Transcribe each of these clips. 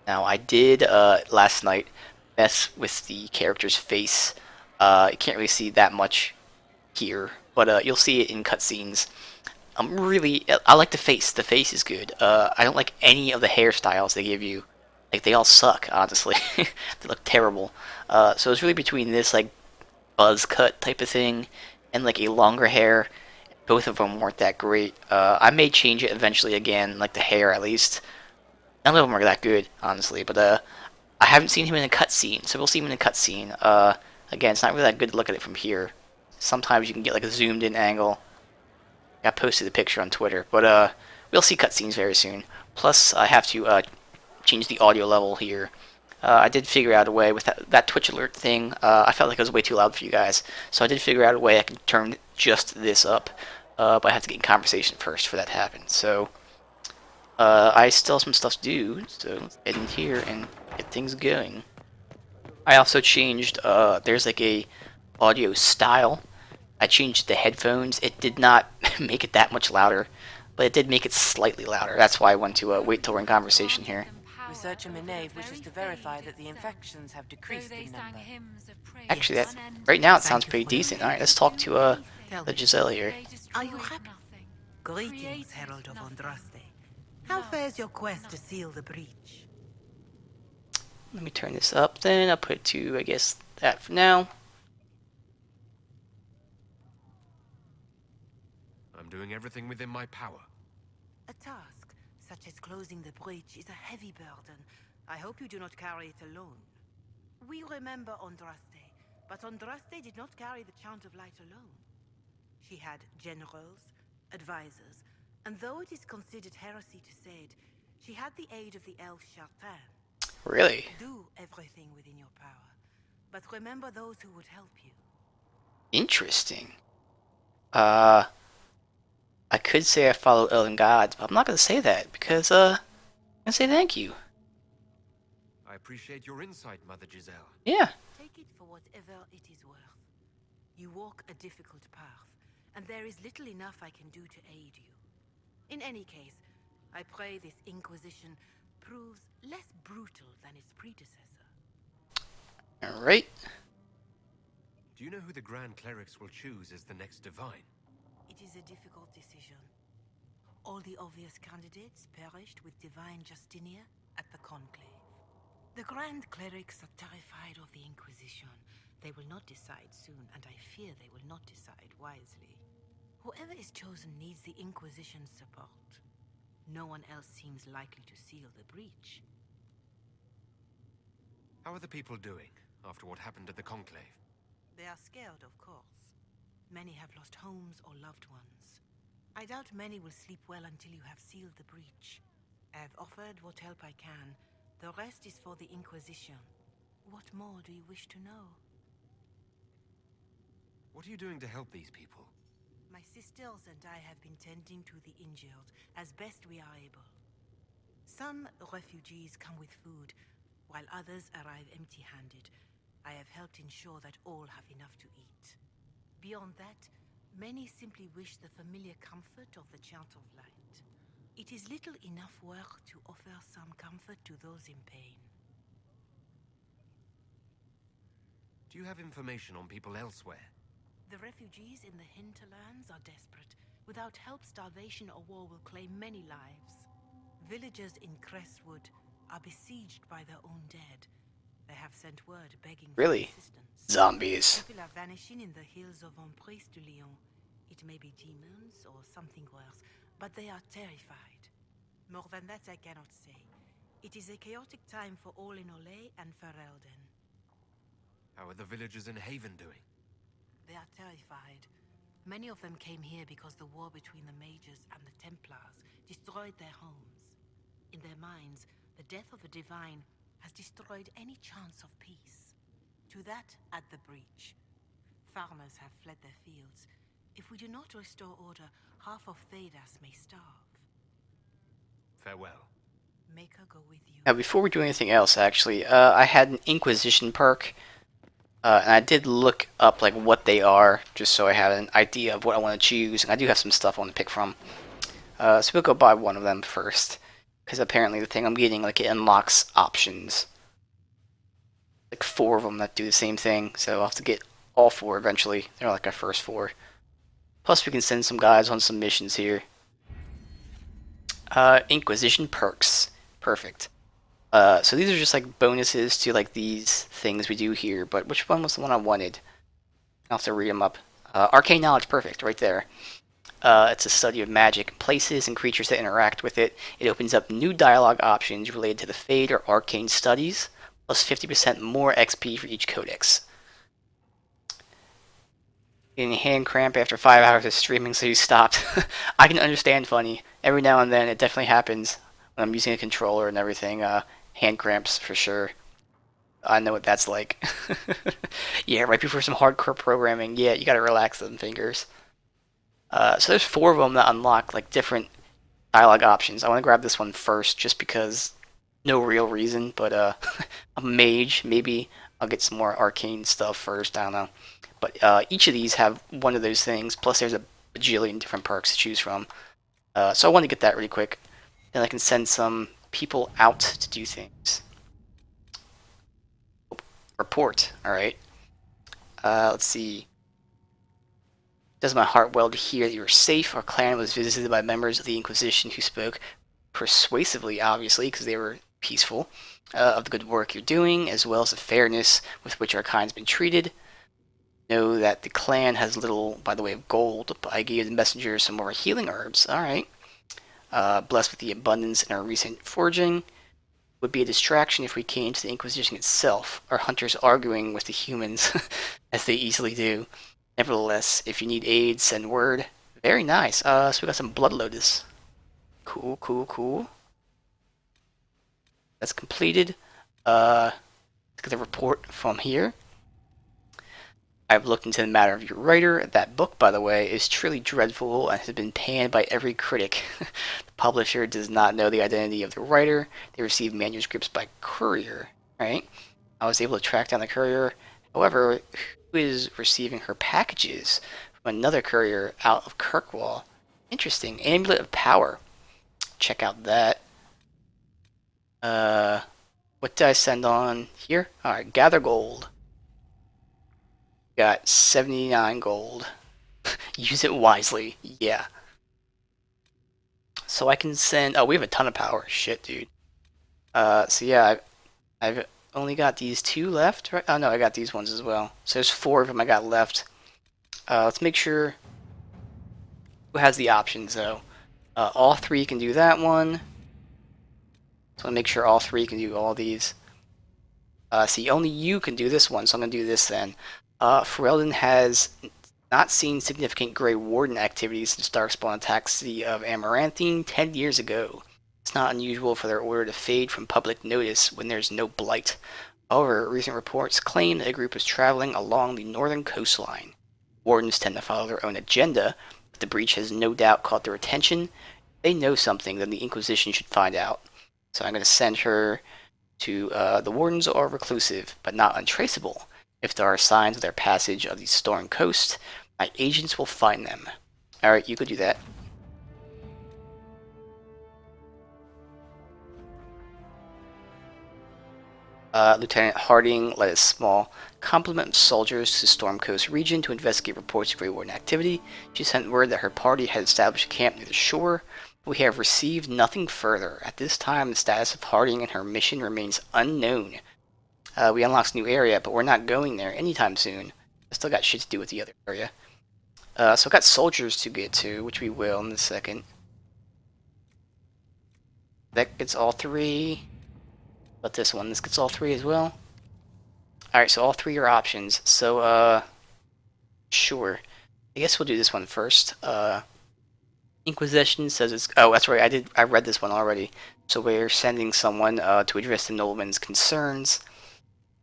Now, I did last night mess with the character's face. You can't really see that much here, but you'll see it in cutscenes. I like the face. The face is good. I don't like any of the hairstyles they give you. Like they all suck, honestly. They look terrible. So it's really between this like buzz cut type of thing and like a longer hair. Both of them weren't that great. I may change it eventually again, like the hair at least. None of them are that good, honestly. But I haven't seen him in a cutscene, so we'll see him in a cutscene. Again, it's not really that good to look at it from here. Sometimes you can get like a zoomed in angle. I posted the picture on Twitter, but we'll see cutscenes very soon. Plus, I have to change the audio level here. I did figure out a way with that Twitch alert thing. I felt like it was way too loud for you guys, so I did figure out a way I could turn just this up. But I have to get in conversation first for that to happen. So I still have some stuff to do, so let's get in here and get things going. I also changed. There's like a audio style. I changed the headphones. It did not make it that much louder, but it did make it slightly louder. That's why I want to wait till we're in conversation here. Researcher Minave wishes to verify that the infections have decreased in number. Actually, Yes. that right now it sounds Thank you pretty for your decent. All right, let's talk to Tell the me, Giselle here. are you happy? Greetings, Herald of Andraste. How fares your quest to seal the breach? Let me turn this up. Then I'll put it to I guess that for now. I'm doing everything within my power. A task such as closing the breach is a heavy burden. I hope you do not carry it alone. We remember Andraste, but Andraste did not carry the Chant of Light alone. She had generals, advisors, and though it is considered heresy to say it, she had the aid of the elf Chartin. Really Do everything within your power, but remember those who would help you. interesting. Uh, I could say I follow Elven gods, but I'm not gonna say that because I'm gonna say thank you. I appreciate your insight, Mother Giselle. Yeah. Take it for whatever it is worth. You walk a difficult path, and there is little enough I can do to aid you. In any case, I pray this Inquisition proves less brutal than its predecessor. All right. Do you know who the Grand Clerics will choose as the next Divine? It is a difficult decision. All the obvious candidates perished with Divine Justinia at the Conclave. The Grand Clerics are terrified of the Inquisition. They will not decide soon, and I fear they will not decide wisely. Whoever is chosen needs the Inquisition's support. No one else seems likely to seal the breach. How are the people doing after what happened at the Conclave? They are scared, of course. Many have lost homes or loved ones. I doubt many will sleep well until you have sealed the breach. I have offered what help I can. The rest is for the Inquisition. What more do you wish to know? What are you doing to help these people? My sisters and I have been tending to the injured as best we are able. Some refugees come with food, while others arrive empty-handed. I have helped ensure that all have enough to eat. Beyond that, many simply wish the familiar comfort of the Chant of Light. It is little enough work to offer some comfort to those in pain. Do you have information on people elsewhere? The refugees in the hinterlands are desperate. Without help, starvation or war will claim many lives. Villagers in Crestwood are besieged by their own dead. They have sent word begging for Really? assistance. Zombies. People are vanishing in the hills of Emprise de Lyon. It may be demons or something worse, but they are terrified. More than that I cannot say. It is a chaotic time for all in Olay and Ferelden. How are the villagers in Haven doing? They are terrified. Many of them came here because the war between the Mages and the Templars destroyed their homes. In their minds, the death of a divine has destroyed any chance of peace. To that, add the breach. Farmers have fled their fields. If we do not restore order, half of Thedas may starve. Farewell. Make her go with you. Now, before we do anything else, actually, I had an Inquisition perk, and I did look up like what they are, just so I had an idea of what I want to choose. And I do have some stuff I want to pick from. So we'll go buy one of them first. because apparently the thing I'm getting, like, it unlocks options. Like 4 of them that do the same thing, so I'll have to get all 4 eventually. They're like our first 4. Plus we can send some guys on some missions here. Inquisition perks. Perfect. So these are just like bonuses to like these things we do here, but which one was the one I wanted? I'll have to read them up. Arcane knowledge, perfect, right there. It's a study of magic, places, and creatures that interact with it. It opens up new dialogue options related to the Fade or Arcane studies, plus 50% more XP for each codex. Getting hand cramp after 5 hours of streaming, so you stopped. I can understand funny. Every now and then it definitely happens when I'm using a controller and everything. Hand cramps for sure. I know what that's like. Yeah, right before some hardcore programming. Yeah, you gotta relax them fingers. So there's 4 of them that unlock like different dialogue options. I want to grab this one first just because no real reason, but a mage, maybe I'll get some more arcane stuff first, I don't know. But each of these have one of those things, plus there's a bajillion different perks to choose from. So I want to get that really quick. Then I can send some people out to do things. Report, alright. Let's see. Does my heart well to hear that you are safe. Our clan was visited by members of the Inquisition who spoke persuasively, obviously, because they were peaceful, of the good work you're doing, as well as the fairness with which our kind's been treated. Know that the clan has little by the way of gold, but I gave the messenger some more healing herbs. Alright. Blessed with the abundance in our recent foraging. Would be a distraction if we came to the Inquisition itself, our hunters arguing with the humans, as they easily do. Nevertheless, if you need aid, send word. Very nice. So we got some Blood Lotus. Cool, cool, cool. That's completed. Let's get the report from here. I've looked into the matter of your writer. That book, by the way, is truly dreadful and has been panned by every critic. The publisher does not know the identity of the writer. They receive manuscripts by courier, right? I was able to track down the courier. However, who is receiving her packages from another courier out of Kirkwall? Interesting. Amulet of Power. Check out that. What did I send on here? Alright, gather gold. Got 79 gold. Use it wisely. Yeah. So I can send... Oh, we have a ton of power. Shit, dude. So yeah, I've only got these 2 left, right? Oh, no, I got these ones as well. So there's 4 of them I got left. Let's make sure... Who has the options, though? All 3 can do that one. So I'll make sure all 3 can do all these. See, only you can do this one, so I'm going to do this then. Ferelden has not seen significant Grey Warden activities since Darkspawn attacked the city of Amaranthine 10 years ago. It's not unusual for their order to fade from public notice when there's no blight. However, recent reports claim that a group is traveling along the northern coastline. Wardens tend to follow their own agenda, but the breach has no doubt caught their attention. If they know something, then the Inquisition should find out. So I'm going to send her to... the Wardens are reclusive, but not untraceable. If there are signs of their passage of the Storm Coast, my agents will find them. Alright, you could do that. Lieutenant Harding led a small complement of soldiers to Storm Coast region to investigate reports of Grey Warden activity. She sent word that her party had established a camp near the shore. We have received nothing further. At this time, the status of Harding and her mission remains unknown. We unlocked a new area, but we're not going there anytime soon. I still got shit to do with the other area. So I've got soldiers to get to, which we will in a second. That gets all 3. But this one, this gets all 3 as well. Alright, so all 3 are options. So, sure. I guess we'll do this one first. Inquisition says it's... Oh, that's right, I read this one already. So we're sending someone to address the nobleman's concerns.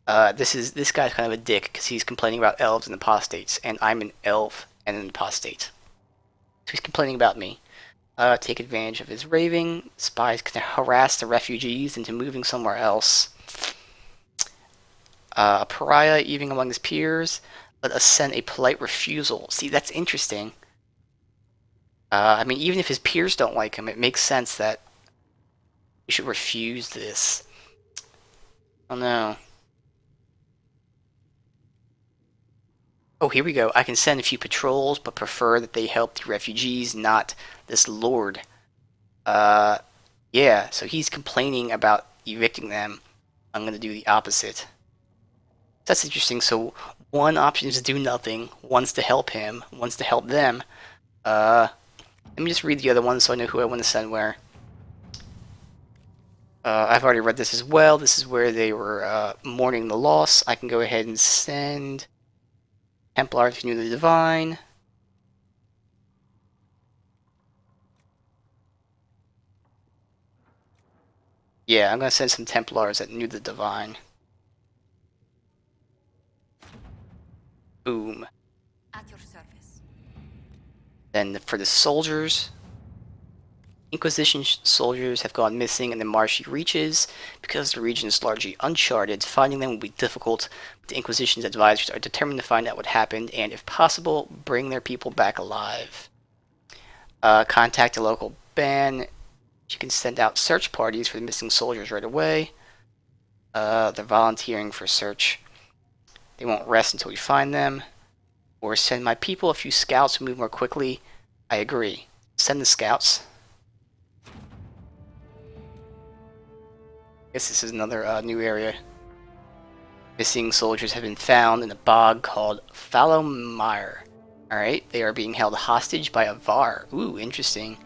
This guy's kind of a dick because he's complaining about elves and apostates, and I'm an elf and an apostate. So he's complaining about me. Take advantage of his raving. Spies can harass the refugees into moving somewhere else. A pariah even among his peers. Let us send a polite refusal. See, that's interesting. I mean, even if his peers don't like him, it makes sense that We should refuse this. Oh no. Oh, here we go. I can send a few patrols, but prefer that they help the refugees, not this lord. Yeah, so he's complaining about evicting them. I'm gonna do the opposite. That's interesting. So one option is to do nothing, one's to help him, one's to help them. Let me just read the other one so I know who I want to send where. I've already read this as well. This is where they were mourning the loss. I can go ahead and send Templar to Renew the Divine. Yeah, I'm gonna send some Templars that knew the Divine. Boom. At your service. Then for the soldiers, Inquisition soldiers have gone missing in the marshy reaches. Because the region is largely uncharted, finding them will be difficult. The Inquisition's advisors are determined to find out what happened and, if possible, bring their people back alive. Contact a local band. You can send out search parties for the missing soldiers right away. They're volunteering for search. They won't rest until we find them. Or send my people a few scouts who move more quickly. I agree. Send the scouts. Guess this is another new area. Missing soldiers have been found in a bog called Fallow Mire. Alright, they are being held hostage by a Var. Ooh, interesting.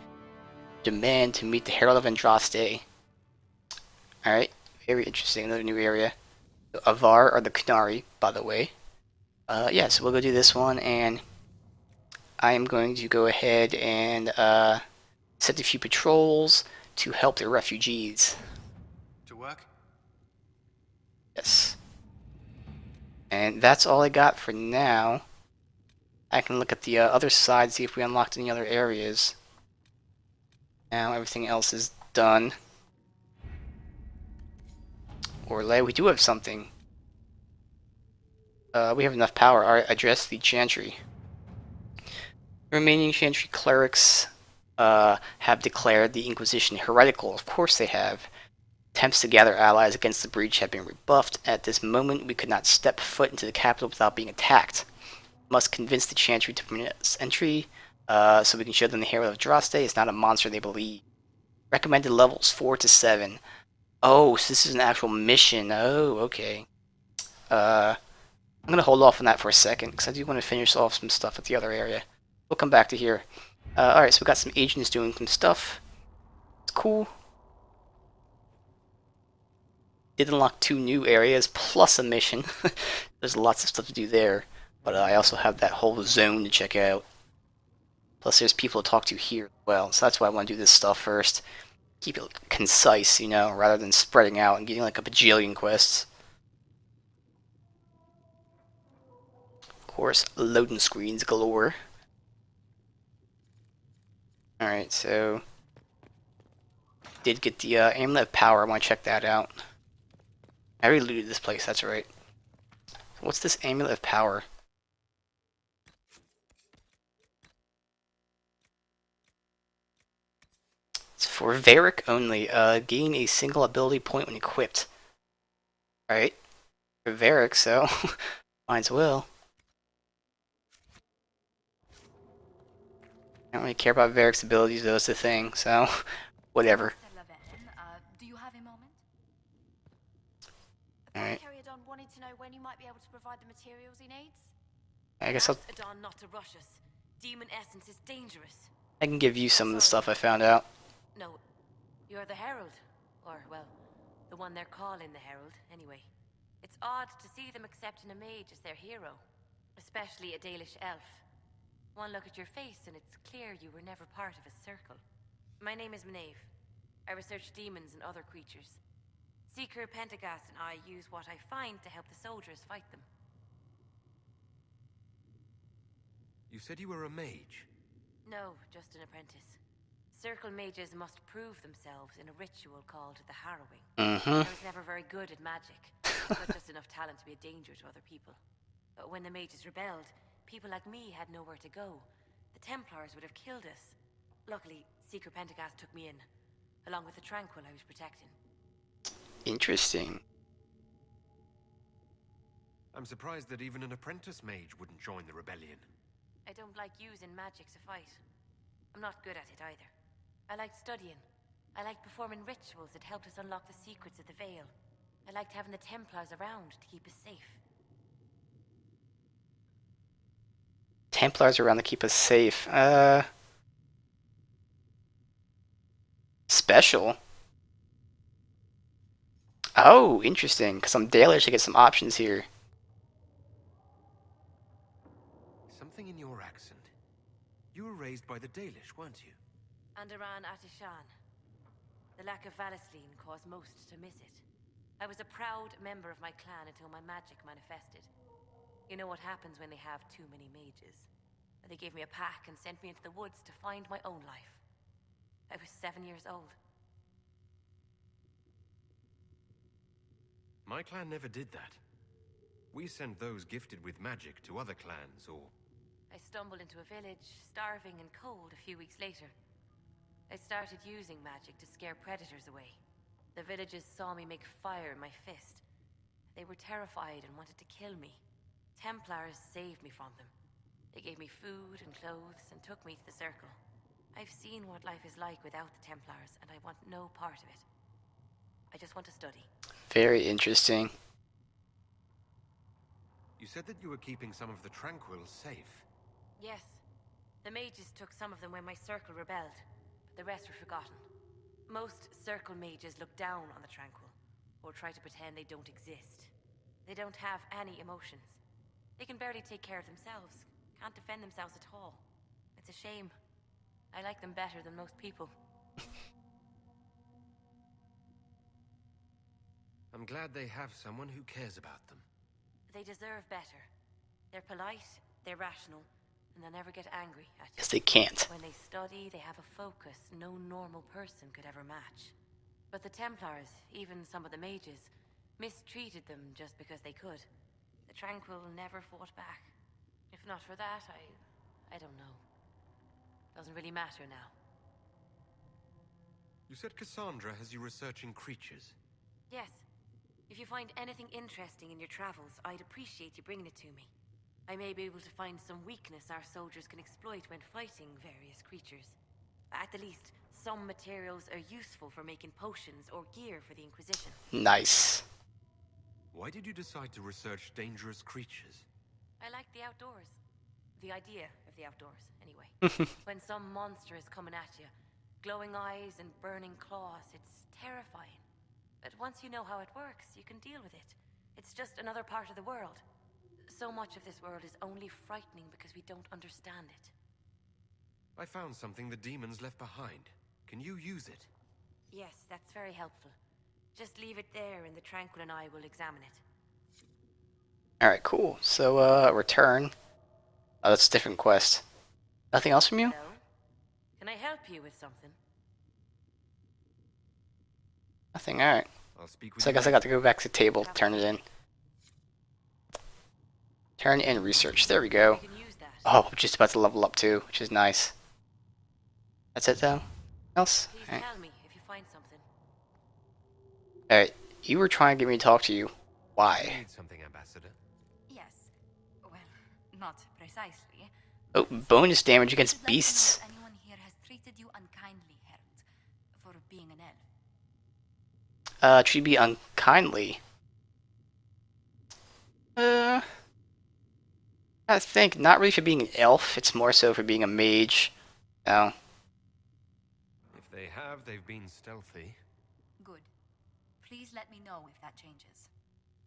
Demand to meet the Herald of Andraste. Alright, very interesting. Another new area. The Avar are the Canary, by the way. Yeah, so we'll go do this one, and I am going to go ahead and send a few patrols to help the refugees. To work? Yes. And that's all I got for now. I can look at the other side, see if we unlocked any other areas. Now everything else is done. Orlais, we do have something. We have enough power. Alright, address the Chantry. Remaining Chantry clerics have declared the Inquisition heretical. Of course they have. Attempts to gather allies against the breach have been rebuffed. At this moment, we could not step foot into the capital without being attacked. Must convince the Chantry to permit us entry, so we can show them the Herald of Draste is not a monster they believe. Recommended levels 4 to 7. Oh, so this is an actual mission. Oh, okay. I'm gonna hold off on that for a second, because I do want to finish off some stuff at the other area. We'll come back to here. Alright, so we got some agents doing some stuff. It's cool. Did unlock 2 new areas, plus a mission. There's lots of stuff to do there. But I also have that whole zone to check out. Plus there's people to talk to here as well. So that's why I want to do this stuff first. Keep it concise, you know, rather than spreading out and getting like a bajillion quests. Of course, loading screens galore. Alright, so... Did get the Amulet of Power. I want to check that out. I already looted this place, that's right. What's this Amulet of Power? It's for Varric only. Gain a single ability point when equipped. Alright. For Varric, so might as well. I don't really care about Varric's abilities, though, that's the thing, so whatever. Do you have a moment? Alright. Don wanted to know when you might be able to provide the materials he needs. I guess I'll... Ask Adon not to rush us. Demon essence is dangerous. I can give you some of the stuff I found out. No, you're the Herald. Or, well, the one they're calling the Herald, anyway. It's odd to see them accepting a mage as their hero. Especially a Dalish elf. One look at your face and it's clear you were never part of a circle. My name is Maeve. I research demons and other creatures. Seeker Pentagast and I use what I find to help the soldiers fight them. You said you were a mage. No, just an apprentice. Circle mages must prove themselves in a ritual called the Harrowing. I was never very good at magic, but just enough talent to be a danger to other people. But when the mages rebelled, people like me had nowhere to go. The Templars would have killed us. Luckily, Seeker Pentagast took me in. along with the Tranquil I was protecting. Interesting. I'm surprised that even an apprentice mage wouldn't join the rebellion. I don't like using magic to fight. I'm not good at it either. I liked studying. I liked performing rituals that helped us unlock the secrets of the Veil. I liked having the Templars around to keep us safe. Templars around to keep us safe. Special. Oh, interesting. Because I'm Dalish, I get some options here. Something in your accent. You were raised by the Dalish, weren't you? Andaran Atishan. The lack of Valisleen caused most to miss it. I was a proud member of my clan until my magic manifested. You know what happens when they have too many mages. They gave me a pack and sent me into the woods to find my own life. I was 7 years old. My clan never did that. We sent those gifted with magic to other clans, or... I stumbled into a village, starving and cold a few weeks later. I started using magic to scare predators away. The villagers saw me make fire in my fist. They were terrified and wanted to kill me. Templars saved me from them. They gave me food and clothes and took me to the Circle. I've seen what life is like without the Templars, and I want no part of it. I just want to study. Very interesting. You said that you were keeping some of the Tranquils safe. Yes. The mages took some of them when my Circle rebelled, but the rest were forgotten. Most Circle mages look down on the Tranquil, or try to pretend they don't exist. They don't have any emotions. They can barely take care of themselves, can't defend themselves at all. It's a shame. I like them better than most people. I'm glad they have someone who cares about them. They deserve better. They're polite, they're rational, and they'll never get angry at you. Because they can't. When they study, they have a focus no normal person could ever match. But the Templars, even some of the mages, mistreated them just because they could. The Tranquil never fought back. If not for that, I don't know. Doesn't really matter now. You said Cassandra has you researching creatures. Yes. If you find anything interesting in your travels, I'd appreciate you bringing it to me. I may be able to find some weakness our soldiers can exploit when fighting various creatures. At the least, some materials are useful for making potions or gear for the Inquisition. Nice. Why did you decide to research dangerous creatures? I like the outdoors. The idea of the outdoors, anyway. When some monster is coming at you, glowing eyes and burning claws, it's terrifying. But once you know how it works, you can deal with it. It's just another part of the world. So much of this world is only frightening because we don't understand it. I found something the demons left behind. Can you use it? Yes, that's very helpful. Just leave it there and the Tranquil and I will examine it. Alright, cool. So, return. Oh, that's a different quest. Nothing else from you? Hello? Can I help you with something? Nothing, alright. I'll speak with So I you guess I got to go back to table, turn it in. Turn in research. There we go. You can use that. Oh, I'm just about to level up too, which is nice. That's it though? Else? Please Alright. tell me if you find something. Alright, you were trying to get me to talk to you. You Why? need something, Ambassador. Yes. Well, not precisely. Oh, bonus damage I against would like to know beasts. if anyone here has treated you unkindly, Herald, for being an elf. Treat me unkindly. I think not really for being an elf, it's more so for being a mage. Oh. If they have, they've been stealthy. Good. Please let me know if that changes.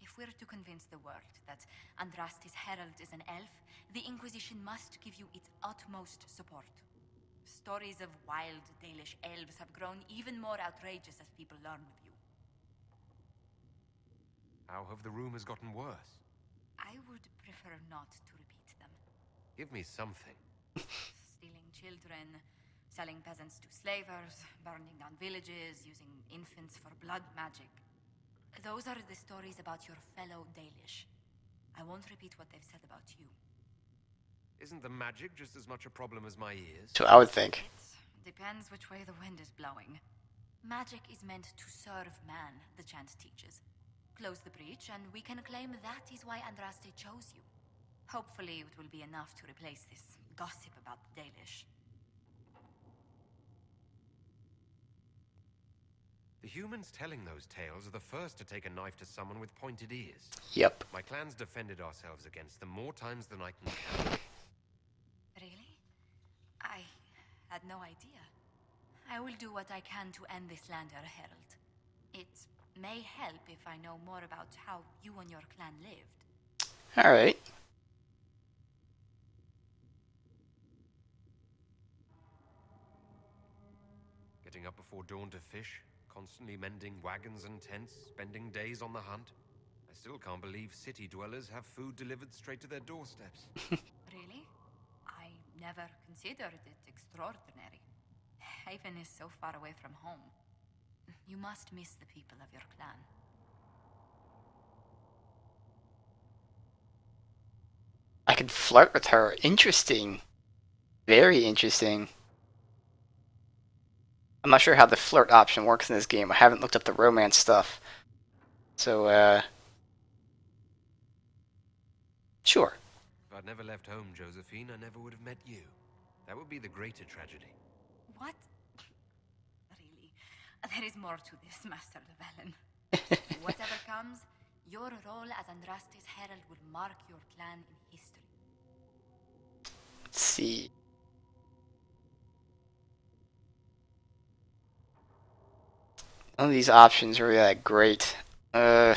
If we're to convince the world that Andrastis Herald is an elf, the Inquisition must give you its utmost support. Stories of wild Dalish elves have grown even more outrageous as people learn of you. How have the rumors gotten worse? I would prefer not to repeat them. Give me something. Stealing children, selling peasants to slavers, burning down villages, using infants for blood magic. Those are the stories about your fellow Dalish. I won't repeat what they've said about you. Isn't the magic just as much a problem as my ears? So I would think. It depends which way the wind is blowing. Magic is meant to serve man, the chant teaches. Close the breach, and we can claim that is why Andraste chose you. Hopefully it will be enough to replace this gossip about the Dalish. The humans telling those tales are the first to take a knife to someone with pointed ears. Yep. My clan's defended ourselves against them more times than I can count. Really? I had no idea. I will do what I can to end this slander, Herald. It may help if I know more about how you and your clan lived. Alright. Getting up before dawn to fish, constantly mending wagons and tents, spending days on the hunt. I still can't believe city dwellers have food delivered straight to their doorsteps. Really? I never considered it extraordinary. Haven is so far away from home. You must miss the people of your clan. I can flirt with her. Interesting. Very interesting. I'm not sure how the flirt option works in this game. I haven't looked up the romance stuff. So, sure. If I'd never left home, Josephine, I never would have met you. That would be the greater tragedy. What? Really? There is more to this, Master Llewellyn. Whatever comes, your role as Andraste's herald will mark your clan in history. Let's see. None of these options are really that great. Clan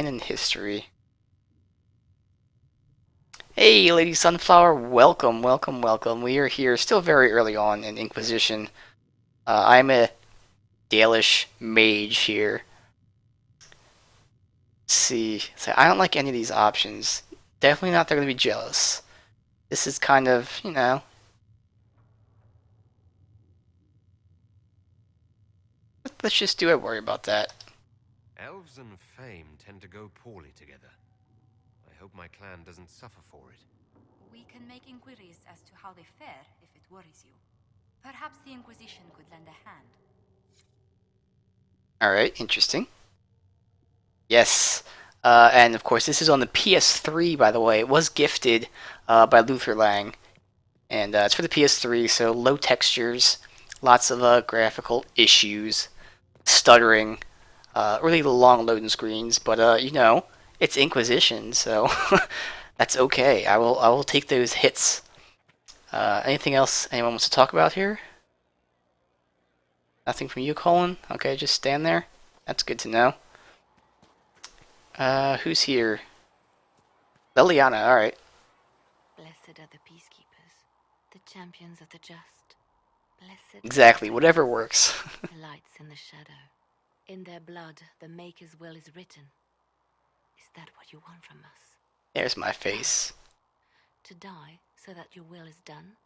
and history. Hey, Lady Sunflower, welcome, welcome, welcome. We are here still very early on in Inquisition. I'm a Dalish mage here. Let's see. So I don't like any of these options. Definitely not they're going to be jealous. This is kind of, you know. Let's just do it, worry about that. Elves and fame tend to go poorly together. I hope my clan doesn't suffer for it. We can make inquiries as to how they fare if it worries you. Perhaps the Inquisition could lend a hand. Alright, interesting. Yes. And of course, this is on the PS3, by the way. It was gifted by Luther Lang. And it's for the PS3, so low textures, lots of graphical issues, stuttering, really long loading screens. But, you know, it's Inquisition, so that's okay. I will take those hits. Anything else anyone wants to talk about here? Nothing from you, Colin? Okay, just stand there. That's good to know. Who's here? Liliana, alright. Blessed are the peacekeepers, the champions of the just. Blessed Exactly, whatever works. the lights in the shadow. In their blood, the Maker's will is written. Is that what you want from us? There's my face. To die so that your will is done?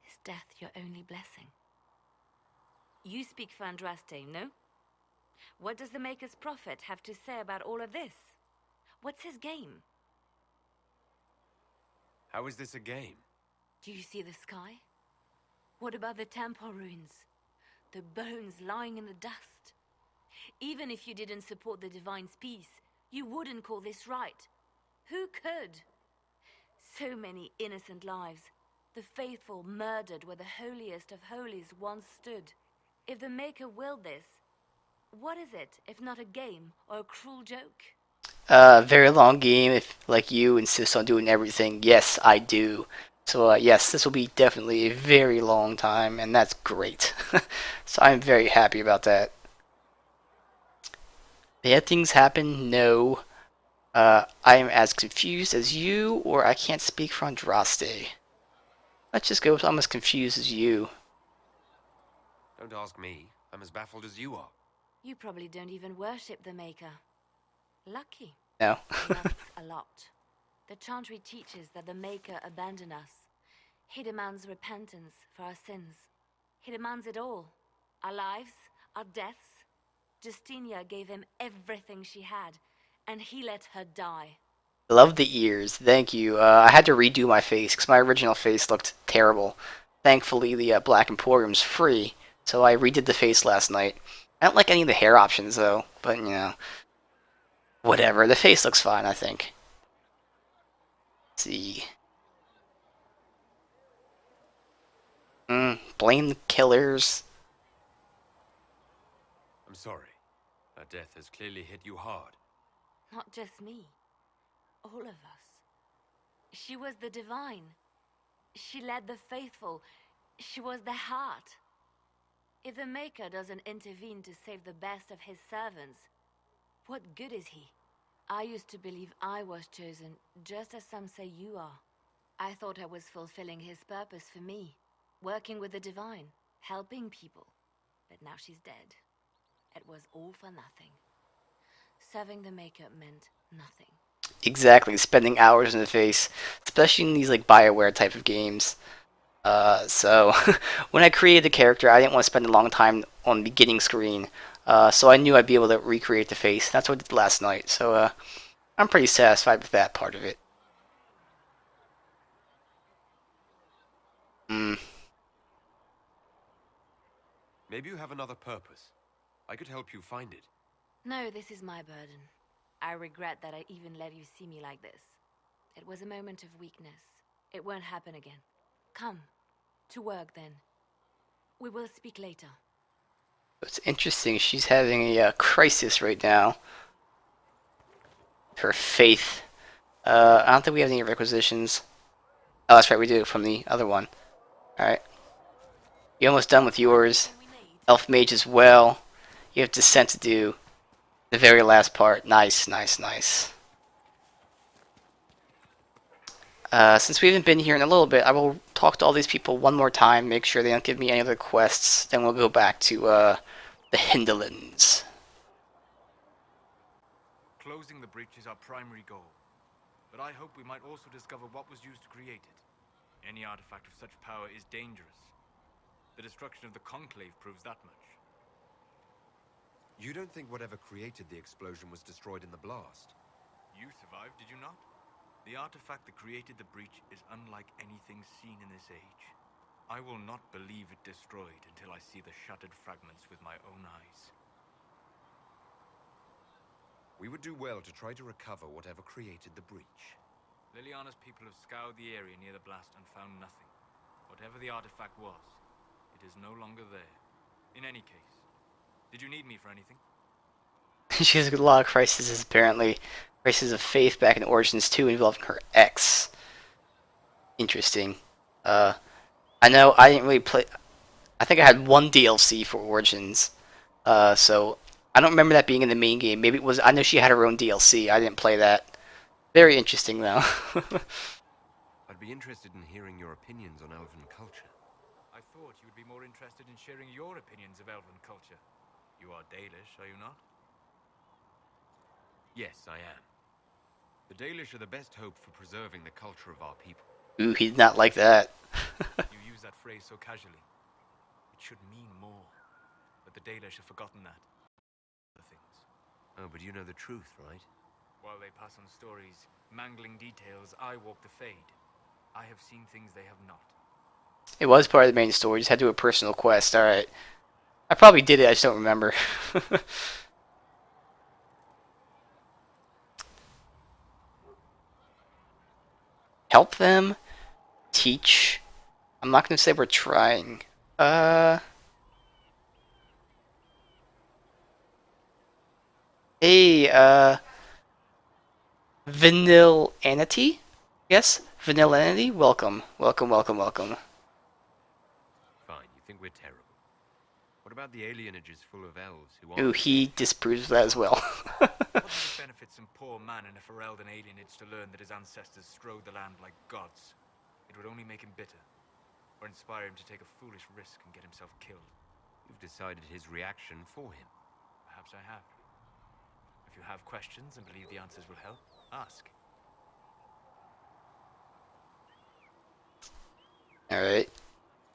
Is death your only blessing? You speak for Andraste, no? What does the Maker's prophet have to say about all of this? What's his game? How is this a game? Do you see the sky? What about the temple ruins? The bones lying in the dust? Even if you didn't support the Divine's peace, you wouldn't call this right. Who could? So many innocent lives. The faithful murdered where the holiest of holies once stood. If the Maker willed this, what is it if not a game or a cruel joke? Very long game if, like you, insist on doing everything. Yes, I do. So, yes, this will be definitely a very long time, and that's great. So I'm very happy about that. Bad things happen? No. I am as confused as you, or I can't speak for Andraste. Let's just go with I'm as confused as you. Don't ask me. I'm as baffled as you are. You probably don't even worship the Maker. Lucky. No. He asks a lot. The Chantry teaches that the Maker abandoned us. He demands repentance for our sins. He demands it all. Our lives, our deaths. Justinia gave him everything she had, and he let her die. Love the ears. Thank you. I had to redo my face because my original face looked terrible. Thankfully, the Black Emporium's free, So I redid the face last night. I don't like any of the hair options though, but you know, whatever. The face looks fine, I think. Let's see. Blame the killers. I'm sorry. Her death has clearly hit you hard. Not just me. All of us. She was the divine. She led the faithful. She was the heart. If the Maker doesn't intervene to save the best of his servants, what good is he? I used to believe I was chosen, just as some say you are. I thought I was fulfilling his purpose for me, working with the divine, helping people. But now she's dead. It was all for nothing. Serving the Maker meant nothing. Exactly, spending hours in the face, especially in these like BioWare type of games. So when I created the character, I didn't want to spend a long time on the beginning screen. So I knew I'd be able to recreate the face. That's what I did last night. So I'm pretty satisfied with that part of it. Maybe you have another purpose. I could help you find it. No, this is my burden. I regret that I even let you see me like this. It was a moment of weakness. It won't happen again. Come. To work, then. We will speak later. It's interesting. She's having a crisis right now. Her faith. I don't think we have any requisitions. Oh, that's right, we do from the other one. Alright. You're almost done with yours. Elf Mage as well. You have Descent to do. The very last part. Nice, nice, nice. Since we haven't been here in a little bit, I will talk to all these people one more time, make sure they don't give me any other quests, then we'll go back to the Hinterlands. Closing the breach is our primary goal, but I hope we might also discover what was used to create it. Any artifact of such power is dangerous. The destruction of the Conclave proves that much. You don't think whatever created the explosion was destroyed in the blast? You survived, did you not? The artifact that created the breach is unlike anything seen in this age. I will not believe it destroyed until I see the shattered fragments with my own eyes. We would do well to try to recover whatever created the breach. Liliana's people have scoured the area near the blast and found nothing. Whatever the artifact was, it is no longer there. In any case, did you need me for anything? She has a lot of crises, apparently. Crisis of faith back in Origins 2 involving her ex. Interesting. I know I didn't really play... I think I had one DLC for Origins. So I don't remember that being in the main game. Maybe it was... I know she had her own DLC. I didn't play that. Very interesting, though. I'd be interested in hearing your opinions on elven culture. I thought you would be more interested in sharing your opinions of elven culture. You are Dalish, are you not? Yes, I am. The Dalish are the best hope for preserving the culture of our people. Ooh, he did not like that. You use that phrase so casually. It should mean more. But the Dalish have forgotten that. Other things. Oh, but you know the truth, right? While they pass on stories, mangling details, I walk the Fade. I have seen things they have not. It was part of the main story. Just had to do a personal quest. Alright. I probably did it. I just don't remember. Help them. Teach. I'm not going to say we're trying. Hey, Vanillanity? Yes? Vanillanity? Welcome. Welcome, welcome, welcome. Fine, you think we're terrible. What about the alienages full of elves who Ooh, aren't... he disproves of that as well. What does it benefit some poor man in a Ferelden alienage to learn that his ancestors strode the land like gods? It would only make him bitter, or inspire him to take a foolish risk and get himself killed. You've decided his reaction for him. Perhaps I have. If you have questions and believe the answers will help, ask. Alright.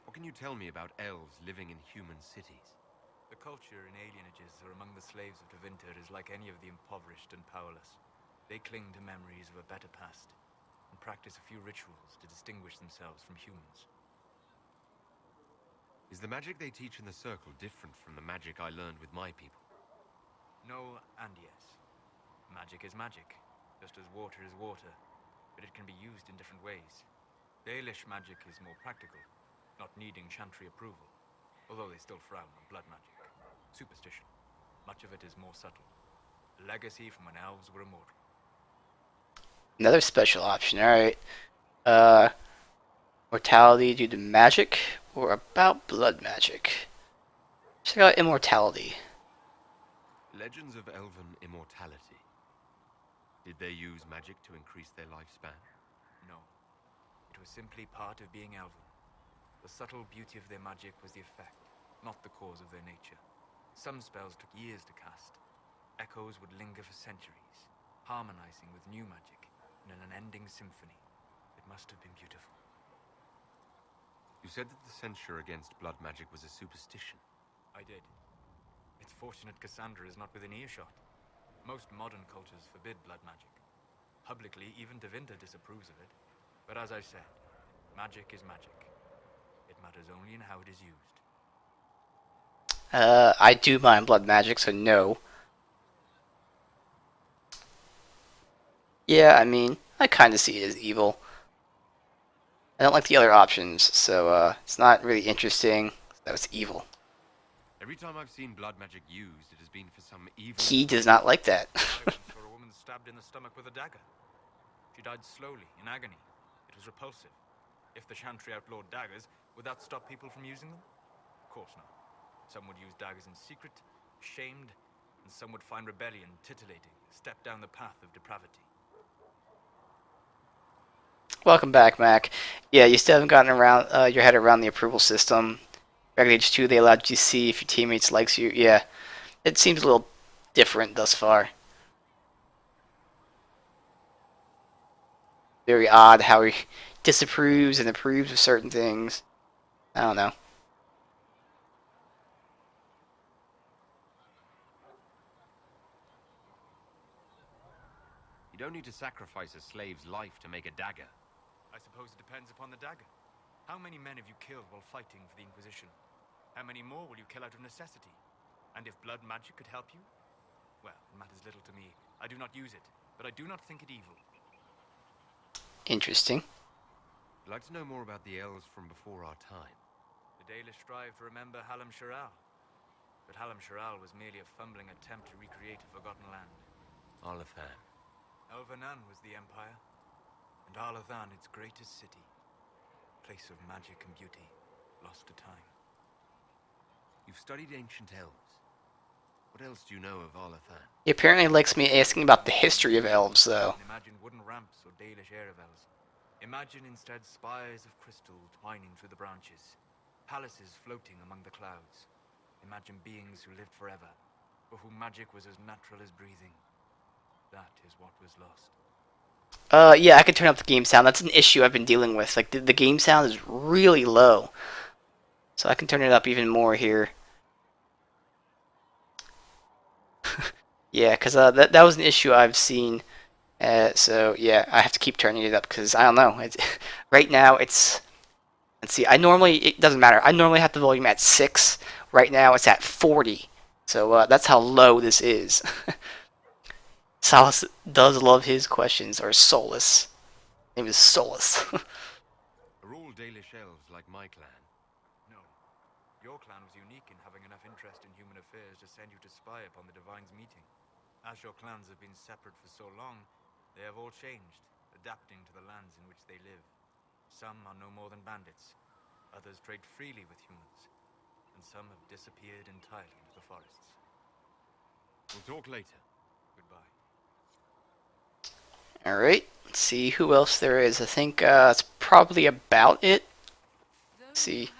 What can you tell me about elves living in human cities? The culture in alienages or among the slaves of Tevinter is like any of the impoverished and powerless. They cling to memories of a better past, and practice a few rituals to distinguish themselves from humans. Is the magic they teach in the Circle different from the magic I learned with my people? No and yes. Magic is magic, just as water is water, but it can be used in different ways. Dalish magic is more practical, not needing chantry approval, although they still frown on blood magic. Superstition. Much of it is more subtle. A legacy from when elves were immortal. Another special option, alright. Mortality due to magic or about blood magic? Check out immortality. Legends of Elven immortality. Did they use magic to increase their lifespan? No. It was simply part of being elven. The subtle beauty of their magic was the effect, not the cause of their nature. Some spells took years to cast. Echoes would linger for centuries, harmonizing with new magic in an unending symphony. It must have been beautiful. You said that the censure against blood magic was a superstition. I did. It's fortunate Cassandra is not within earshot. Most modern cultures forbid blood magic. Publicly, even Devinter disapproves of it. But as I said, magic is magic. It matters only in how it is used. I do mind blood magic, so no. Yeah, I mean, I kind of see it as evil. I don't like the other options, so it's not really interesting. So it's evil. Every time I've seen blood magic used, it has been for some evil... He does not like that. I once saw a woman stabbed in the stomach with a dagger. She died slowly, in agony. It was repulsive. If the Chantry outlawed daggers, would that stop people from using them? Of course not. Some would use daggers in secret, shamed, and some would find rebellion titillating, step down the path of depravity. Welcome back, Mac. Yeah, you still haven't gotten around your head around the approval system. Dragon Age 2, they allowed you to see if your teammates likes you. Yeah, it seems a little different thus far. Very odd how he disapproves and approves of certain things. I don't know. You don't need to sacrifice a slave's life to make a dagger. I suppose it depends upon the dagger. How many men have you killed while fighting for the Inquisition? How many more will you kill out of necessity? And if blood magic could help you? Well, it matters little to me. I do not use it, but I do not think it evil. Interesting. I'd like to know more about the elves from before our time. The Dalish strive to remember Hallam Shiral. But Hallam Shiral was merely a fumbling attempt to recreate a forgotten land. Alathan. Elvanan was the empire, and Alathan its greatest city. Place of magic and beauty, lost to time. You've studied ancient elves. What else do you know of Alathan? He apparently likes me asking about the history of elves, though. Imagine wooden ramps or Dalish Erebels. Imagine instead spires of crystal twining through the branches, palaces floating among the clouds. Imagine beings who lived forever, for whom magic was as natural as breathing. That is what was lost. Yeah, I can turn up the game sound. That's an issue I've been dealing with. Like, the game sound is really low. So I can turn it up even more here. Yeah, because that was an issue I've seen. So, yeah, I have to keep turning it up because, I don't know. Right now, it's... Let's see, it doesn't matter. I normally have the volume at 6. Right now, it's at 40. So, that's how low this is. Solus does love his questions, or Solus. His name is Solus. Are all Dalish elves like my clan? No. Your clan was unique in having enough interest in human affairs to send you to spy upon the Divine's meeting. As your clans have been separate for so long, they have all changed, adapting to the lands in which they live. Some are no more than bandits. Others trade freely with humans. And some have disappeared entirely into the forests. We'll talk later. Goodbye. Alright, let's see who else there is. I think that's probably about it. Let's see.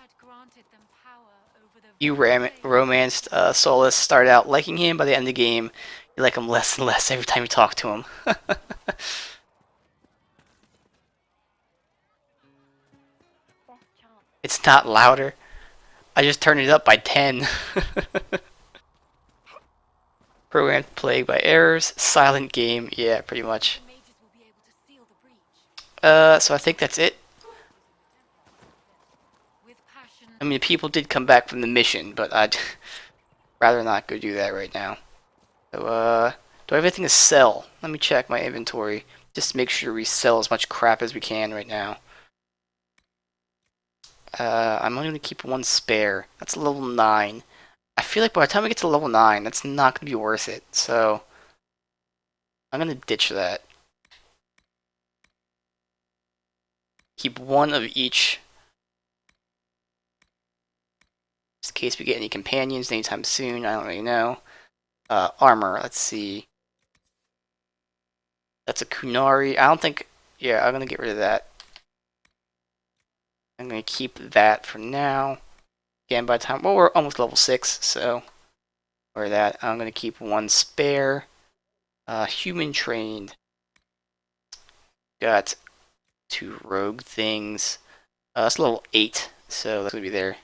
You romanced Solus, started out liking him, by the end of the game, you like him less and less every time you talk to him. It's not louder. I just turned it up by 10. Program plagued by errors. Silent game. Yeah, pretty much. So I think that's it. I mean, people did come back from the mission, but I'd rather not go do that right now. So, do I have anything to sell? Let me check my inventory, just to make sure we sell as much crap as we can right now. I'm only going to keep one spare. That's level 9. I feel like by the time we get to level 9, that's not going to be worth it, so I'm going to ditch that. Keep one of each, just in case we get any companions anytime soon. I don't really know. Armor, let's see. That's a Kunari. I don't think... Yeah, I'm going to get rid of that. I'm going to keep that for now. Again, by the time... Well, we're almost level 6, so... Or that. I'm going to keep one spare. Human trained. Got 2 rogue things. That's level 8, so that's going to be there.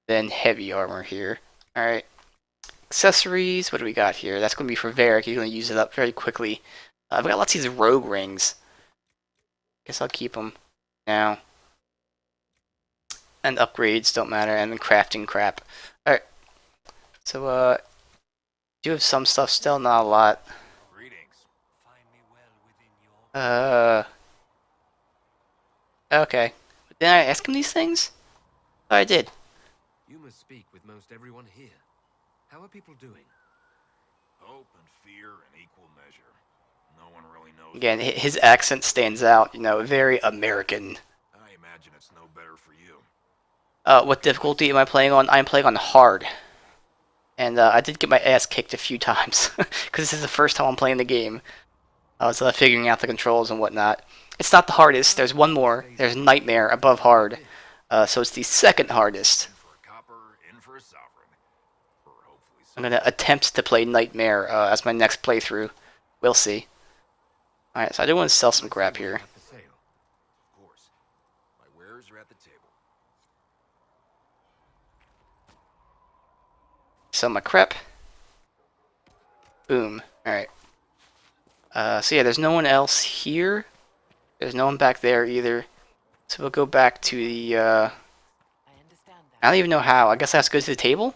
Then heavy armor here. Alright. Accessories, what do we got here? That's going to be for Varric. He's going to use it up very quickly. I've got lots of these rogue rings. Guess I'll keep them now. And upgrades don't matter, and then crafting crap. Alright. So, do have some stuff still, not a lot. Okay. Did I ask him these things? Oh, I did. You must speak with most everyone here. How are people doing? Hope and fear in equal measure. No one really knows. Again, his accent stands out, you know, very American. I imagine it's no better for you. What difficulty am I playing on? I'm playing on hard. And I did get my ass kicked a few times, because this is the first time I'm playing the game. I was figuring out the controls and whatnot. It's not the hardest, there's one more. There's Nightmare above hard. So it's the second hardest. I'm going to attempt to play Nightmare as my next playthrough. We'll see. Alright, so I do want to sell some crap here. Of course. My wares are at the table. Sell my crap. Boom. Alright. So yeah, there's no one else here. There's no one back there either. So we'll go back to the, I don't even know how. I guess I have to go to the table?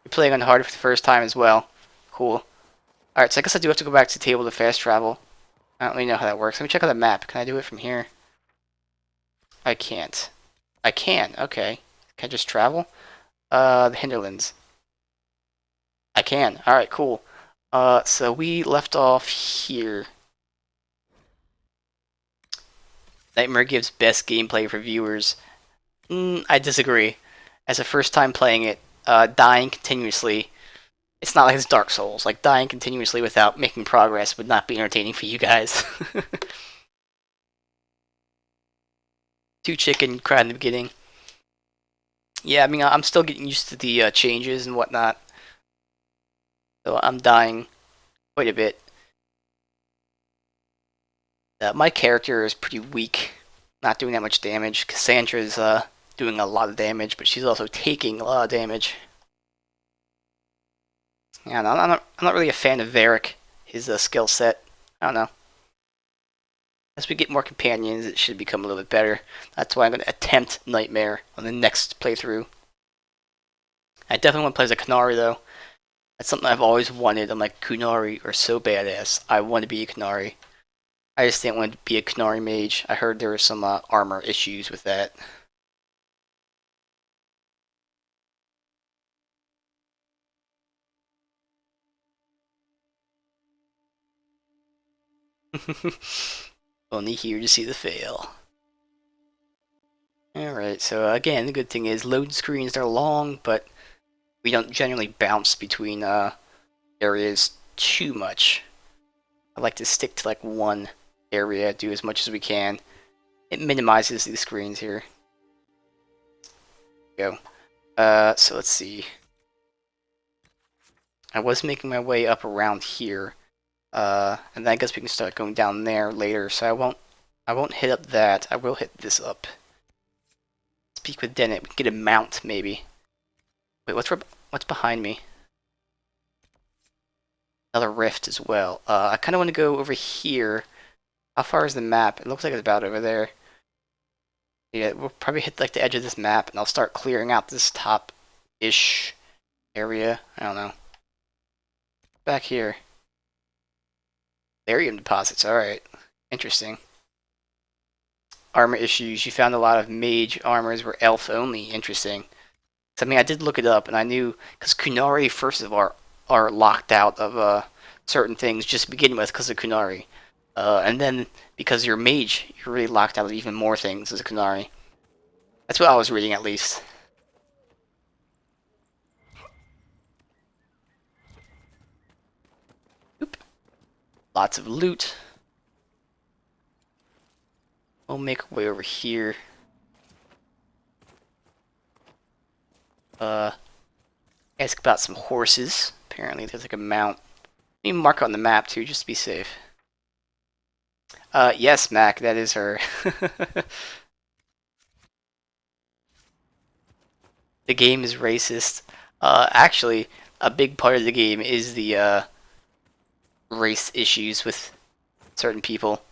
You're playing on hard for the first time as well. Cool. Alright, so I guess I do have to go back to the table to fast travel. I don't really know how that works. Let me check out the map. Can I do it from here? I can't. I can. Okay. Can I just travel? The hinterlands. I can. Alright, cool. So we left off here. Nightmare gives best gameplay for viewers. I disagree. As a first time playing it, dying continuously, it's not like it's Dark Souls. Like, dying continuously without making progress would not be entertaining for you guys. Too chicken, cried in the beginning. Yeah, I mean, I'm still getting used to the changes and whatnot. So I'm dying quite a bit. My character is pretty weak, not doing that much damage. Cassandra's doing a lot of damage, but she's also taking a lot of damage. Yeah, no, I'm not really a fan of Varric, his skill set. I don't know. As we get more companions, it should become a little bit better. That's why I'm going to attempt Nightmare on the next playthrough. I definitely want to play as a Kunari, though. That's something I've always wanted. I'm like, Kunari are so badass. I want to be a Kunari. I just didn't want to be a Kunari mage. I heard there were some armor issues with that. Only here to see the fail. Alright, so again, the good thing is load screens are long, but we don't generally bounce between areas too much. I like to stick to like one area, do as much as we can. It minimizes these screens here. Go. So let's see. I was making my way up around here. And then I guess we can start going down there later, so I won't hit up that. I will hit this up. Speak with Dennett. We can get a mount, maybe. Wait, what's behind me? another rift as well. I kind of want to go over here. How far is the map? It looks like it's about over there. Yeah, we'll probably hit like the edge of this map, and I'll start clearing out this top-ish area. I don't know. Back here. Barium deposits. Alright. Interesting. Armor issues. You found a lot of mage armors were elf only. Interesting. So, I mean, I did look it up, and I knew, because Kunari, first of all, are locked out of certain things just to begin with because of Kunari. And then, because you're a mage, you're really locked out of even more things as a Kunari. That's what I was reading, at least. Oop. Lots of loot. We'll make our way over here. Ask about some horses. Apparently there's like a mount. Let me mark on the map too, just to be safe. Yes, Mac, that is her. The game is racist. Actually, a big part of the game is the race issues with certain people.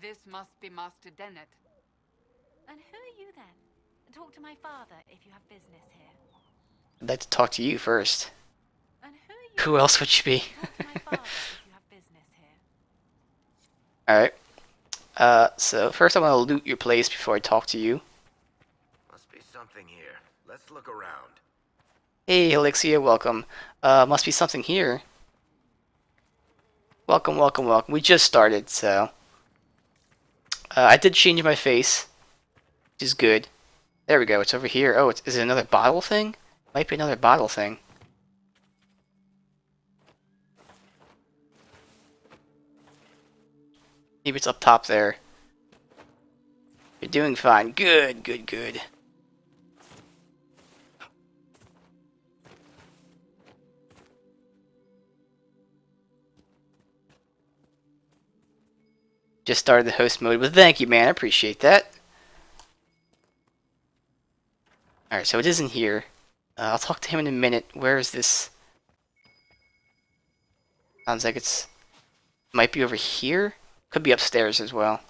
This must be Master Dennett. And who are you then? Talk to my father if you have business here. I'd like to talk to you first. And who are you? Who else would you be? Talk to my father if you have business here. Alright. So first I want to loot your place before I talk to you. Must be something here. Let's look around. Hey, Elixia, welcome. Must be something here. Welcome, welcome, welcome. We just started, so... I did change my face, which is good. There we go, it's over here. Oh, is it another bottle thing? Might be another bottle thing. Maybe it's up top there. You're doing fine. Good, good, good. Just started the host mode, but thank you, man. I appreciate that. Alright, so it isn't here. I'll talk to him in a minute. Where is this? Sounds like it's... Might be over here? Could be upstairs as well.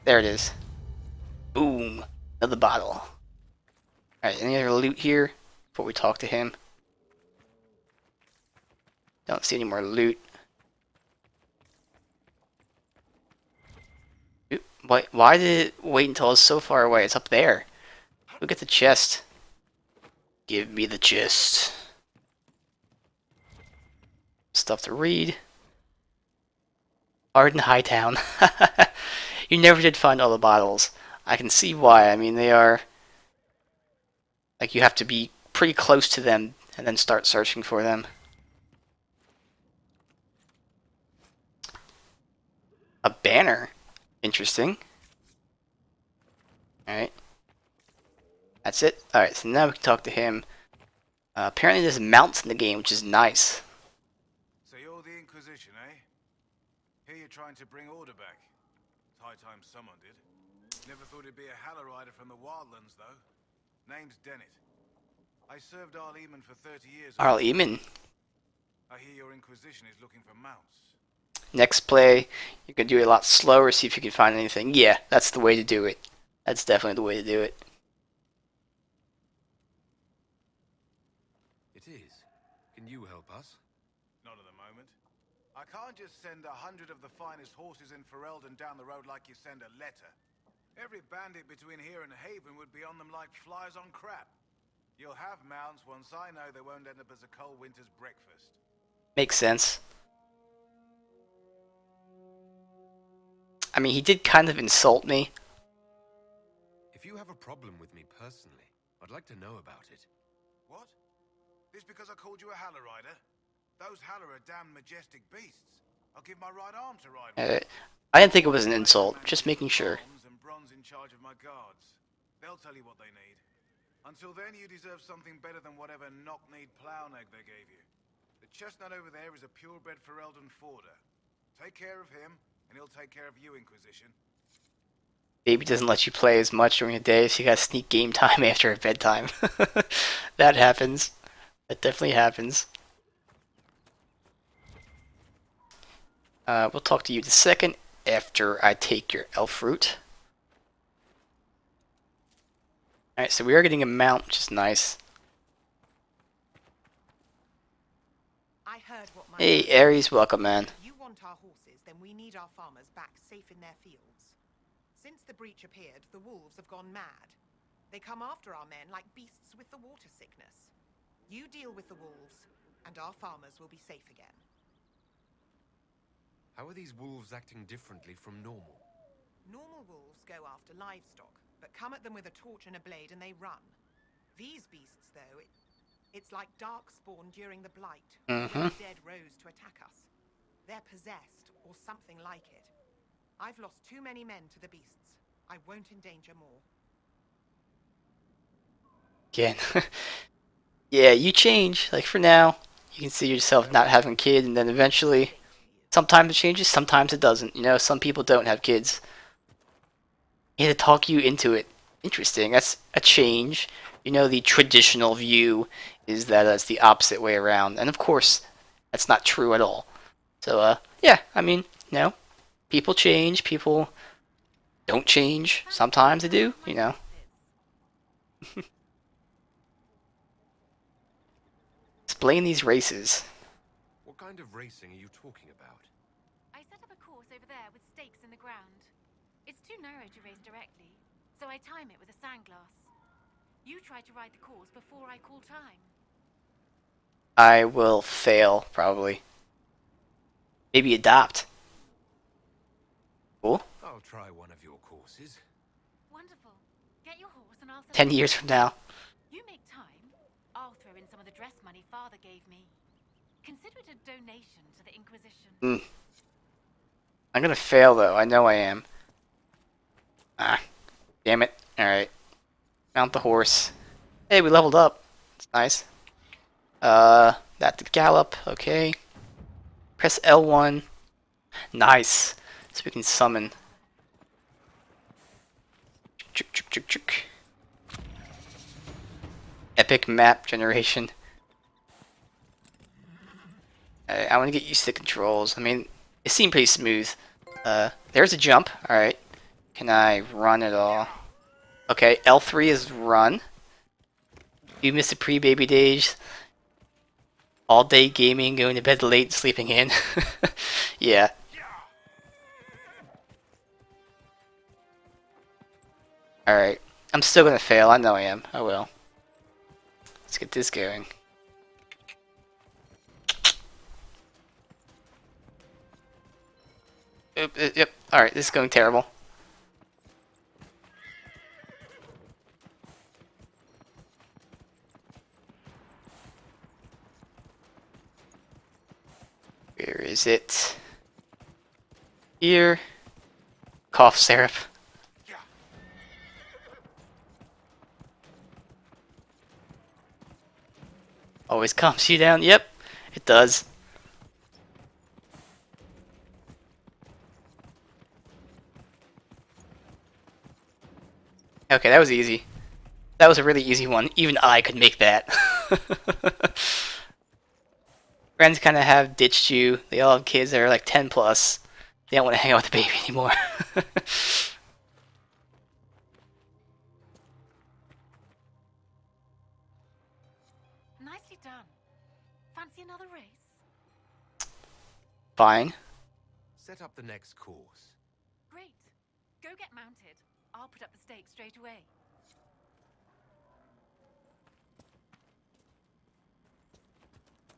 There it is. Boom. Another bottle. Alright, any other loot here before we talk to him? Don't see any more loot. Oop, why did it wait until it's so far away? It's up there. Look at the chest. Give me the chest. Stuff to read. Arden Hightown. You never did find all the bottles. I can see why. I mean, they are... Like, you have to be pretty close to them and then start searching for them. A banner. Interesting. Alright. That's it. Alright, so now we can talk to him. Apparently there's mounts in the game, which is nice. So you're the Inquisition, eh? Here you're trying to bring order back. It's high time someone did. Never thought it'd be a Hallow-Rider from the Wildlands, though. Name's Dennett. I served Arl Eamon for 30 years. Arl Eamon. I hear your Inquisition is looking for mounts. Next play, you can do it a lot slower, see if you can find anything. Yeah, that's the way to do it. That's definitely the way to do it. It is. Can you help us? Not at the moment. I can't just send 100 of the finest horses in Ferelden down the road like you send a letter. Every bandit between here and Haven would be on them like flies on crap. You'll have mounts once I know they won't end up as a cold winter's breakfast. Makes sense. I mean, he did kind of insult me. If you have a problem with me personally, I'd like to know about it. What? This because I called you a Hallow-Rider? Those Hallow are damn majestic beasts. I'll give my right arm to ride one. I didn't think it was an insult. Just making sure. And bronze in charge of my guards. They'll tell you what they need. Until then, you deserve something better than whatever knock-kneed plow-neg they gave you. The chestnut over there is a purebred Ferelden forder. Take care of him, and he'll take care of you, Inquisition. Baby doesn't let you play as much during the day, so you gotta sneak game time after her bedtime. That happens. That definitely happens. We'll talk to you in a second after I take your elf root. Alright, so we are getting a mount, which is nice. I heard what my Hey, Ares, welcome, man. You want our horses, then we need our farmers back safe in their fields. Since the breach appeared, the wolves have gone mad. They come after our men like beasts with the water sickness. You deal with the wolves, and our farmers will be safe again. How are these wolves acting differently from normal? Normal wolves go after livestock, but come at them with a torch and a blade and they run. These beasts, though, it's like darkspawn during the Blight, when the dead rose to attack us. They're possessed, or something like it. I've lost too many men to the beasts. I won't endanger more. Again. Yeah, you change. Like, for now, you can see yourself not having a kid, and then eventually, sometimes it changes, sometimes it doesn't. You know, some people don't have kids. He had to talk you into it. Interesting. That's a change. You know, the traditional view is that it's the opposite way around. And of course, that's not true at all. So, yeah, I mean, you know, people change, people don't change. Sometimes they do, you know. Explain these races. What kind of racing are you talking about? I set up a course over there with stakes in the ground. It's too narrow to race directly, so I time it with a sandglass. You try to ride the course before I call time. I will fail, probably. Maybe adopt. Cool. I'll try one of your courses. Wonderful. Get your horse and I'll set 10 years from now. You make time. I'll throw in some of the dress money Father gave me. Consider it a donation to the Inquisition. I'm gonna fail, though. I know I am. Ah. Damn it. Alright. Mount the horse. Hey, we leveled up. It's nice. That did gallop. Okay. Press L1. Nice. So we can summon. Chuk, chuk, chuk, chuk. Epic map generation. I want to get used to the controls. I mean, it seemed pretty smooth. There's a jump. Alright. Can I run at all? Okay, L3 is run. You missed the pre-baby days. All day gaming, going to bed late, sleeping in. Yeah. Alright. I'm still gonna fail. I know I am. I will. Let's get this going. Yep. Alright, this is going terrible. Where is it? Here. Cough syrup. Always calms you down. Yep, it does. Okay, that was easy. That was a really easy one. Even I could make that. Friends kind of have ditched you. They all have kids that are like 10 plus. They don't want to hang out with the baby anymore. Nicely done. Fancy another race? Fine. Set up the next course. Great. Go get mounted. I'll put up the stakes straight away.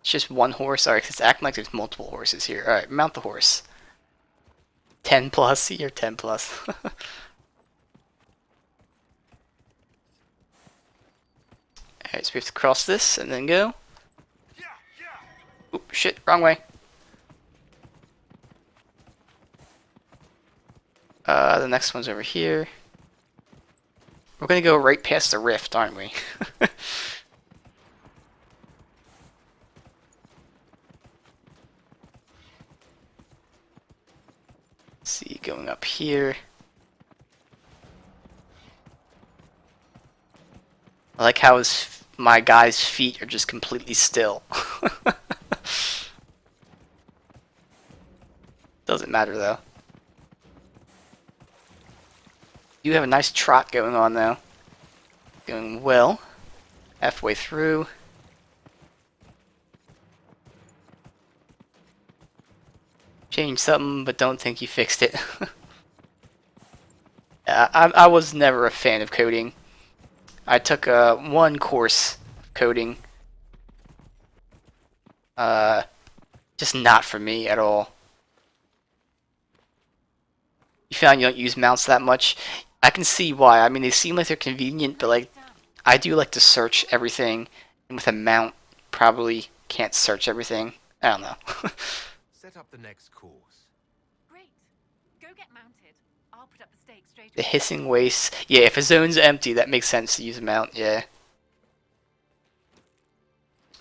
It's just one horse. Alright, it's acting like there's multiple horses here. Alright, mount the horse. 10 plus? You're 10 plus. Alright, so we have to cross this and then go. Oop, shit, wrong way. The next one's over here. We're gonna go right past the rift, aren't we? See, going up here. I like how my guy's feet are just completely still. Doesn't matter though. You have a nice trot going on though. Doing well. Halfway through. Changed something, but don't think you fixed it. I was never a fan of coding. I took one course of coding. Just not for me at all. You found you don't use mounts that much? I can see why. I mean, they seem like they're convenient, but like, I do like to search everything, and with a mount, probably can't search everything. I don't know. Set up the next course. Great. Go get mounted. I'll put up the stakes straight The away. hissing waste. Yeah, if a zone's empty, that makes sense to use a mount, yeah.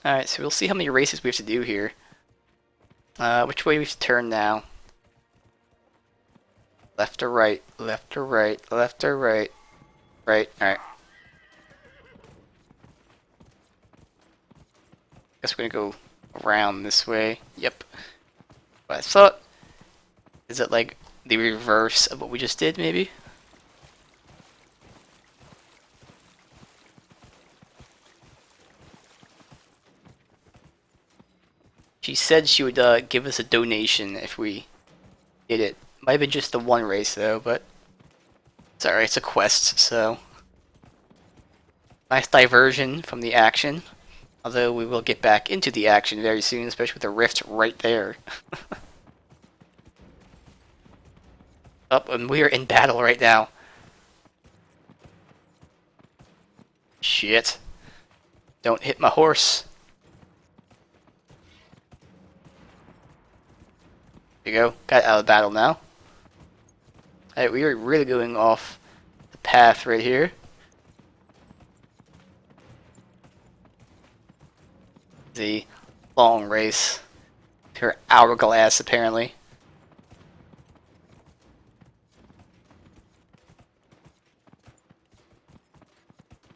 Alright, so we'll see how many races we have to do here. Which way we have to turn now? Left or right, left or right, left or right. Right, alright. Guess we're gonna go around this way. Yep. What I thought. Is it like the reverse of what we just did, maybe? She said she would give us a donation if we did it. Might have been just the one race though, but it's alright, it's a quest, so. Nice diversion from the action. Although we will get back into the action very soon, especially with the rift right there. Up, and we're in battle right now. Shit. Don't hit my horse. There you go. Got out of battle now. Alright, we are really going off the path right here. The long race. Pure hourglass, apparently.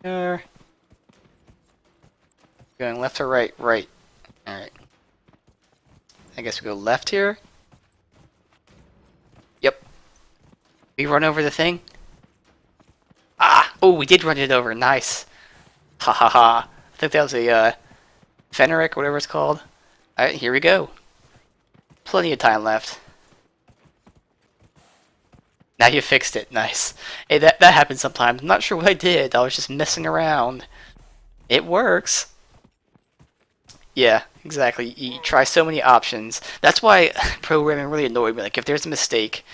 Going left or right? Right. Alright. I guess we go left here. Yep. We run over the thing? Ah! Oh, we did run it over. Nice. Ha ha ha. I think that was a, Fenric, whatever it's called. Alright, here we go. Plenty of time left. Now you fixed it. Nice. Hey, that happens sometimes. I'm not sure what I did. I was just messing around. It works. Yeah, exactly. You try so many options. That's why programming really annoyed me. Like, if there's a mistake,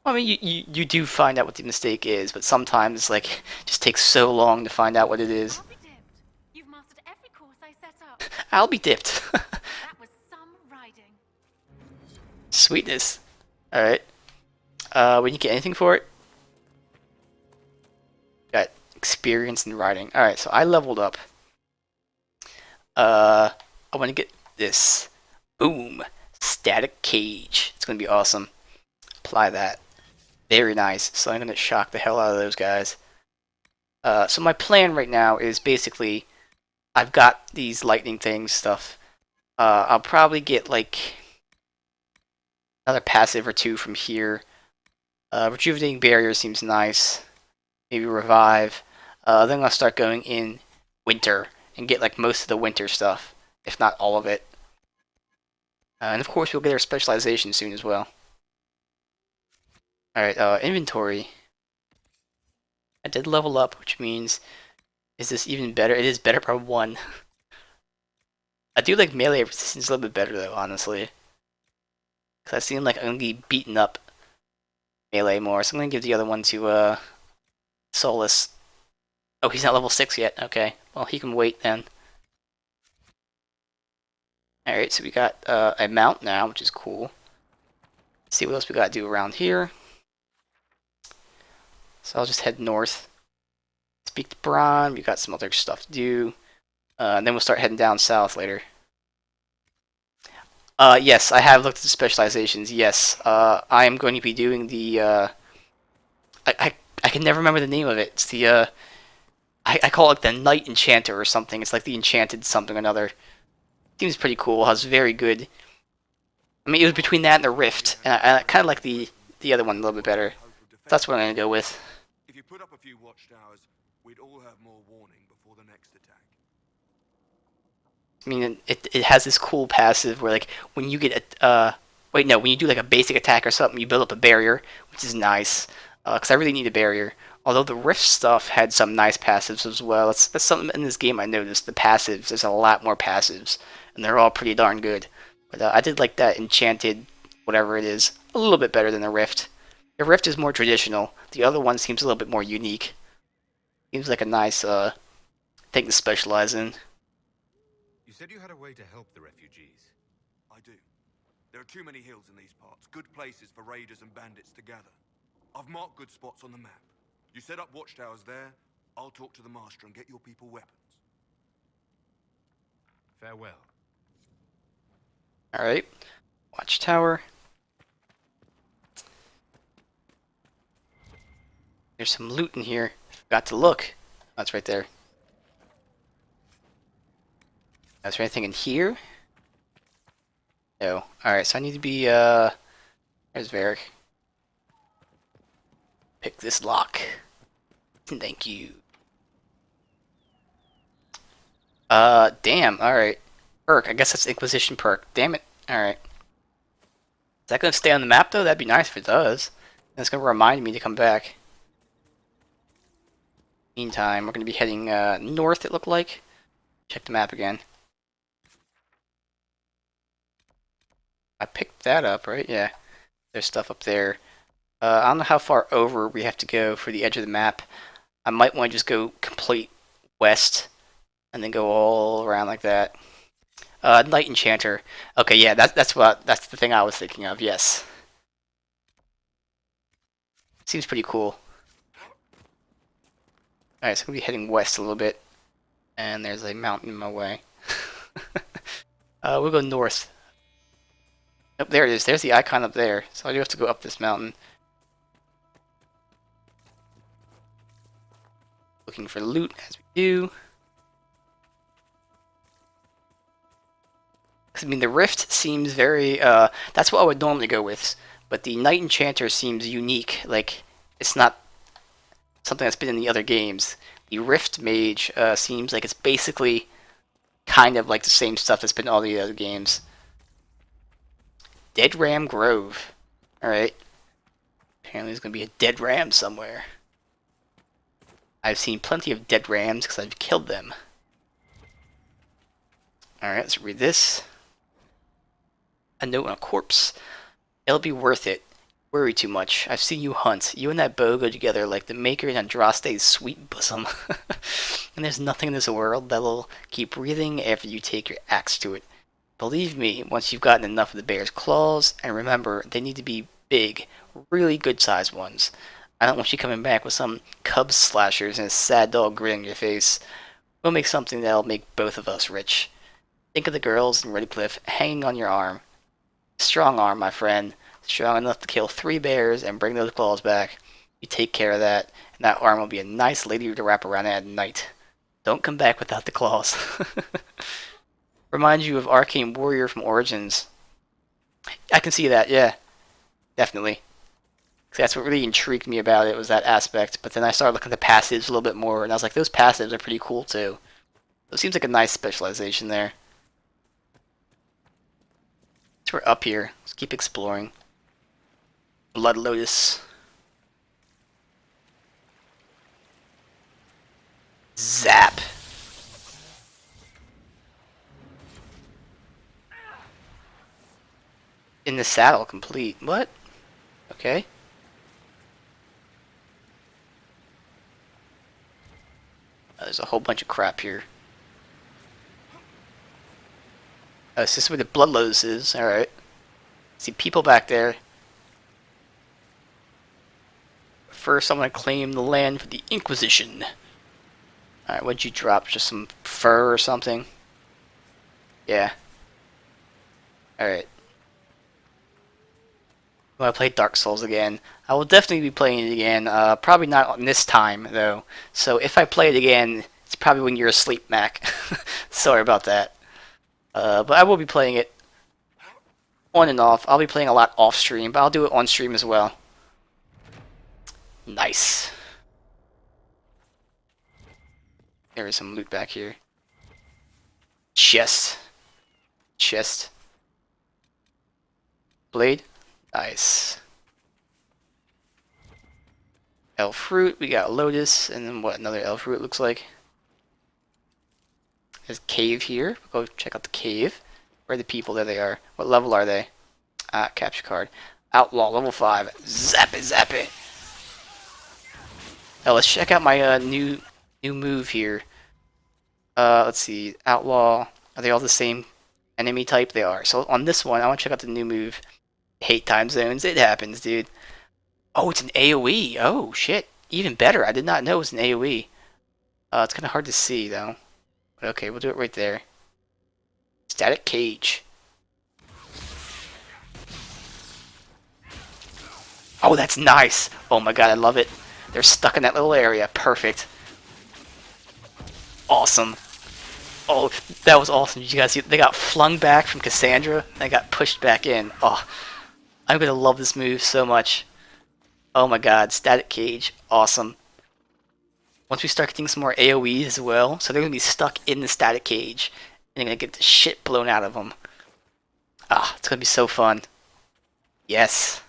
I mean, you do find out what the mistake is, but sometimes, like, it just takes so long to find out what it is. I'll be dipped. You've mastered every course I set up. I'll be dipped. That was some riding. Sweetness. Alright. We didn't get anything for it. Got experience in riding. Alright, so I leveled up. I want to get this. Boom. Static cage. It's going to be awesome. Apply that. Very nice. So I'm going to shock the hell out of those guys. So my plan right now is basically, I've got these lightning things stuff. I'll probably get like another passive or two from here. Rejuvenating barrier seems nice. Maybe revive. Then I'll start going in winter and get like most of the winter stuff, if not all of it. And of course we'll get our specialization soon as well. Alright, inventory. I did level up, which means, is this even better? It is better by 1. I do like melee resistance a little bit better though, honestly. Because I seem like I'm going to be beaten up melee more, so I'm going to give the other one to Solus. Oh, he's not level 6 yet. Okay, well he can wait then. Alright, so we got a mount now, which is cool. Let's see what else we got to do around here. So I'll just head north. Speak to Bron, we got some other stuff to do. And then we'll start heading down south later. Yes, I have looked at the specializations. Yes, I am going to be doing the, I can never remember the name of it. It's the, I call it like the Night Enchanter or something. It's like the Enchanted something or another. Seems pretty cool. It has very good. I mean, it was between that and the Rift, and I kind of like the other one a little bit better. That's what I'm gonna go with. If you put up a few watchtowers, we'd all have more warning before the next attack. I mean, it has this cool passive where like when you get wait no, when you do like a basic attack or something, you build up a barrier, which is nice. Because I really need a barrier. Although the Rift stuff had some nice passives as well. That's something in this game I noticed. The passives, there's a lot more passives, and they're all pretty darn good. But I did like that Enchanted, whatever it is, a little bit better than the Rift. The Rift is more traditional. The other one seems a little bit more unique. Seems like a nice thing to specialize in. You said you had a way to help the refugees. I do. There are too many hills in these parts, good places for raiders and bandits to gather. I've marked good spots on the map. You set up watchtowers there, I'll talk to the master and get your people weapons. Farewell. Alright. Watchtower. There's some loot in here. Forgot to look. That's right there. Is there anything in here? No. Alright, so I need to be, there's Varric. Pick this lock. Thank you. Damn, alright. Perk, I guess that's Inquisition perk. Damn it. Alright. Is that gonna stay on the map though? That'd be nice if it does. And it's gonna remind me to come back. Meantime, we're gonna be heading, north, it looked like. Check the map again. I picked that up, right? Yeah. There's stuff up there. I don't know how far over we have to go for the edge of the map. I might want to just go complete west and then go all around like that. Night Enchanter. Okay, yeah, that's the thing I was thinking of. Yes. Seems pretty cool. Alright, so we'll be heading west a little bit. And there's a mountain in my way. We'll go north. Nope, there it is. There's the icon up there. So I do have to go up this mountain. Looking for loot as we do. I mean, the Rift seems very, that's what I would normally go with. But the Night Enchanter seems unique. Like, it's not something that's been in the other games. The Rift Mage seems like it's basically kind of like the same stuff that's been in all the other games. Dead Ram Grove. Alright. Apparently there's going to be a dead ram somewhere. I've seen plenty of dead rams because I've killed them. Alright, let's read this. A note on a corpse. It'll be worth it. Worry too much. I've seen you hunt. You and that bow go together like the maker in Andraste's sweet bosom. And there's nothing in this world that'll keep breathing after you take your axe to it. Believe me, once you've gotten enough of the bear's claws, and remember, they need to be big, really good-sized ones. I don't want you coming back with some cub slashers and a sad dog grin on your face. We'll make something that'll make both of us rich. Think of the girls in Redcliffe hanging on your arm. Strong arm, my friend. Strong enough to kill 3 bears and bring those claws back. You take care of that, and that arm will be a nice lady to wrap around at night. Don't come back without the claws. Reminds you of Arcane Warrior from Origins. I can see that, yeah. Definitely. That's what really intrigued me about it, was that aspect. But then I started looking at the passives a little bit more, and I was like, those passives are pretty cool too. So it seems like a nice specialization there. So we're up here. Let's keep exploring. Blood Lotus. Zap. In the saddle, complete. What? Okay. There's a whole bunch of crap here. Is this where the Blood Lotus is? Alright. See people back there. First, I'm going to claim the land for the Inquisition. Alright, what'd you drop? Just some fur or something? Yeah. Alright. When I play Dark Souls again, I will definitely be playing it again. Probably not on this time though. So if I play it again, it's probably when you're asleep, Mac. Sorry about that. But I will be playing it on and off. I'll be playing a lot off stream, but I'll do it on stream as well. Nice. There is some loot back here. Chest. Chest. Blade. Nice. Elf fruit. We got lotus, and then what? Another elf fruit looks like. There's a cave here. Go check out the cave. Where are the people? There they are. What level are they? Capture card. Outlaw level 5. Zap it, zap it. Now let's check out my new move here. Let's see. Outlaw. Are they all the same enemy type? They are. So on this one, I want to check out the new move. Hate time zones. It happens, dude. Oh, it's an AoE. Oh, shit. Even better. I did not know it was an AoE. It's kind of hard to see, though. But okay, we'll do it right there. Static cage. Oh, that's nice. Oh my god, I love it. They're stuck in that little area. Perfect. Awesome. Oh, that was awesome. Did you guys see? They got flung back from Cassandra. And they got pushed back in. Oh, I'm going to love this move so much. Oh my god, static cage. Awesome. Once we start getting some more AoEs as well, so they're going to be stuck in the static cage. And they're going to get the shit blown out of them. Ah, it's going to be so fun. Yes.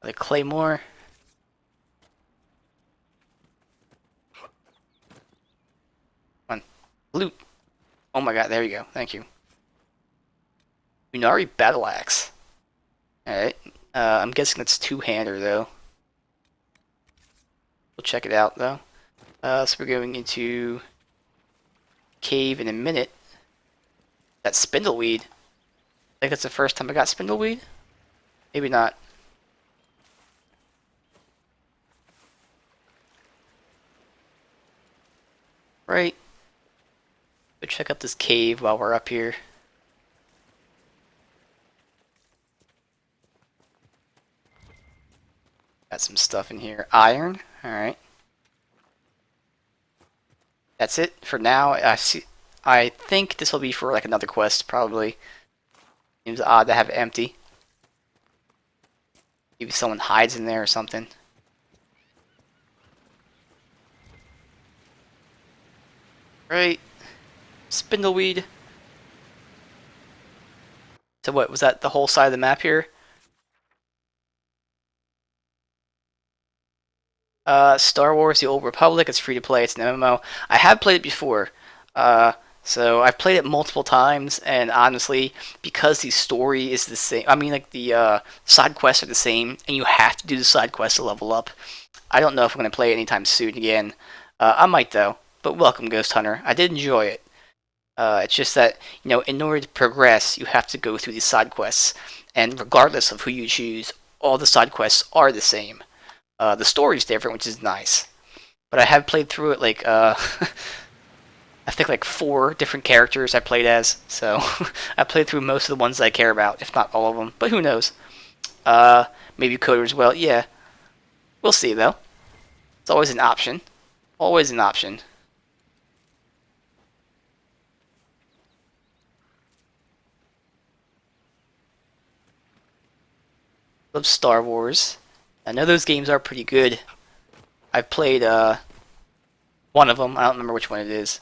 The claymore. Come on. Loot. Oh my god, there you go. Thank you. Unari battle axe. Alright. I'm guessing it's two-hander though. We'll check it out though. So we're going into cave in a minute. That's spindleweed. I think that's the first time I got spindleweed. Maybe not. Right. Go check out this cave while we're up here. Got some stuff in here. Iron. Alright. That's it for now. I think this will be for like another quest, probably. Seems odd to have it empty. Maybe someone hides in there or something. Right. Spindleweed. So what, was that the whole side of the map here? Star Wars The Old Republic, it's free to play, it's an MMO. I have played it before. So I've played it multiple times, and honestly, because the story is the same, I mean like the side quests are the same, and you have to do the side quests to level up. I don't know if I'm going to play it anytime soon again. I might though, but welcome Ghost Hunter. I did enjoy it. It's just that, you know, in order to progress, you have to go through these side quests, and regardless of who you choose, all the side quests are the same. The story's different, which is nice. But I have played through it like, I think like 4 different characters I played as. So, I played through most of the ones I care about, if not all of them. But who knows? Maybe Coder as well. Yeah. We'll see, though. It's always an option. Always an option. Love Star Wars. I know those games are pretty good. I've played one of them. I don't remember which one it is.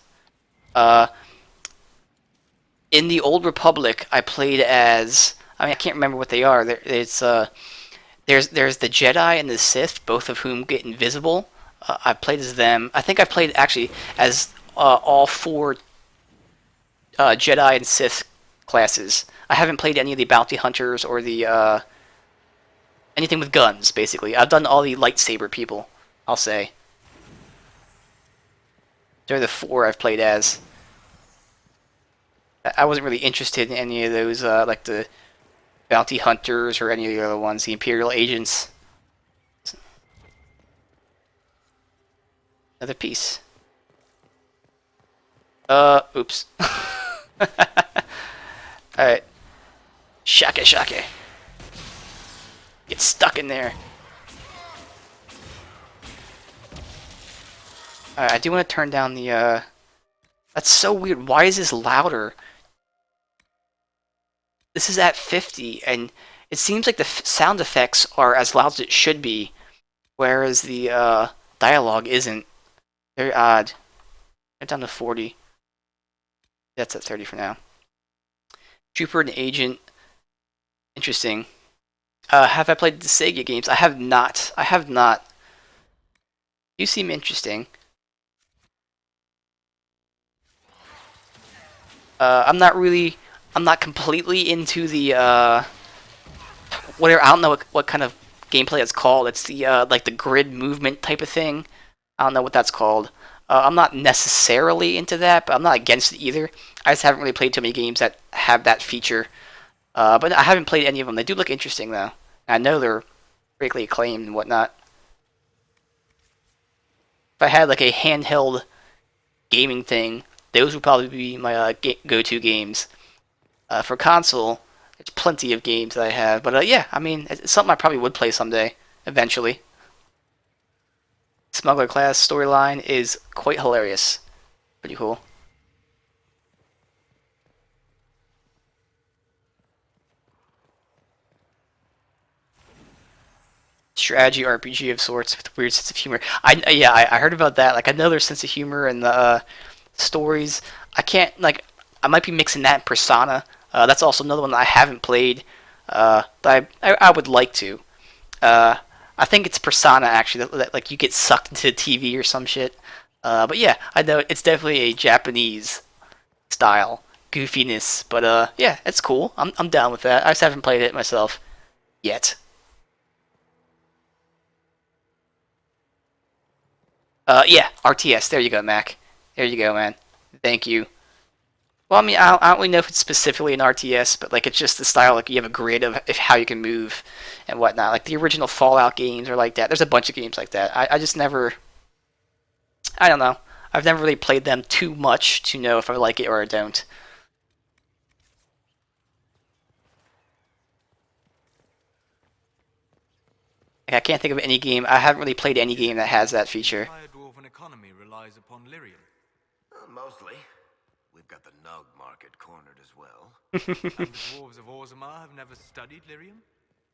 In the Old Republic, I played as. I mean, I can't remember what they are. There's the Jedi and the Sith, both of whom get invisible. I played as them. I think I played actually as all 4 Jedi and Sith classes. I haven't played any of the bounty hunters or the anything with guns, basically. I've done all the lightsaber people, I'll say. They're the 4 I've played as. I wasn't really interested in any of those, like the bounty hunters or any of the other ones, the Imperial agents. Another piece. Oops. Alright. Shake, shake. Get stuck in there. Alright, I do want to turn down the, That's so weird. Why is this louder? This is at 50, and it seems like the sound effects are as loud as it should be, whereas the, dialogue isn't. Very odd. Get down to 40. That's at 30 for now. Trooper and Agent. Interesting. Have I played the Sega games? I have not. I have not. You seem interesting. I'm not completely into the, whatever, I don't know what kind of gameplay it's called. It's the, like the grid movement type of thing. I don't know what that's called. I'm not necessarily into that, but I'm not against it either. I just haven't really played too many games that have that feature. But I haven't played any of them. They do look interesting, though. I know they're greatly acclaimed and whatnot. If I had like a handheld gaming thing, those would probably be my go-to games. For console, there's plenty of games that I have. But yeah, I mean, it's something I probably would play someday, eventually. Smuggler class storyline is quite hilarious. Pretty cool. Strategy RPG of sorts with a weird sense of humor. I heard about that. Like, I know there's sense of humor and the stories. I can't, like, I might be mixing that and Persona. That's also another one that I haven't played. That I would like to. I think it's Persona, actually, that like, you get sucked into the TV or some shit. But yeah, I know it's definitely a Japanese style goofiness. But yeah, it's cool. I'm down with that. I just haven't played it myself yet. Yeah, RTS. There you go, Mac. There you go, man. Thank you. Well, I mean, I don't really know if it's specifically an RTS, but like it's just the style. Like you have a grid of how you can move and whatnot. Like the original Fallout games are like that. There's a bunch of games like that. I just never. I don't know. I've never really played them too much to know if I like it or I don't. Like, I can't think of any game. I haven't really played any game that has that feature. The entire dwarven economy relies upon lyrium. Mostly. We've got the Nug market cornered as well. And the dwarves of Orzammar have never studied lyrium?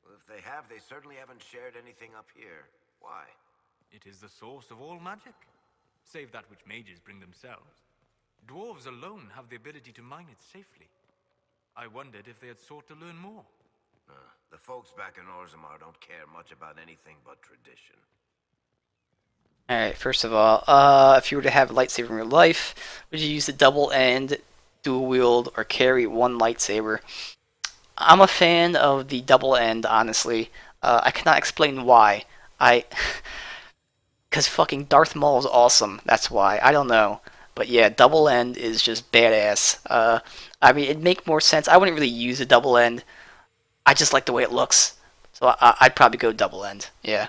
Well, if they have, they certainly haven't shared anything up here. Why? It is the source of all magic, save that which mages bring themselves. Dwarves alone have the ability to mine it safely. I wondered if they had sought to learn more. The folks back in Orzammar don't care much about anything but tradition. Alright, first of all, if you were to have a lightsaber in real life, would you use the double end, dual wield, or carry one lightsaber? I'm a fan of the double end, honestly. I cannot explain why. Because fucking Darth Maul is awesome, that's why. I don't know. But yeah, double end is just badass. I mean, it'd make more sense. I wouldn't really use a double end. I just like the way it looks. So I'd probably go double end, yeah.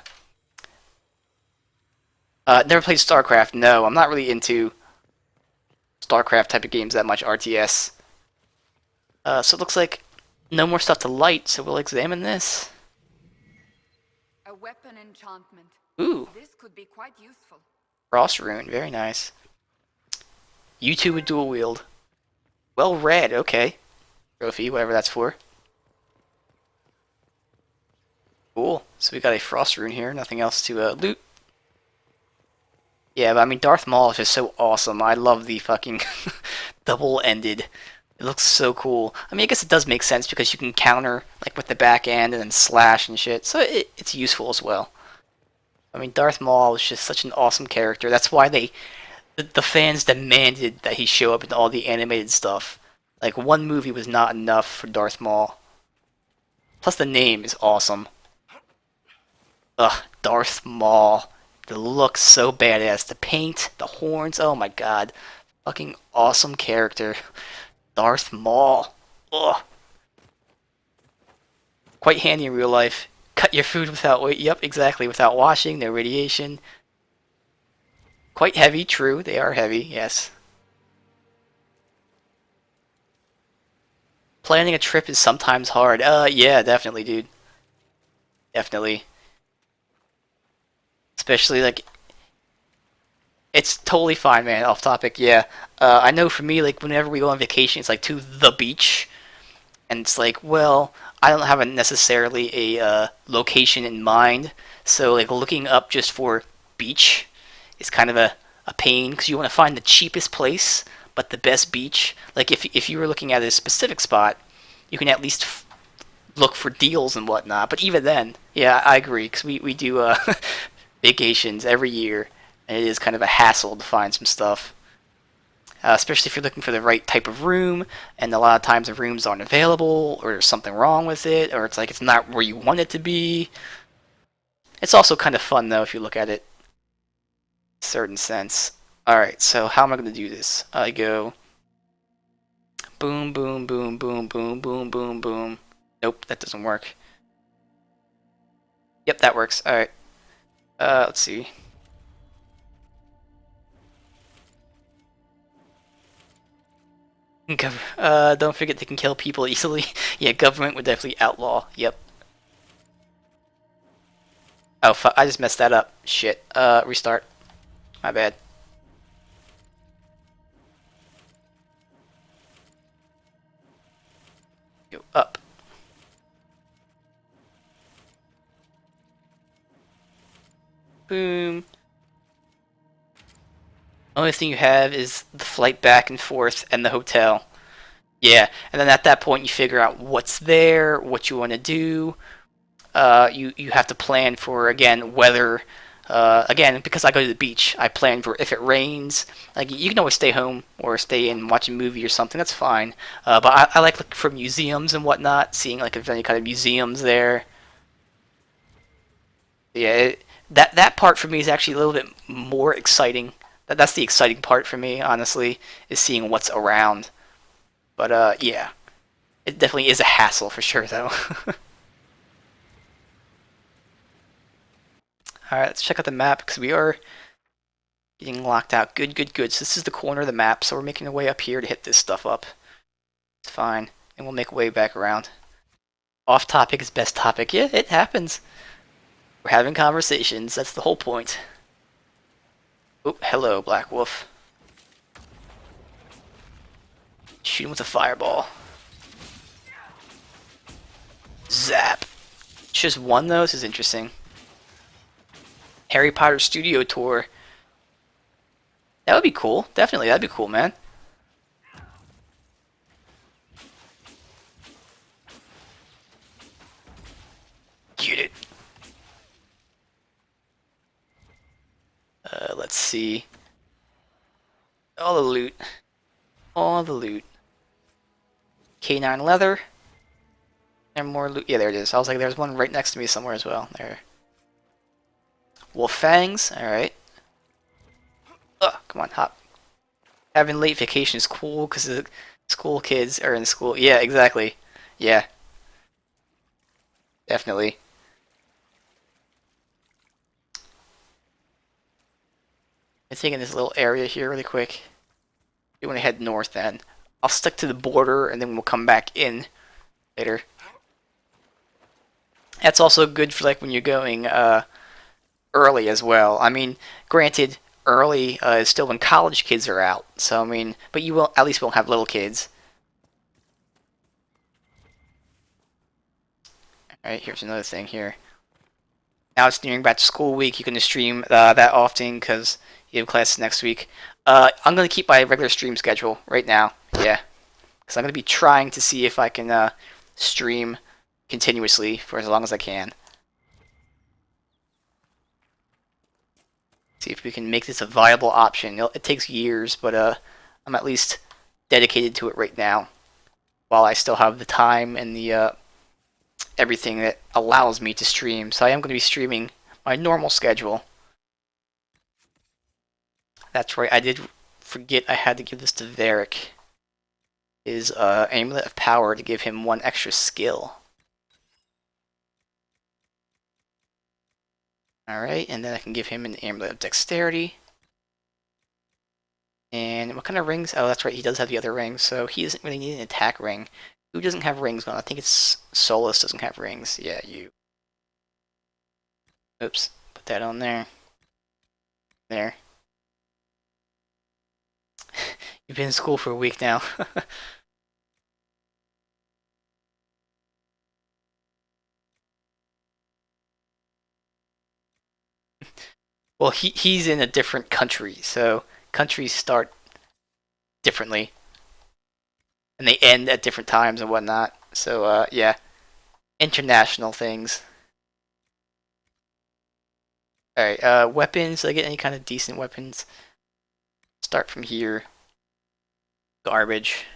Never played StarCraft. No, I'm not really into StarCraft type of games that much. RTS. So it looks like no more stuff to light. So we'll examine this. A weapon enchantment. Ooh, This could be quite useful. Frost Rune. Very nice. You two would dual wield. Well read. Okay. Trophy, whatever that's for. Cool. So we got a Frost Rune here. Nothing else to loot. Yeah, but I mean, Darth Maul is just so awesome. I love the fucking double-ended. It looks so cool. I mean, I guess it does make sense because you can counter like with the back end and then slash and shit. So it's useful as well. I mean, Darth Maul is just such an awesome character. That's why the fans demanded that he show up in all the animated stuff. Like, one movie was not enough for Darth Maul. Plus, the name is awesome. Ugh, Darth Maul. The look so badass. The paint, the horns, oh my god. Fucking awesome character. Darth Maul. Ugh. Quite handy in real life. Cut your food without yep, exactly, without washing, no radiation. Quite heavy, true, they are heavy, yes. Planning a trip is sometimes hard. Yeah, definitely, dude. definitely. Especially like it's totally fine, man. Off topic, yeah. I know for me, like whenever we go on vacation, it's like to the beach, and it's like, well, I don't have a necessarily a location in mind, so like looking up just for beach is kind of a pain because you want to find the cheapest place but the best beach. Like if you were looking at a specific spot, you can at least look for deals and whatnot. But even then, yeah, I agree because we do vacations every year, and it is kind of a hassle to find some stuff. Especially if you're looking for the right type of room, and a lot of times the rooms aren't available, or there's something wrong with it, or it's like it's not where you want it to be. It's also kind of fun though if you look at it in a certain sense. Alright, so how am I going to do this? I go boom, boom, boom, boom, boom, boom, boom, boom. Nope, that doesn't work. Yep, that works. Alright. Let's see. Don't forget they can kill people easily. Yeah, government would definitely outlaw. Yep. Oh, I just messed that up. Shit. Restart. My bad. Go up. Boom. Only thing you have is the flight back and forth and the hotel. Yeah, and then at that point you figure out what's there, what you want to do. You have to plan for again weather. Again, because I go to the beach, I plan for if it rains. Like you can always stay home or stay in and watch a movie or something. That's fine. But I like looking for museums and whatnot, seeing like if there's any kind of museums there. Yeah, that part for me is actually a little bit more exciting. That's the exciting part for me, honestly, is seeing what's around. But yeah, it definitely is a hassle for sure, though. Alright, let's check out the map, because we are getting locked out. Good, good, good. So this is the corner of the map, so we're making our way up here to hit this stuff up. It's fine. And we'll make our way back around. Off topic is best topic. Yeah, it happens. We're having conversations. That's the whole point. Oh, hello, Black Wolf. Shoot him with a fireball. Zap. It's just one, though? This is interesting. Harry Potter Studio Tour. That would be cool. Definitely, that'd be cool, man. Get it. Let's see. All the loot. All the loot. K9 leather. And more loot. Yeah, there it is. I was like, there's one right next to me somewhere as well. There. Wolf fangs. Alright. Ugh, come on, hop. Having late vacation is cool because the school kids are in school. Yeah, exactly. Yeah. Definitely. I'm taking this little area here really quick. You want to head north then. I'll stick to the border and then we'll come back in later. That's also good for like when you're going early as well. I mean, granted, early is still when college kids are out. So I mean, but you will at least won't have little kids. All right, here's another thing here. Now it's nearing back to school week. You can stream that often because you have classes next week. I'm gonna keep my regular stream schedule right now. Yeah, because I'm gonna be trying to see if I can stream continuously for as long as I can. See if we can make this a viable option. It takes years, but I'm at least dedicated to it right now, while I still have the time and the everything that allows me to stream. So I am going to be streaming my normal schedule. That's right, I did forget I had to give this to Varric. His Amulet of Power to give him one extra skill. Alright, and then I can give him an Amulet of Dexterity. And what kind of rings? Oh, that's right, he does have the other rings, so he doesn't really need an attack ring. Who doesn't have rings on? I think it's Solus doesn't have rings. Yeah, you. Oops, put that on there. There. You've been in school for a week now. Well, he's in a different country, so countries start differently, and they end at different times and whatnot. So yeah, international things. All right, weapons. Did I get any kind of decent weapons? Start from here. Garbage.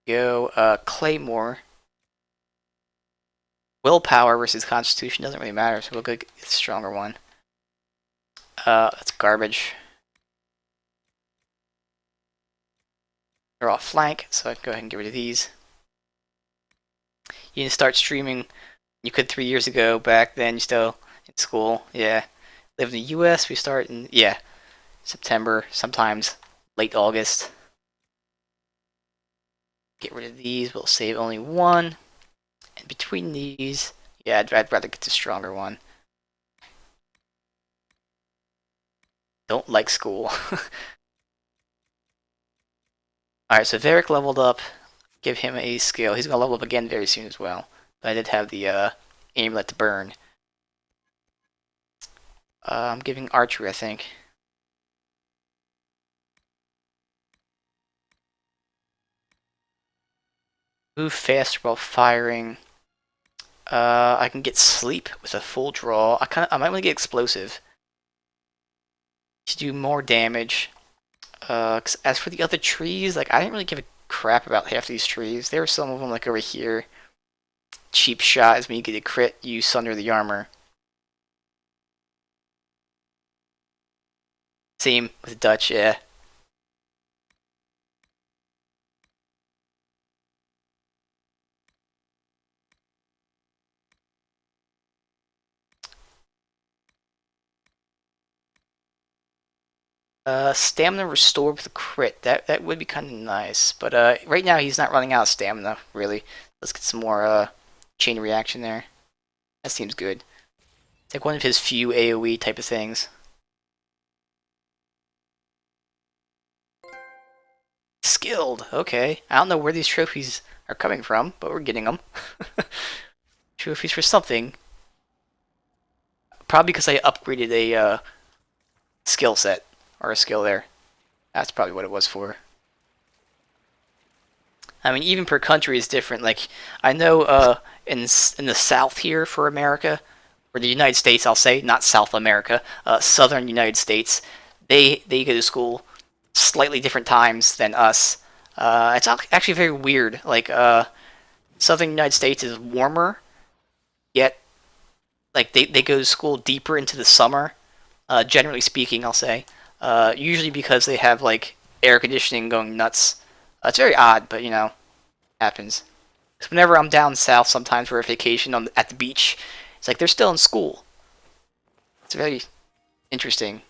Go Claymore. Willpower versus Constitution doesn't really matter, so we'll go get a stronger one. That's garbage. They're off flank, so I can go ahead and get rid of these. You didn't start streaming. You could 3 years ago. Back then, you still in school. Yeah. Live in the U.S. We start in September, sometimes late August. Get rid of these. We'll save only one. And between these, yeah, I'd rather get the stronger one. Don't like school. Alright, so Varric leveled up. Give him a skill. He's going to level up again very soon as well. But I did have the amulet to burn. I'm giving archery, I think. Move faster while firing. I can get sleep with a full draw. I might want to get explosive to do more damage. 'Cause as for the other trees, like I didn't really give a crap about half these trees. There were some of them like over here. Cheap shot is when you get a crit, you sunder the armor. Same with Dutch, yeah. Stamina restored with a crit. That would be kind of nice. But right now he's not running out of stamina, really. Let's get some more chain reaction there. That seems good. It's like one of his few AoE type of things. Skilled. Okay. I don't know where these trophies are coming from, but we're getting them. Trophies for something. Probably because I upgraded a skill set. Or a skill there. That's probably what it was for. I mean, even per country is different. Like, I know in the South here for America, or the United States, I'll say, not South America, Southern United States, they go to school slightly different times than us. It's actually very weird. Like, Southern United States is warmer, yet, like, they go to school deeper into the summer. Generally speaking, I'll say. Usually because they have like air conditioning going nuts. It's very odd, but you know, happens. Because whenever I'm down south, sometimes for a vacation at the beach, it's like they're still in school. It's very interesting.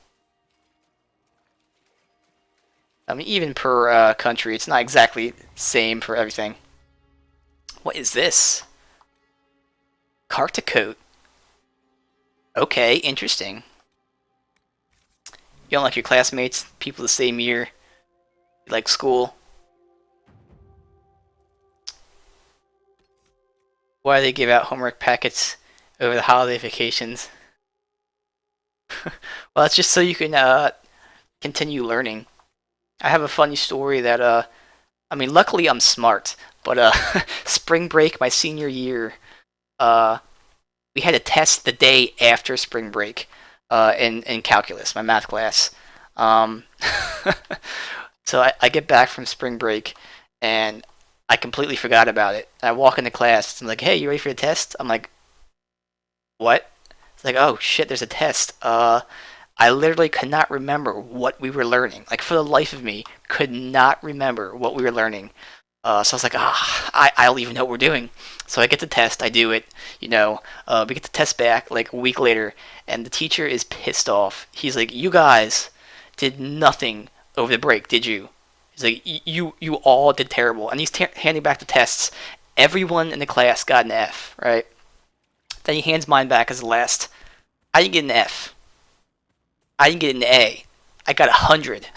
I mean, even per country, it's not exactly the same for everything. What is this? Cartacoat. Okay, interesting. You don't like your classmates, people the same year, you like school. Why do they give out homework packets over the holiday vacations? Well, that's just so you can continue learning. I have a funny story that, I mean, luckily I'm smart, but spring break, my senior year, we had a test the day after spring break. In calculus, my math class. So I get back from spring break, and I completely forgot about it. I walk into class, I'm like, hey, you ready for the test? I'm like, what? It's like, oh shit, there's a test. I literally could not remember what we were learning. Like, for the life of me, could not remember what we were learning. So I was like, I don't even know what we're doing. So I get the test, I do it, you know, we get the test back like a week later, and the teacher is pissed off. He's like, you guys did nothing over the break, did you? He's like, you all did terrible. And he's handing back the tests. Everyone in the class got an F, right? Then he hands mine back as the last. I didn't get an F. I didn't get an A. I got 100.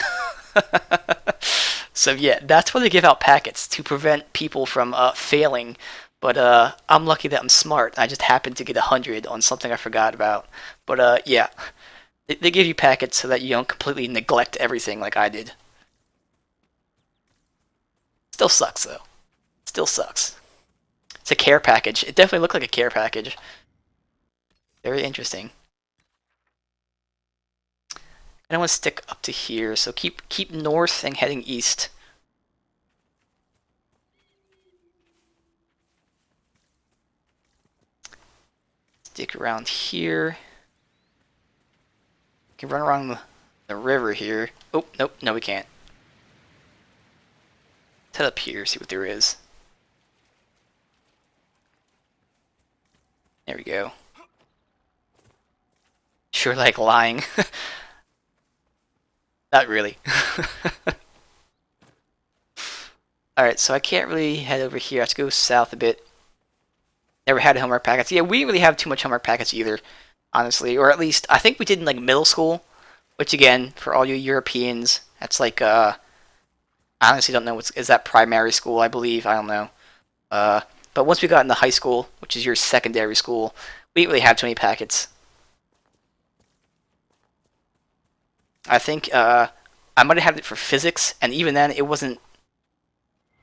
So yeah, that's why they give out packets, to prevent people from failing. But I'm lucky that I'm smart. I just happened to get 100 on something I forgot about. But yeah, they give you packets so that you don't completely neglect everything like I did. Still sucks though. Still sucks. It's a care package. It definitely looked like a care package. Very interesting. I don't want to stick up to here, so keep north and heading east. Stick around here. Can run around the river here. Oh, nope, no we can't. Let's head up here, see what there is. There we go. Sure like lying. Not really. Alright, so I can't really head over here. I have to go south a bit. Never had homework packets. Yeah, we didn't really have too much homework packets either, honestly. Or at least, I think we did in like middle school. Which again, for all you Europeans, that's like, I honestly don't know, is that primary school, I believe? I don't know. But once we got into high school, which is your secondary school, we didn't really have too many packets. I think I might have had it for physics, and even then it wasn't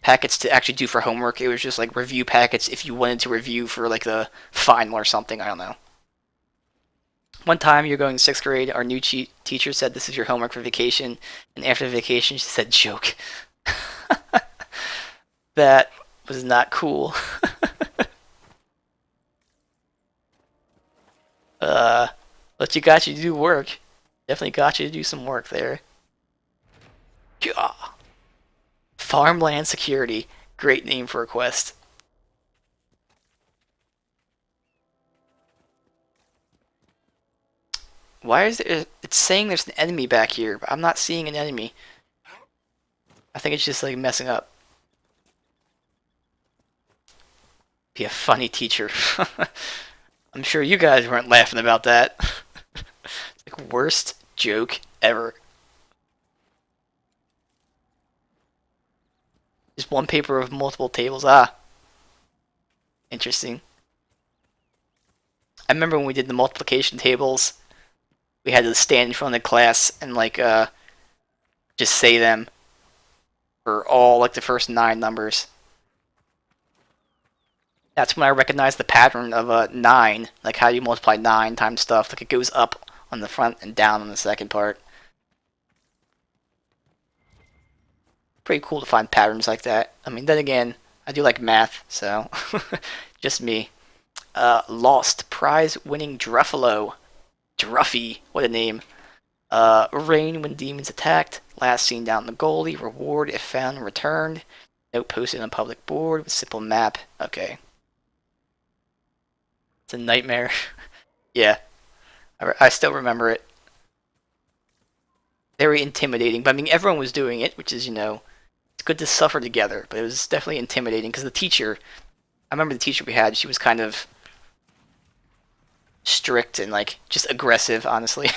packets to actually do for homework. It was just like review packets if you wanted to review for like the final or something. I don't know. One time you're going to 6th grade, our new teacher said this is your homework for vacation, and after vacation she said joke. That was not cool. But you got you to do work. Definitely got you to do some work there. Yeah. Farmland Security. Great name for a quest. Why is there... It's saying there's an enemy back here, but I'm not seeing an enemy. I think it's just like messing up. Be a funny teacher. I'm sure you guys weren't laughing about that. Like worst joke ever. Just one paper of multiple tables. Ah. Interesting. I remember when we did the multiplication tables, we had to stand in front of the class and like just say them for all like the first 9 numbers. That's when I recognized the pattern of 9, like how you multiply 9 times stuff. Like it goes up on the front and down on the second part. Pretty cool to find patterns like that. I mean, then again, I do like math, so just me. Lost, prize-winning Druffalo. Druffy, what a name. Rain when demons attacked. Last seen down the goalie. Reward if found and returned. Note posted on public board with simple map. Okay. It's a nightmare. Yeah. I still remember it. Very intimidating. But I mean, everyone was doing it, which is, you know, it's good to suffer together. But it was definitely intimidating because the teacher, I remember the teacher we had, she was kind of strict and like just aggressive, honestly.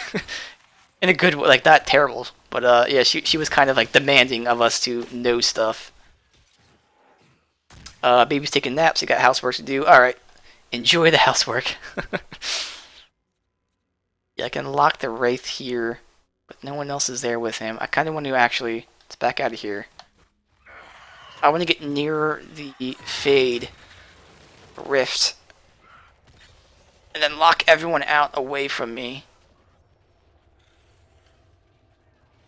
In a good way, like not terrible. But yeah, she was kind of like demanding of us to know stuff. Baby's taking naps, you got housework to do. Alright. Enjoy the housework. Yeah, I can lock the Wraith here, but no one else is there with him. I kind of want to actually... Let's back out of here. I want to get nearer the Fade Rift. And then lock everyone out away from me.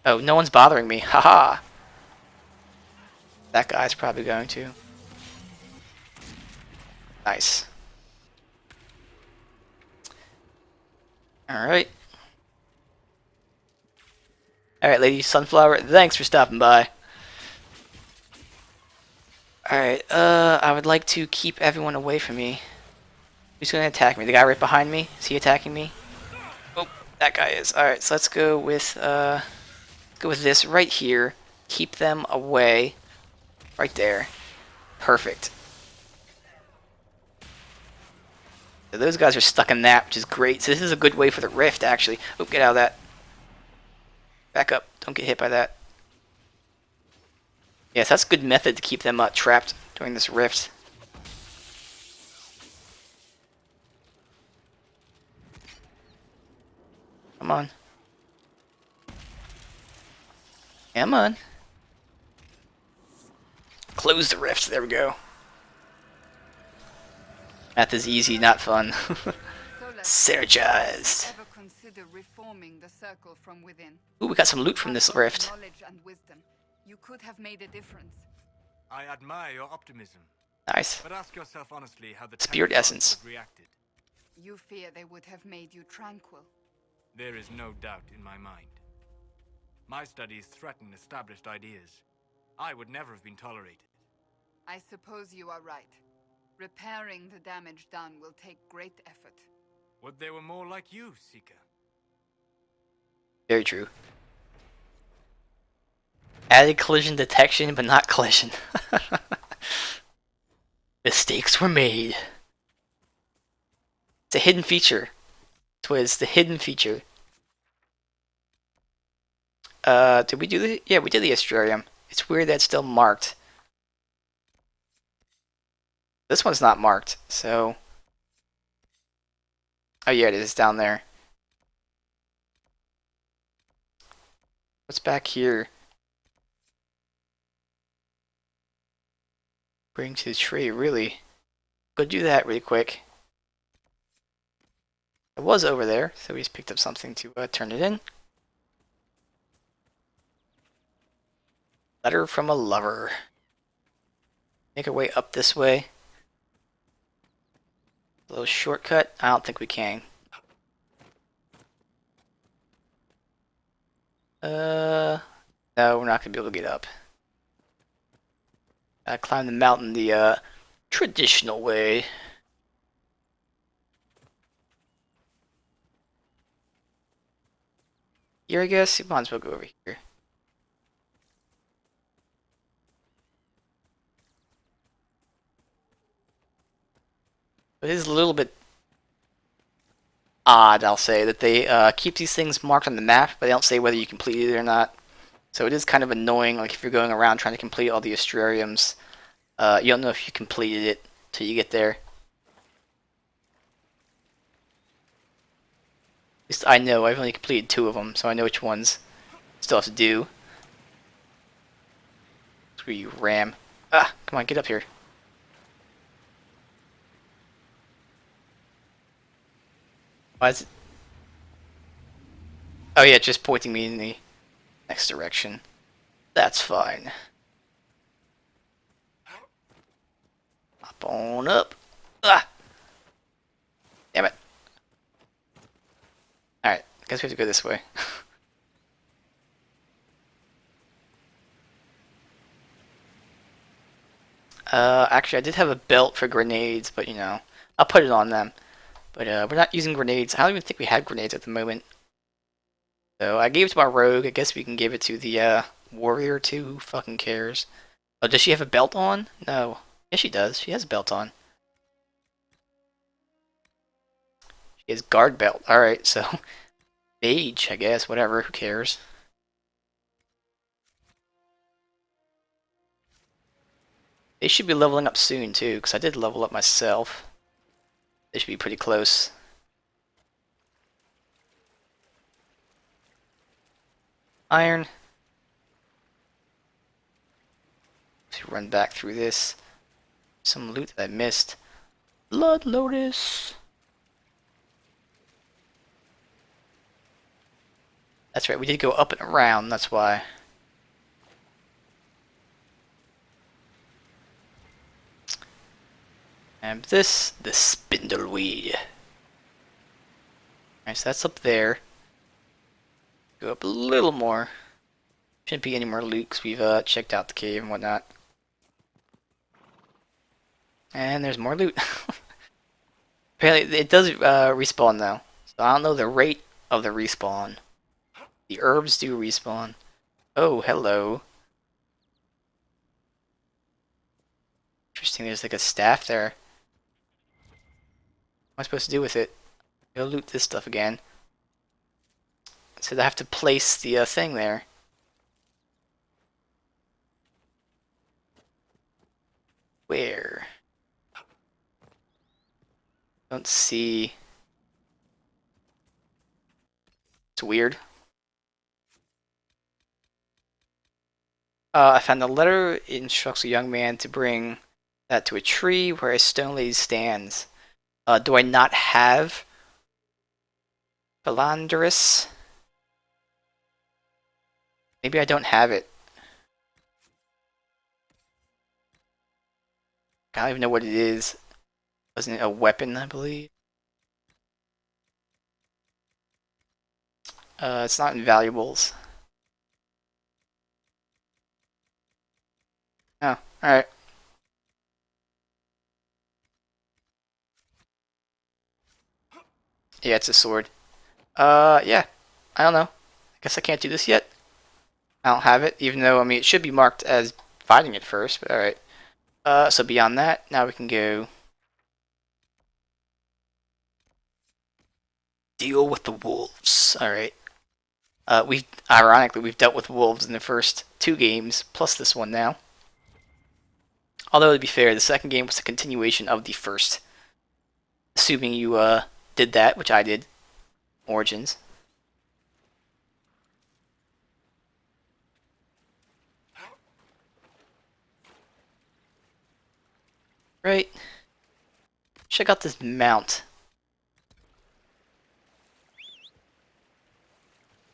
Oh, no one's bothering me. Haha. That guy's probably going to. Nice. Alright. Alright, Lady Sunflower, thanks for stopping by. Alright, I would like to keep everyone away from me. Who's gonna attack me? The guy right behind me? Is he attacking me? Oh, that guy is. Alright, so let's go with this right here. Keep them away. Right there. Perfect. So those guys are stuck in that, which is great. So this is a good way for the rift, actually. Oh, get out of that. Back up. Don't get hit by that. Yes, that's a good method to keep them trapped during this rift. Come on. Come on. Close the rift. There we go. Math is easy, not fun. Synergized. Ever consider reforming the circle from within? Ooh, we got some loot from this rift. Knowledge and wisdom. You could have made a difference. I admire your optimism. Nice. But ask yourself honestly how the Spirit Templars essence. would have reacted. You fear they would have made you tranquil. There is no doubt in my mind. My studies threaten established ideas. I would never have been tolerated. I suppose you are right. Repairing the damage done will take great effort. Would they were more like you, Seeker? Very true. Added collision detection, but not collision. Mistakes were made. It's a hidden feature. Twiz, the hidden feature. Did we do the... Yeah, we did the Astrarium. It's weird that it's still marked. This one's not marked, so... Oh yeah, it is down there. What's back here? Bring to the tree, really? Go do that really quick. It was over there, so we just picked up something to turn it in. Letter from a lover. Make our way up this way. A little shortcut? I don't think we can. No, we're not gonna be able to get up. Gotta climb the mountain the traditional way. Here, I guess. You might as well go over here. It is a little bit odd, I'll say, that they keep these things marked on the map, but they don't say whether you completed it or not. So it is kind of annoying, like if you're going around trying to complete all the Astrariums, you don't know if you completed it till you get there. At least I know, I've only completed 2 of them, so I know which ones still have to do. Screw you, ram. Ah, come on, get up here. Why is it? Oh yeah, just pointing me in the next direction. That's fine. Hop on up. Ah! Damn it. Alright, guess we have to go this way. Actually, I did have a belt for grenades, but you know, I'll put it on them. But we're not using grenades. I don't even think we had grenades at the moment. So I gave it to my rogue. I guess we can give it to the warrior too. Who fucking cares? Oh, does she have a belt on? No. Yes, she does. She has a belt on. She has guard belt. Alright, so mage, I guess. Whatever. Who cares? They should be leveling up soon too, because I did level up myself. They should be pretty close. Iron. Let's run back through this. Some loot that I missed. Blood Lotus. That's right, we did go up and around, that's why. And this, the spindleweed. Alright, so that's up there. Go up a little more. Shouldn't be any more loot because we've checked out the cave and whatnot. And there's more loot. Apparently it does respawn though. So I don't know the rate of the respawn. The herbs do respawn. Oh, hello. Interesting, there's like a staff there. I supposed to do with it? Go loot this stuff again. So I have to place the thing there. Where? Don't see. It's weird. I found a letter. It instructs a young man to bring that to a tree where a stone lady stands. Do I not have Philanderus? Maybe I don't have it. I don't even know what it is. Wasn't it a weapon, I believe? It's not in valuables. Oh, alright. Yeah, it's a sword. Yeah. I don't know. I guess I can't do this yet. I don't have it, even though, I mean, it should be marked as fighting it first, but alright. So beyond that, now we can go deal with the wolves. Alright. Ironically, we've dealt with wolves in the first 2 games, plus this one now. Although, to be fair, the second game was a continuation of the first. Assuming you, did that, which I did. Origins. Right. Check out this mount.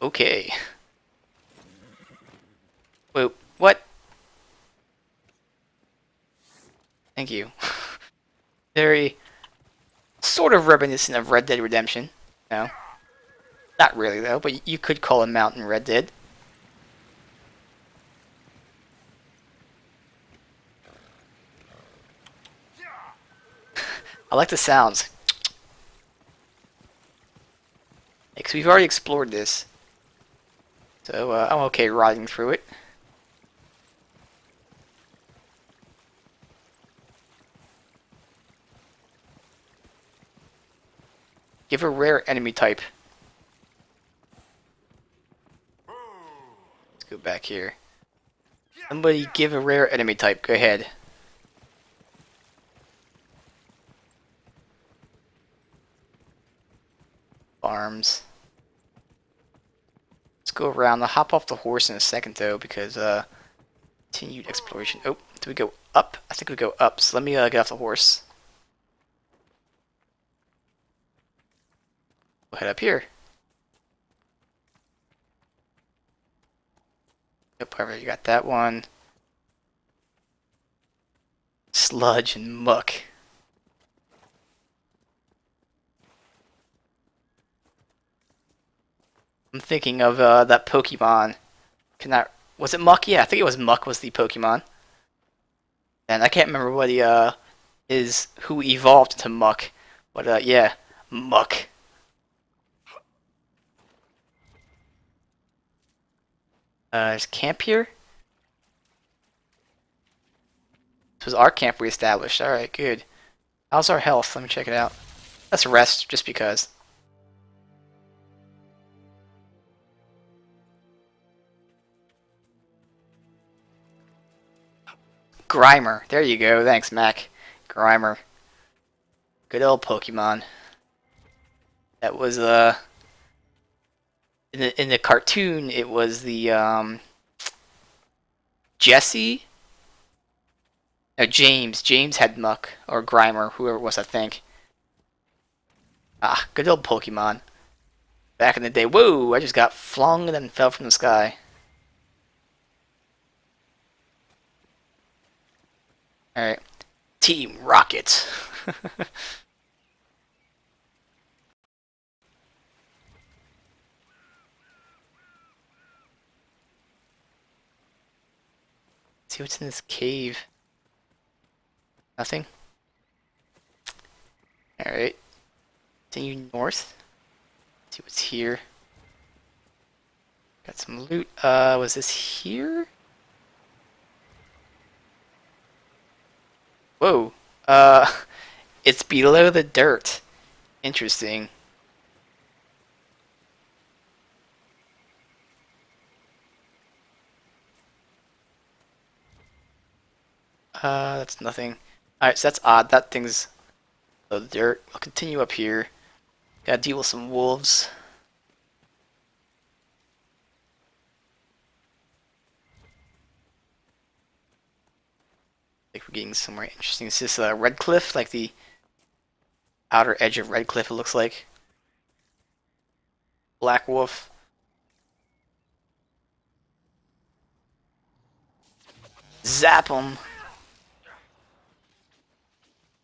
Okay. Wait, what? Thank you. Very sort of reminiscent of Red Dead Redemption. No. Not really though, but you could call a mountain Red Dead. I like the sounds. Because we've already explored this. So, I'm okay riding through it. Give a rare enemy type. Let's go back here. Somebody give a rare enemy type. Go ahead. Farms. Let's go around. I'll hop off the horse in a second though, because continued exploration. Oh, do we go up? I think we go up. So let me get off the horse. We'll head up here. Yep, perfect. You got that one. Sludge and muck. I'm thinking of that Pokemon. Was it Muck? Yeah, I think it was Muck was the Pokemon. And I can't remember what he who evolved into Muck. But yeah, Muck. There's camp here. This was our camp we established. Alright, good. How's our health? Let me check it out. Let's rest, just because. Grimer. There you go. Thanks, Mac. Grimer. Good old Pokemon. That was, in the cartoon, it was the, Jesse? No, James. James had Muck. Or Grimer. Whoever it was, I think. Ah, good old Pokemon. Back in the day. Whoa! I just got flung and then fell from the sky. Alright. Team Rocket. See what's in this cave. Nothing? Alright. Continue north. See what's here. Got some loot. Was this here? Whoa. It's below the dirt. Interesting. That's nothing. Alright, so that's odd. That thing's the dirt. I'll continue up here. Gotta deal with some wolves. I think we're getting somewhere interesting. Is this Red Cliff? Like the outer edge of Red Cliff, it looks like. Black Wolf. Zap them.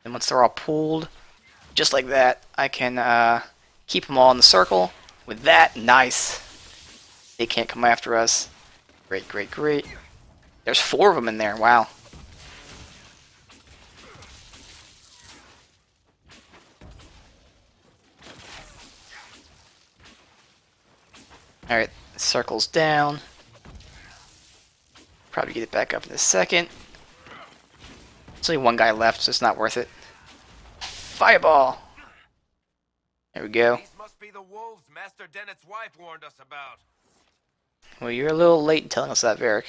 And once they're all pulled, just like that, I can keep them all in the circle. With that, nice. They can't come after us. Great, great, great. There's 4 of them in there. Wow. Alright, circle's down. Probably get it back up in a second. There's only 1 guy left, so it's not worth it. Fireball! There we go. These must be the wolves Master Dennett's wife warned us about. Well, you're a little late in telling us that, Varric.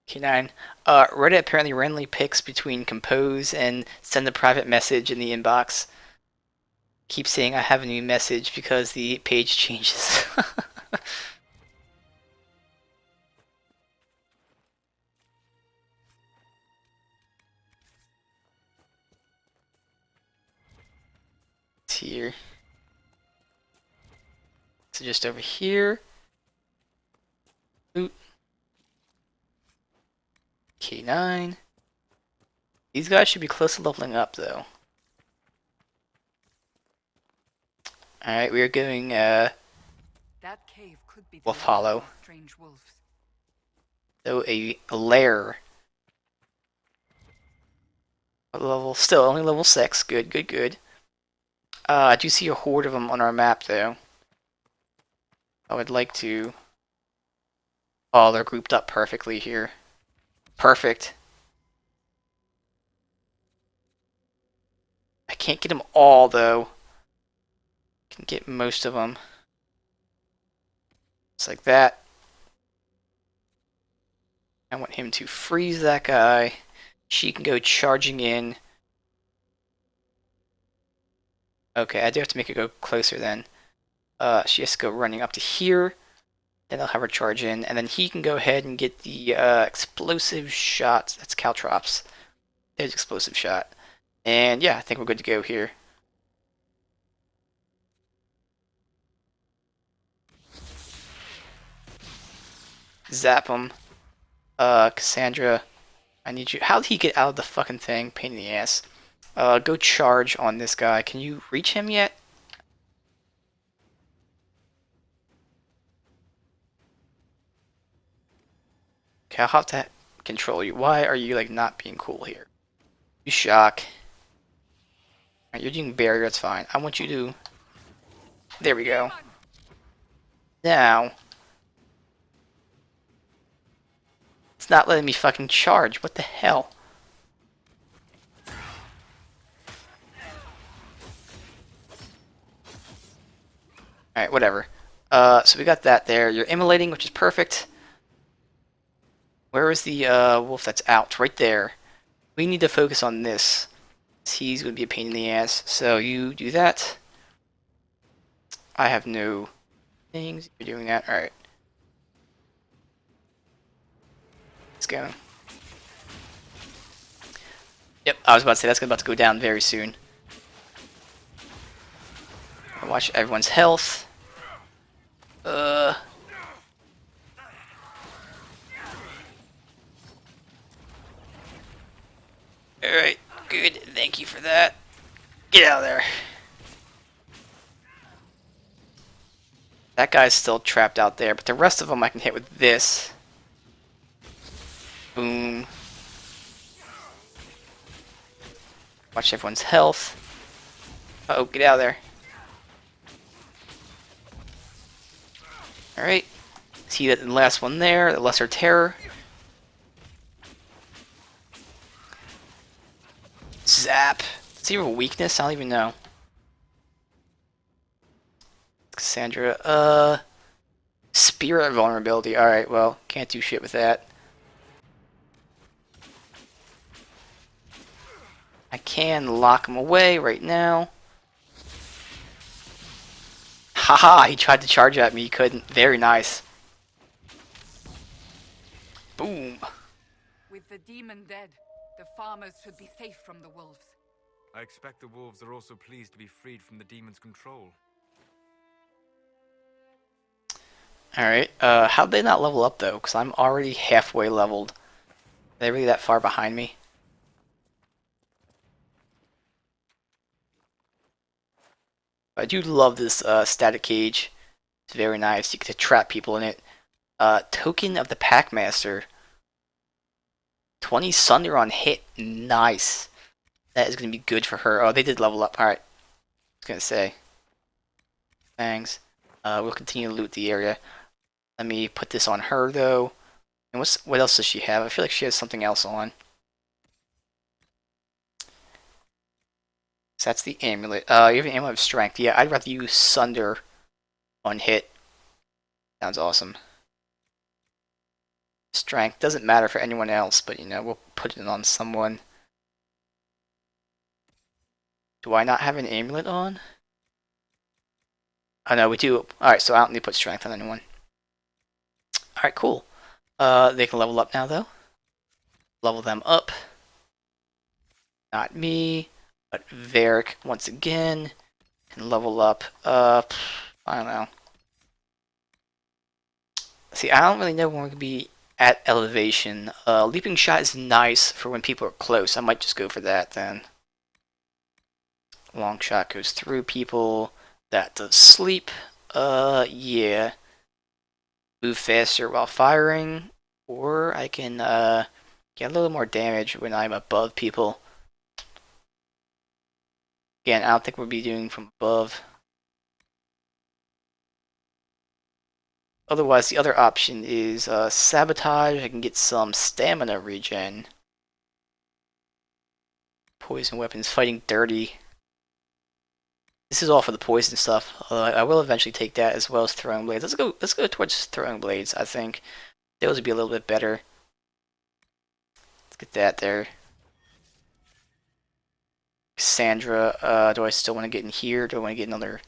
K9. Reddit apparently randomly picks between compose and send a private message in the inbox. Keep saying I have a new message because the page changes. It's here. So just over here. Oop. K9. These guys should be close to leveling up though. Alright, we are going That cave could be the Wolf Hollow. strange wolves. So a lair. What level? Still only level 6. Good, good, good. I do see a horde of them on our map though. I would like to... Oh, they're grouped up perfectly here. Perfect. I can't get them all though. Can get most of them. Just like that. I want him to freeze that guy. She can go charging in. Okay, I do have to make it go closer then. She has to go running up to here. Then I'll have her charge in. And then he can go ahead and get the explosive shot. That's Caltrops. There's explosive shot. And yeah, I think we're good to go here. Zap him. Cassandra, I need you. How did he get out of the fucking thing? Pain in the ass. Go charge on this guy. Can you reach him yet? Okay, I'll have to control you. Why are you, like, not being cool here? You shock. Alright, you're doing barrier, that's fine. I want you to... There we go. Now... It's not letting me fucking charge. What the hell? Alright, whatever. So we got that there. You're immolating, which is perfect. Where is the wolf that's out? Right there. We need to focus on this. He's going to be a pain in the ass. So you do that. I have no things. You're doing that. Alright. Let's go. Yep, I was about to say that's about to go down very soon. Watch everyone's health. Alright, good. Thank you for that. Get out of there. That guy's still trapped out there, but the rest of them I can hit with this. Boom. Watch everyone's health. Uh-oh, get out of there. Alright. See that the last one there, the Lesser Terror. Zap. Does he have a weakness? I don't even know. Cassandra. Spirit vulnerability. Alright, well, can't do shit with that. I can lock him away right now. Haha, he tried to charge at me, he couldn't. Very nice. Boom. With the demon dead, the farmers should be safe from the wolves. I expect the wolves are also pleased to be freed from the demon's control. Alright, how'd they not level up though? Because I'm already halfway leveled. Are they really that far behind me? I do love this static cage. It's very nice. You get to trap people in it. Token of the Packmaster. 20 Sunder on hit. Nice. That is going to be good for her. Oh, they did level up. Alright. I was going to say. Thanks. We'll continue to loot the area. Let me put this on her, though. And what else does she have? I feel like she has something else on. So that's the amulet. You have an amulet of strength. Yeah, I'd rather use Sunder on hit. Sounds awesome. Strength doesn't matter for anyone else, but you know, we'll put it on someone. Do I not have an amulet on? Oh no, we do. Alright, so I don't need to put strength on anyone. Alright, cool. They can level up now, though. Level them up. Not me, but Varric, once again, can level up. I don't know. See, I don't really know when we're going to be at elevation. Leaping shot is nice for when people are close. I might just go for that then. Long shot goes through people. That does sleep. Yeah. Move faster while firing. Or I can get a little more damage when I'm above people. Again, I don't think we'll be doing from above. Otherwise, the other option is sabotage. I can get some stamina regen. Poison weapons, fighting dirty. This is all for the poison stuff. I will eventually take that as well as throwing blades. Let's go towards throwing blades. I think those would be a little bit better. Let's get that there. Cassandra, do I still want to get in here? Do I want to get another?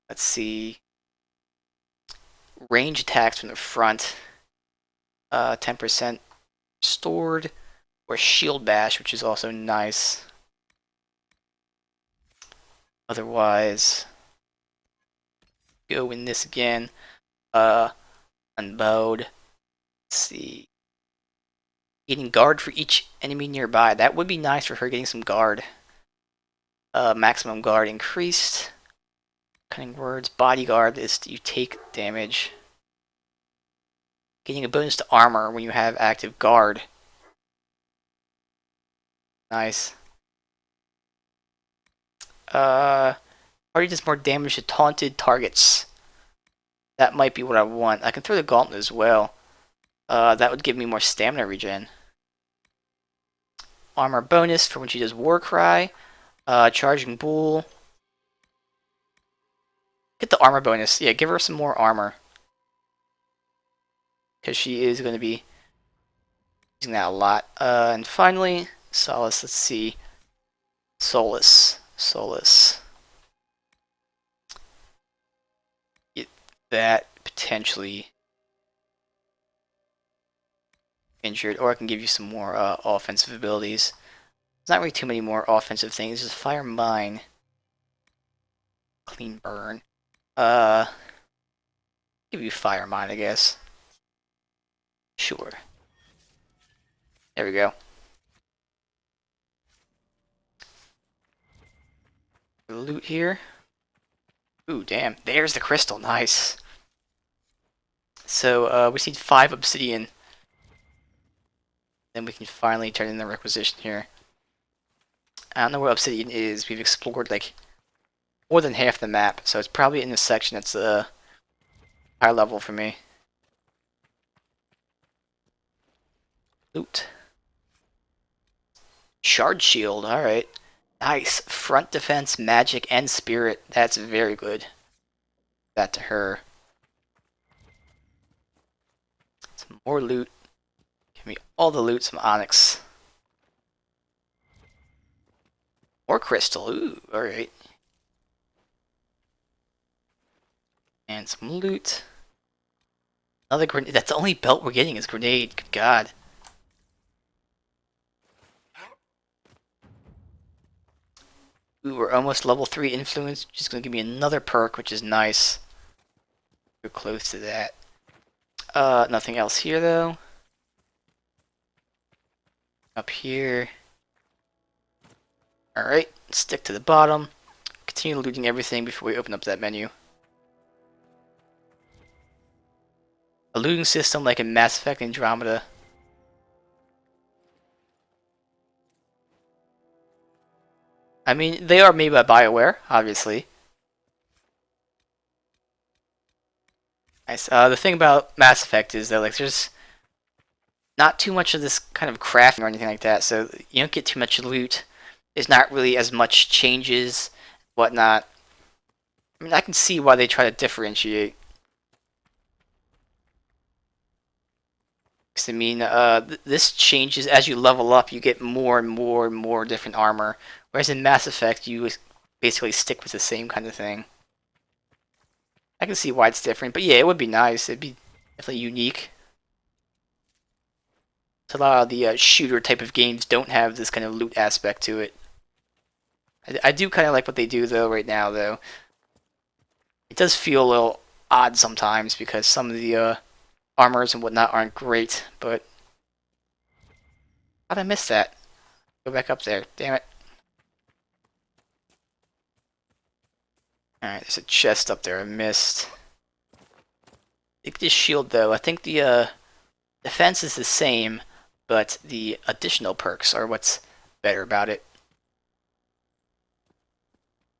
Let's see. Range attacks from the front. 10% stored. Or shield bash, which is also nice. Otherwise, go in this again. Unbowed. Let's see. Getting guard for each enemy nearby. That would be nice for her, getting some guard. Maximum guard increased. Cunning words. Bodyguard is you take damage. Getting a bonus to armor when you have active guard. Nice. Already does more damage to taunted targets. That might be what I want. I can throw the gauntlet as well. That would give me more stamina regen. Armor bonus for when she does war cry. Charging bull. Get the armor bonus. Yeah, give her some more armor. Because she is going to be using that a lot. And finally, Solace. Let's see. Solus. Get that potentially injured, or I can give you some more offensive abilities. There's not really too many more offensive things. Just fire mine, clean burn. Give you fire mine, I guess. Sure. There we go. Loot here. Ooh, damn. There's the crystal. Nice. So, we just need 5 obsidian. Then we can finally turn in the requisition here. I don't know where obsidian is. We've explored, like, more than half the map. So it's probably in this section that's high level for me. Loot. Shard shield. Alright. Nice. Front defense, magic, and spirit. That's very good. That to her. Some more loot. Give me all the loot, some onyx. More crystal. Ooh, alright. And some loot. Another grenade. That's the only belt we're getting is grenade. Good God. Ooh, we're almost level 3 influence, which is going to give me another perk, which is nice. We're close to that. Nothing else here, though. Up here. Alright, stick to the bottom. Continue looting everything before we open up that menu. A looting system like in Mass Effect Andromeda. I mean, they are made by BioWare, obviously. Nice. The thing about Mass Effect is that like there's not too much of this kind of crafting or anything like that, so you don't get too much loot. There's not really as much changes, whatnot. I mean, I can see why they try to differentiate. Because I mean, this changes as you level up. You get more and more and more different armor. Whereas in Mass Effect, you basically stick with the same kind of thing. I can see why it's different, but yeah, it would be nice. It'd be definitely unique. So a lot of the shooter type of games don't have this kind of loot aspect to it. I do kind of like what they do though right now though. It does feel a little odd sometimes because some of the armors and whatnot aren't great, but how'd I miss that? Go back up there, damn it. Alright, there's a chest up there I missed. Take this shield though. I think the defense is the same, but the additional perks are what's better about it.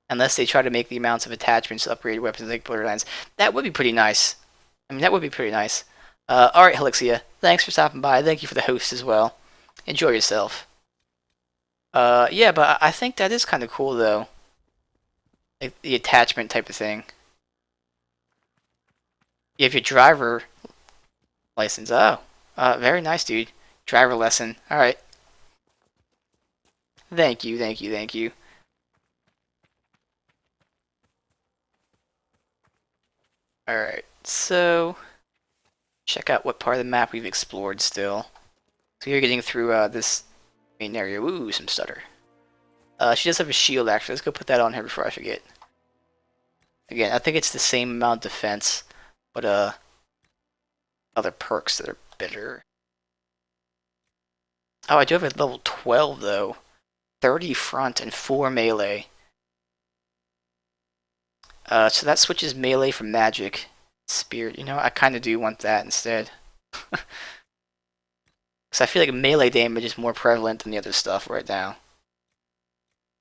Unless they try to make the amounts of attachments to upgrade weapons like Borderlands. That would be pretty nice. I mean, that would be pretty nice. Alright, Helixia. Thanks for stopping by. Thank you for the host as well. Enjoy yourself. Yeah, but I think that is kind of cool, though. Like, the attachment type of thing. You have your driver license. Oh. Very nice, dude. Driver lesson. Alright. Thank you, thank you, thank you. Alright, so check out what part of the map we've explored still. So you're getting through this main area. Ooh, some stutter. She does have a shield actually. Let's go put that on her before I forget. Again, I think it's the same amount of defense, but other perks that are better. Oh, I do have a level 12 though. 30 front and 4 melee. So that switches melee from magic. Spirit, you know, I kind of do want that instead. Because I feel like melee damage is more prevalent than the other stuff right now.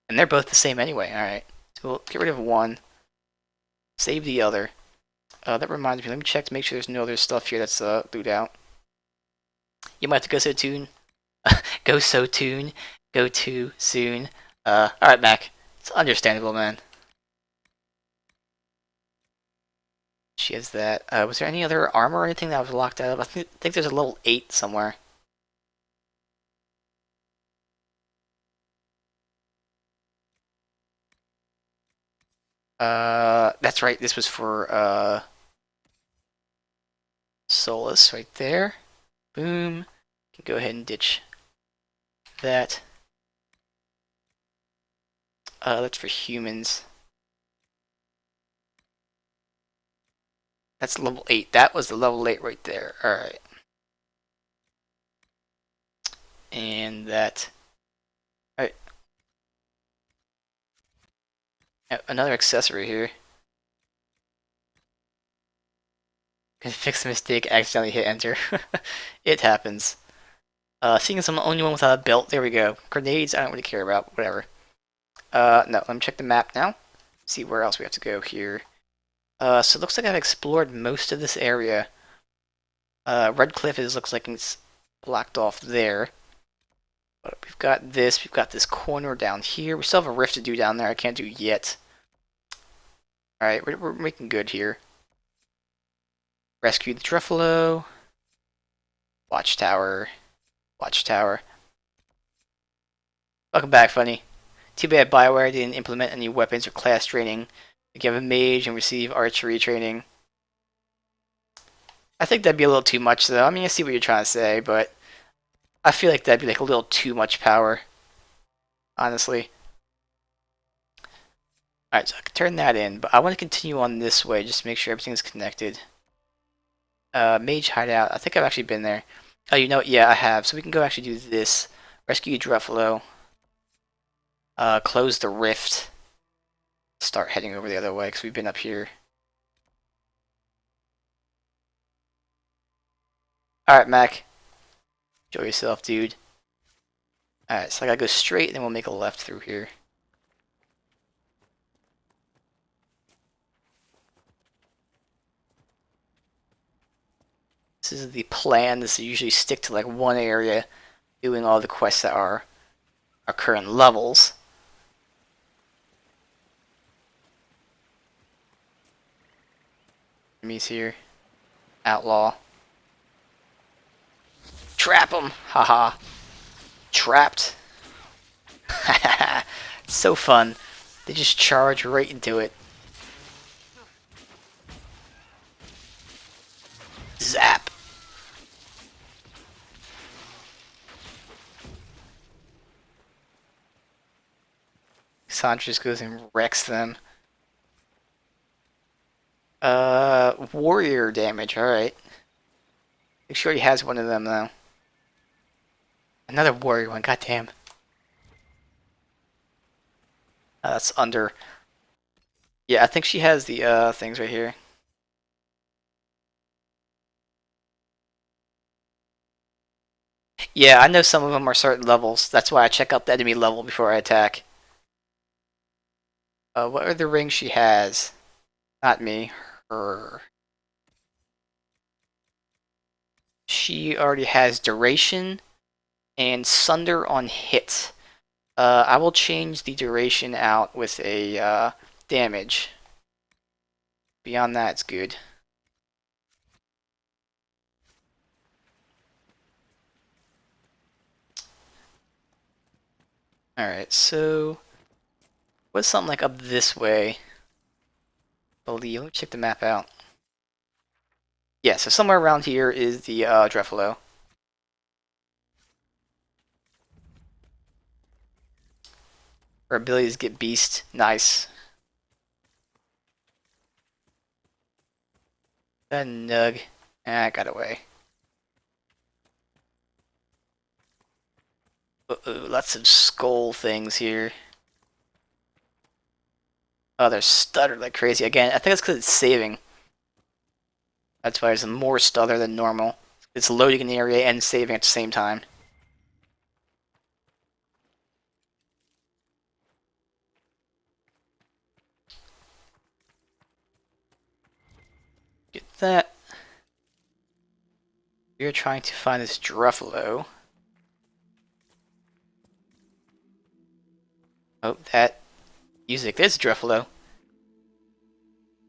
And they're both the same anyway, alright. So we'll get rid of one. Save the other. That reminds me, let me check to make sure there's no other stuff here that's loot out. You might have to go so soon. Go so soon. Go too soon. Alright, Mac. It's understandable, man. She has that. Was there any other armor or anything that was locked out of? I think there's a level 8 somewhere. That's right. This was for Solus right there. Boom. Can go ahead and ditch that. That's for humans. That's level 8. That was the level 8 right there. Alright. And that. Alright. Another accessory here. Can fix the mistake, accidentally hit enter. It happens. Seeing as I'm the only one without a belt, there we go. Grenades, I don't really care about, whatever. No, let me check the map now. See where else we have to go here. So it looks like I've explored most of this area. Red Cliff looks like it's blocked off there. But we've got this. We've got this corner down here. We still have a rift to do down there. I can't do yet. Alright, we're making good here. Rescue the Truffalo. Watchtower. Watchtower. Welcome back, Funny. Too bad BioWare didn't implement any weapons or class training. Like you have a mage and receive archery training. I think that'd be a little too much, though. I mean, I see what you're trying to say, but I feel like that'd be like a little too much power. Honestly. Alright, so I can turn that in, but I want to continue on this way just to make sure everything's connected. Mage hideout. I think I've actually been there. Oh, you know what? Yeah, I have. So we can go actually do this. Rescue Druffalo. Close the rift. Start heading over the other way because we've been up here. Alright, Mac. Enjoy yourself, dude. Alright, so I gotta go straight and then we'll make a left through here. This is the plan. This is usually stick to like one area, doing all the quests that are our current levels. Enemies here. Outlaw. Trap him! Haha. Trapped. Haha. So fun. They just charge right into it. Zap. Sandra just goes and wrecks them. Warrior damage, alright. Make sure he has one of them, though. Another warrior one, goddamn. That's under. Yeah, I think she has the, things right here. Yeah, I know some of them are certain levels. That's why I check out the enemy level before I attack. What are the rings she has? Not me. Her. She already has duration and sunder on hit. I will change the duration out with a damage. Beyond that, it's good. Alright, so what's something like up this way? Believe. Let me check the map out. Yeah, so somewhere around here is the Druffalo. Her abilities get beast. Nice. That nug. Ah, got away. Uh-oh, lots of skull things here. Oh, they're stuttered like crazy. Again, I think that's because it's saving. That's why there's more stutter than normal. It's loading in the area and saving at the same time. Get that. We're trying to find this Druffalo. Oh, that music. There's Druffalo.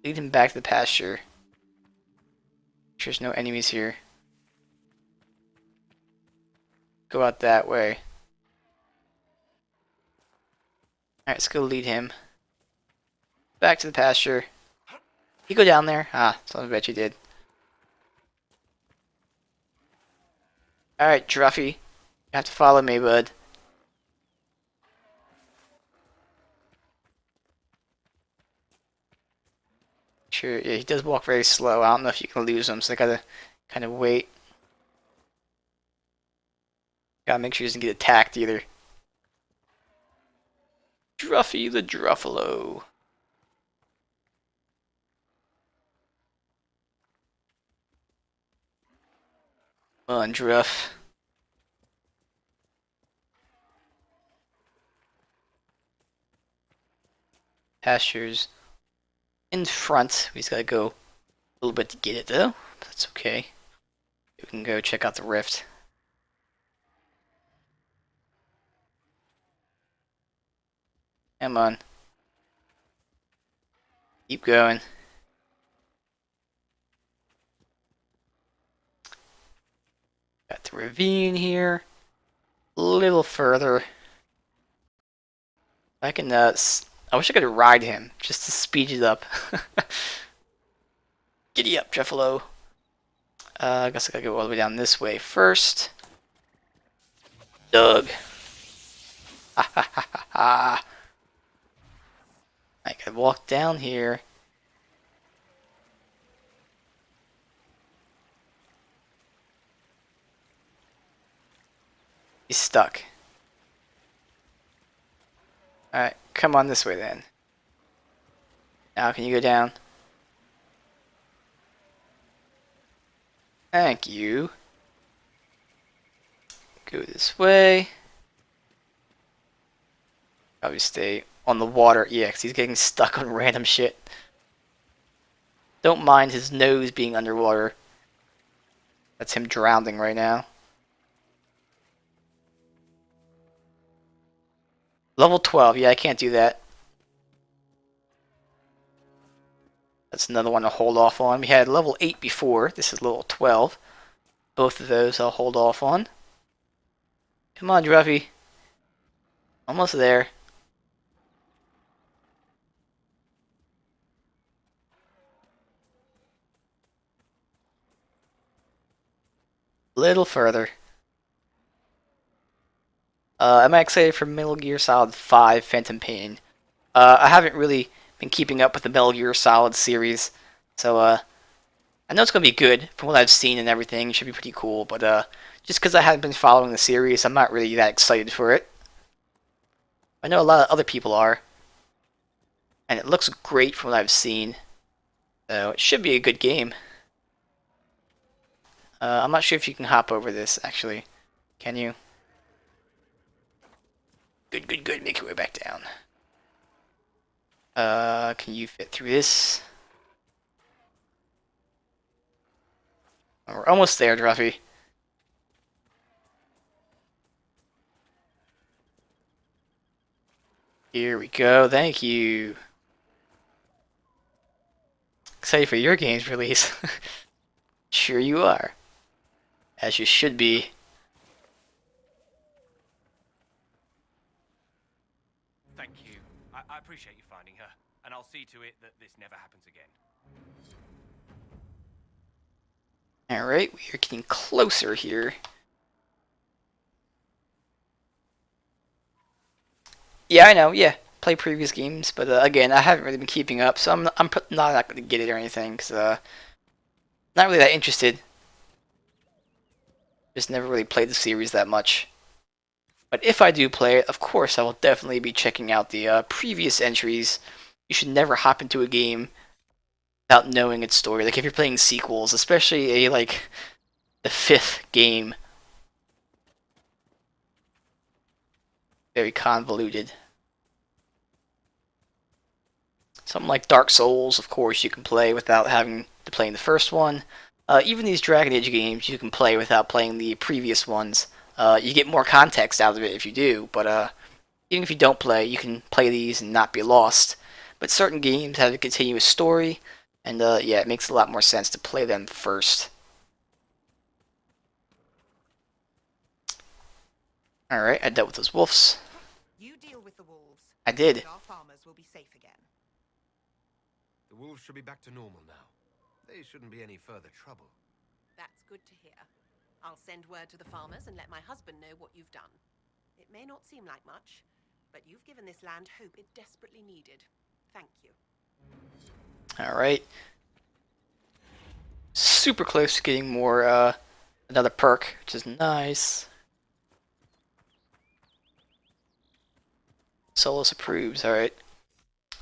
Lead him back to the pasture. There's no enemies here. Go out that way. Alright, let's go lead him. Back to the pasture. You go down there? Ah, so I bet you did. Alright, Druffy. You have to follow me, bud. Sure, yeah, he does walk very slow. I don't know if you can lose him, so I gotta kind of wait. Gotta make sure he doesn't get attacked either. Druffy the Druffalo. Come on, Druff. Pastures in front. We just gotta go a little bit to get it though. That's okay. We can go check out the rift. Come on. Keep going. Got the ravine here. A little further. I can, I wish I could ride him, just to speed it up. Giddy up, Jeffalo. I guess I gotta go all the way down this way first. Doug. Ha ha ha ha ha. I gotta walk down here. He's stuck. Alright, come on this way then. Now can you go down? Thank you. Go this way. Probably stay on the water. Yeah, 'cause he's getting stuck on random shit. Don't mind his nose being underwater. That's him drowning right now. Level 12. Yeah, I can't do that. That's another one to hold off on. We had level 8 before. This is level 12. Both of those I'll hold off on. Come on, Druffy. Almost there. Little further. I'm excited for Metal Gear Solid 5 Phantom Pain. I haven't really been keeping up with the Metal Gear Solid series, so I know it's going to be good from what I've seen and everything. It should be pretty cool, but just because I haven't been following the series, I'm not really that excited for it. I know a lot of other people are, and it looks great from what I've seen, so it should be a good game. I'm not sure if you can hop over this, actually. Can you? Good, good, good. Make your way back down. Can you fit through this? Oh, we're almost there, Druffy. Here we go. Thank you. Excited for your game's release. Sure you are. As you should be. Thank you. I appreciate you finding her, and I'll see to it that this never happens again. Alright, we are getting closer here. Yeah, I know, yeah. Play previous games, but again, I haven't really been keeping up, so I'm not going to get it or anything, because not really that interested. Just never really played the series that much. But if I do play it, of course, I will definitely be checking out the previous entries. You should never hop into a game without knowing its story. Like if you're playing sequels, especially like the 5th game. Very convoluted. Something like Dark Souls, of course, you can play without having to play in the first one. Even these Dragon Age games, you can play without playing the previous ones. You get more context out of it if you do, but even if you don't play, you can play these and not be lost. But certain games have a continuous story, and yeah, it makes a lot more sense to play them first. Alright, I dealt with those wolves. You deal with the wolves. I did. And our farmers will be safe again. The wolves should be back to normal now. They shouldn't be any further trouble. That's good to hear. I'll send word to the farmers and let my husband know what you've done. It may not seem like much, but you've given this land hope it desperately needed. Thank you. Alright. Super close to getting more, another perk, which is nice. Solus approves, alright.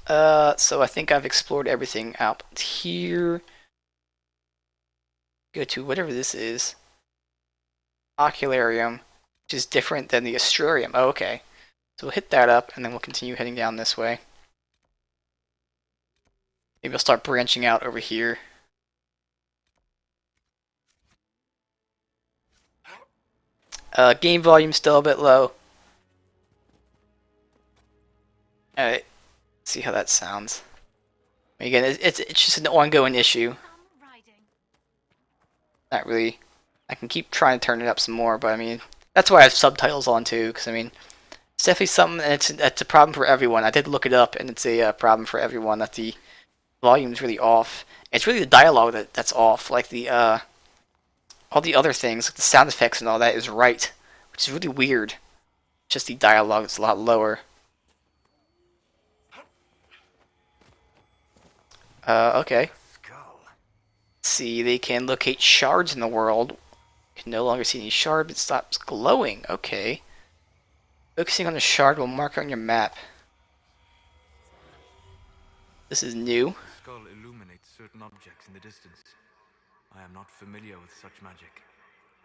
So I think I've explored everything out here. Go to whatever this is. Ocularium, which is different than the Astrarium. Oh, okay. So we'll hit that up, and then we'll continue heading down this way. Maybe I'll start branching out over here. Game volume still a bit low. Alright, see how that sounds. Again, it's just an ongoing issue. Not really. I can keep trying to turn it up some more, but I mean, that's why I have subtitles on too, because I mean, it's definitely something, and it's a problem for everyone. I did look it up, and it's a problem for everyone that the volume's really off. It's really the dialogue that's off. Like the all the other things, like the sound effects and all that, is right, which is really weird. Just the dialogue is a lot lower. Okay. See, they can locate shards in the world. Can no longer see any shard, but stops glowing. Okay. Focusing on the shard will mark it on your map. This is new. The skull illuminates certain objects in the distance. I am not familiar with such magic.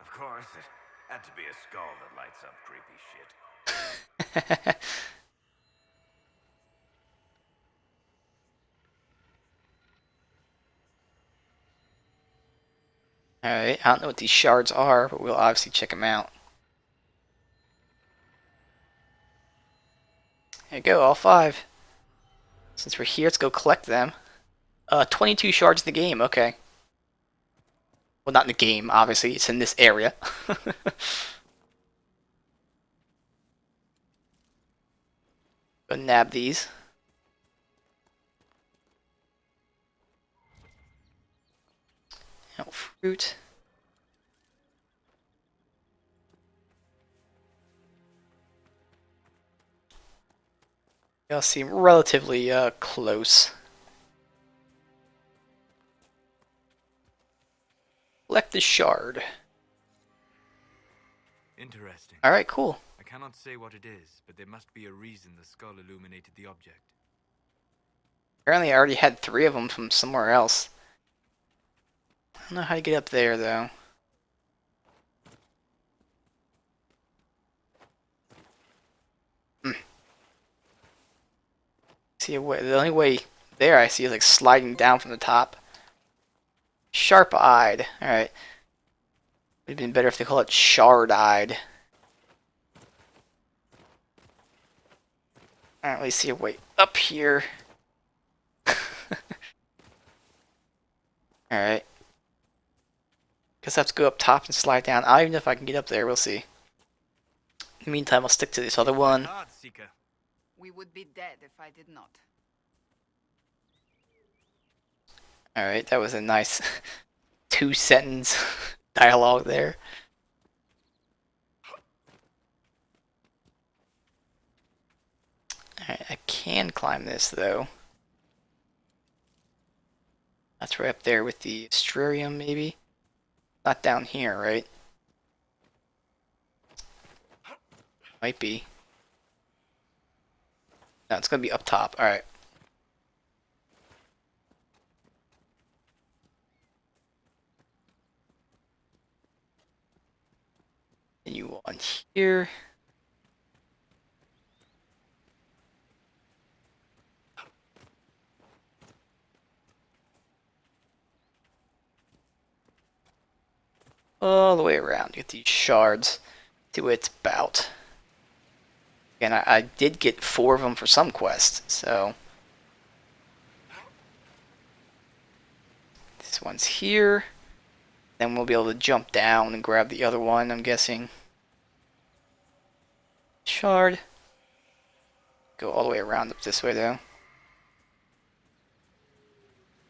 Of course, it had to be a skull that lights up creepy shit. Alright, I don't know what these shards are, but we'll obviously check them out. There you go, all 5. Since we're here, let's go collect them. 22 shards in the game, okay. Well, not in the game, obviously, it's in this area. Go nab these. Fruit. They all seem relatively close. Collect the shard. Interesting. Alright, cool. I cannot say what it is, but there must be a reason the skull illuminated the object. Apparently I already had 3 of them from somewhere else. I don't know how to get up there, though. See, the only way there I see is like sliding down from the top. Sharp-eyed. Alright. Would have been better if they call it shard-eyed. Alright, let me see a way up here. Alright. Guess I have to go up top and slide down. I don't even know if I can get up there. We'll see. In the meantime, I'll stick to this other one. We would be dead if I did not. Alright, that was a nice 2-sentence dialogue there. Alright, I can climb this though. That's right up there with the Astrarium, maybe? Not down here, right? Might be. No, it's gonna be up top. Alright. You on here. All the way around. Get these shards. See what it's about. Again, I did get 4 of them for some quest, so. This one's here. Then we'll be able to jump down and grab the other one, I'm guessing. Shard. Go all the way around up this way, though.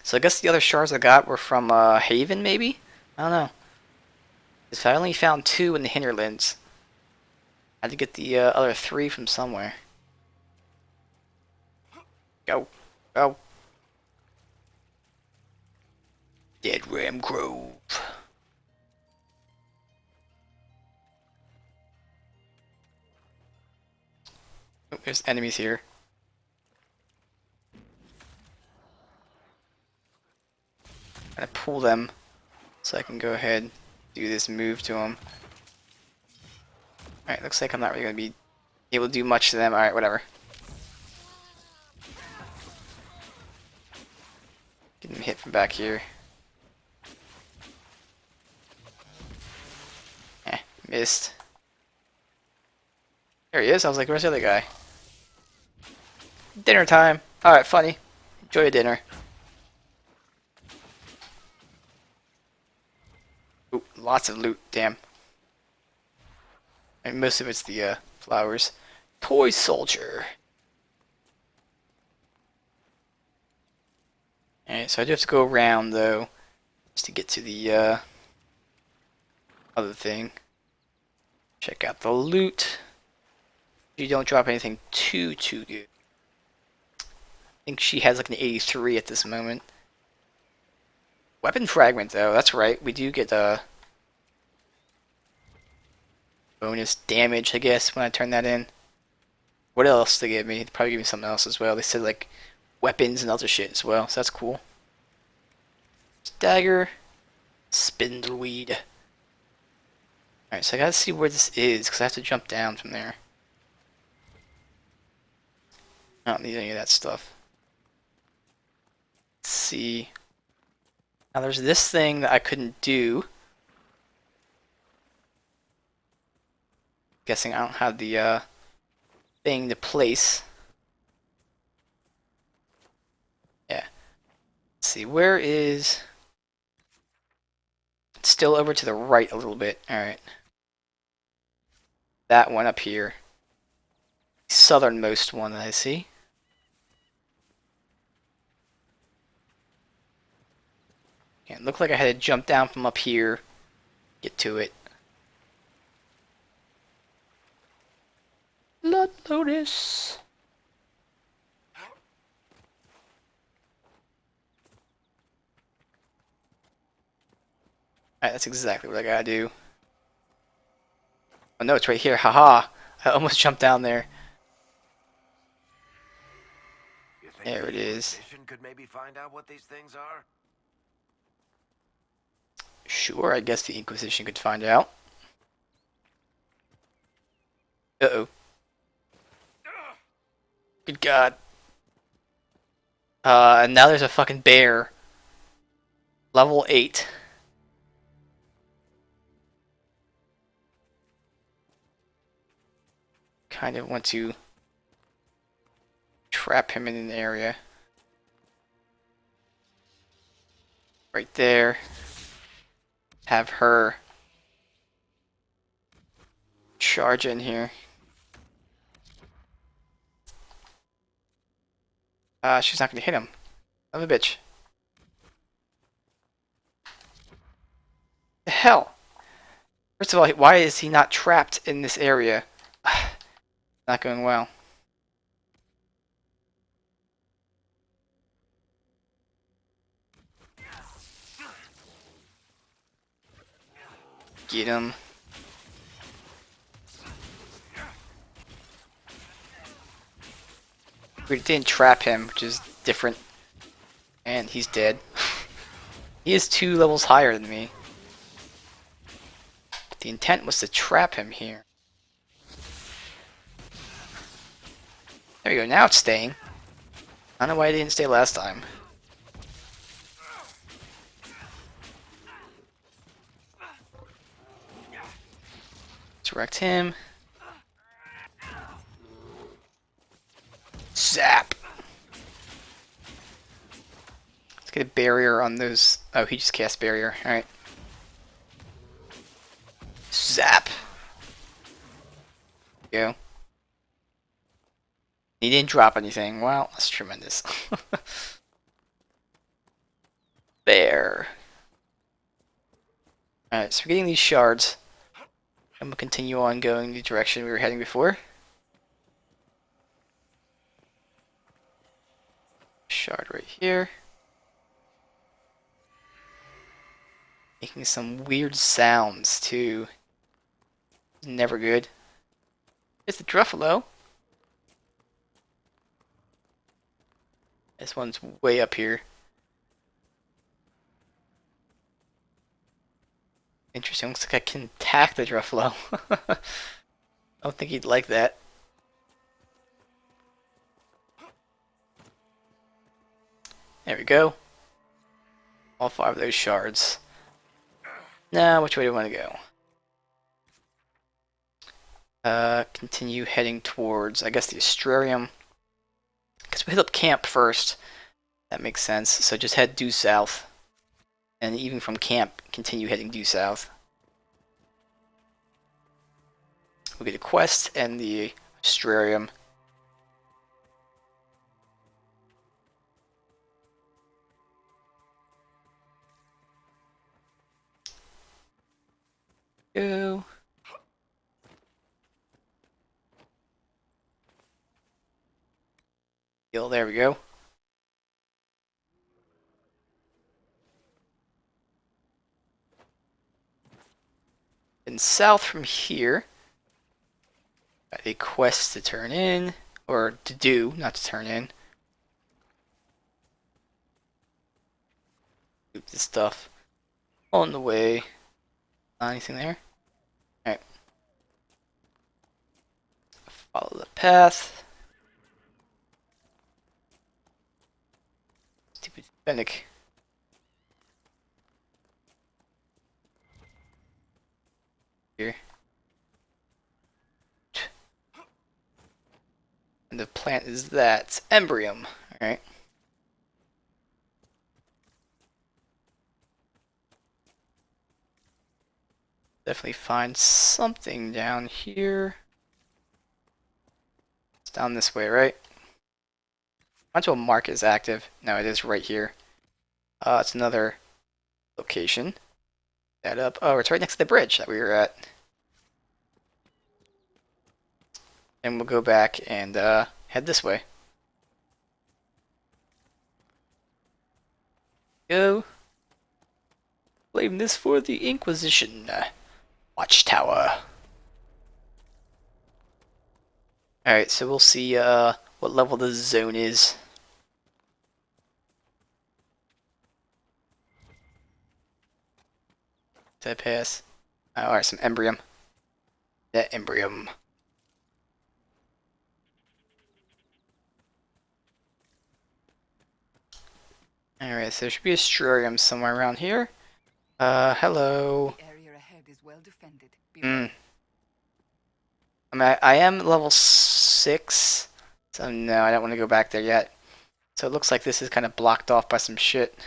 So I guess the other shards I got were from Haven, maybe? I don't know. Because I only found 2 in the hinterlands. I had to get the other 3 from somewhere. Go. Go. Dead Ram Grove. Oh, there's enemies here. I'm gonna pull them so I can go ahead and do this move to them. Alright, looks like I'm not really gonna be able to do much to them. Alright, whatever. Getting hit from back here. Missed. There he is. I was like, where's the other guy? dinner time. Alright, funny. Enjoy your dinner. Ooh, lots of loot, damn. And most of it's the flowers. Toy soldier. Alright, so I do have to go around though, just to get to the other thing. Check out the loot. You don't drop anything too good. I think she has like an 83 at this moment. Weapon fragment though, that's right. We do get bonus damage, I guess, when I turn that in. What else they give me? They probably give me something else as well. They said like weapons and other shit as well, so that's cool. Dagger, spindleweed. Alright, so I gotta see where this is, because I have to jump down from there. I don't need any of that stuff. Let's see. Now there's this thing that I couldn't do. Guessing I don't have the thing to place. Yeah. Let's see, where is... It's still over to the right a little bit. Alright. That one up here. Southernmost one that I see. Yeah, it looked like I had to jump down from up here, get to it. Blood Lotus. Alright, that's exactly what I gotta do. Oh no, it's right here. Haha. I almost jumped down there. There it is. Could maybe find out what these things are? Sure, I guess the Inquisition could find out. Uh-oh. Good God. And now there's a fucking bear. Level 8. Kind of want to trap him in an area. Right there. Have her charge in here. She's not gonna hit him. Son of a bitch. The hell? First of all, why is he not trapped in this area? Not going well. Get him. We didn't trap him, which is different. And he's dead. He is 2 levels higher than me. But the intent was to trap him here. There we go, now it's staying. I don't know why it didn't stay last time. Direct him. Zap! Let's get a barrier on those. Oh, he just cast barrier. Alright. Zap! There we go. He didn't drop anything. Wow, that's tremendous. There. Alright, so we're getting these shards. And we'll continue on going the direction we were heading before. Shard right here. Making some weird sounds too. Never good. It's the Druffalo. This one's way up here. Interesting, looks like I can attack the Druffalo. I don't think he'd like that. There we go. All 5 of those shards. Now, which way do I want to go? Continue heading towards, I guess, the Astrarium. guess we'll hit up camp first. That makes sense. So just head due south. And even from camp, continue heading due south. We'll get a quest and the Astrarium. Go. There we go. And south from here, got a quest to turn in, or to do, not to turn in. Move this stuff on the way. Not anything there? Alright. Follow the path. Stupid Fennec. Here. And the plant is that Embrium. Alright. Definitely find something down here. It's down this way, right? Might as well mark is active. No, it is right here. It's another location. That up. Oh, it's right next to the bridge that we were at. And we'll go back and head this way. Go. Blame this for the Inquisition. Watchtower. Alright, so we'll see what level the zone is. Did I pass? Alright, some Embrium. That Embrium. Alright, so there should be a Astrarium somewhere around here. Hello. The area ahead is well defended. I mean, I am level 6, so no, I don't want to go back there yet. So it looks like this is kind of blocked off by some shit.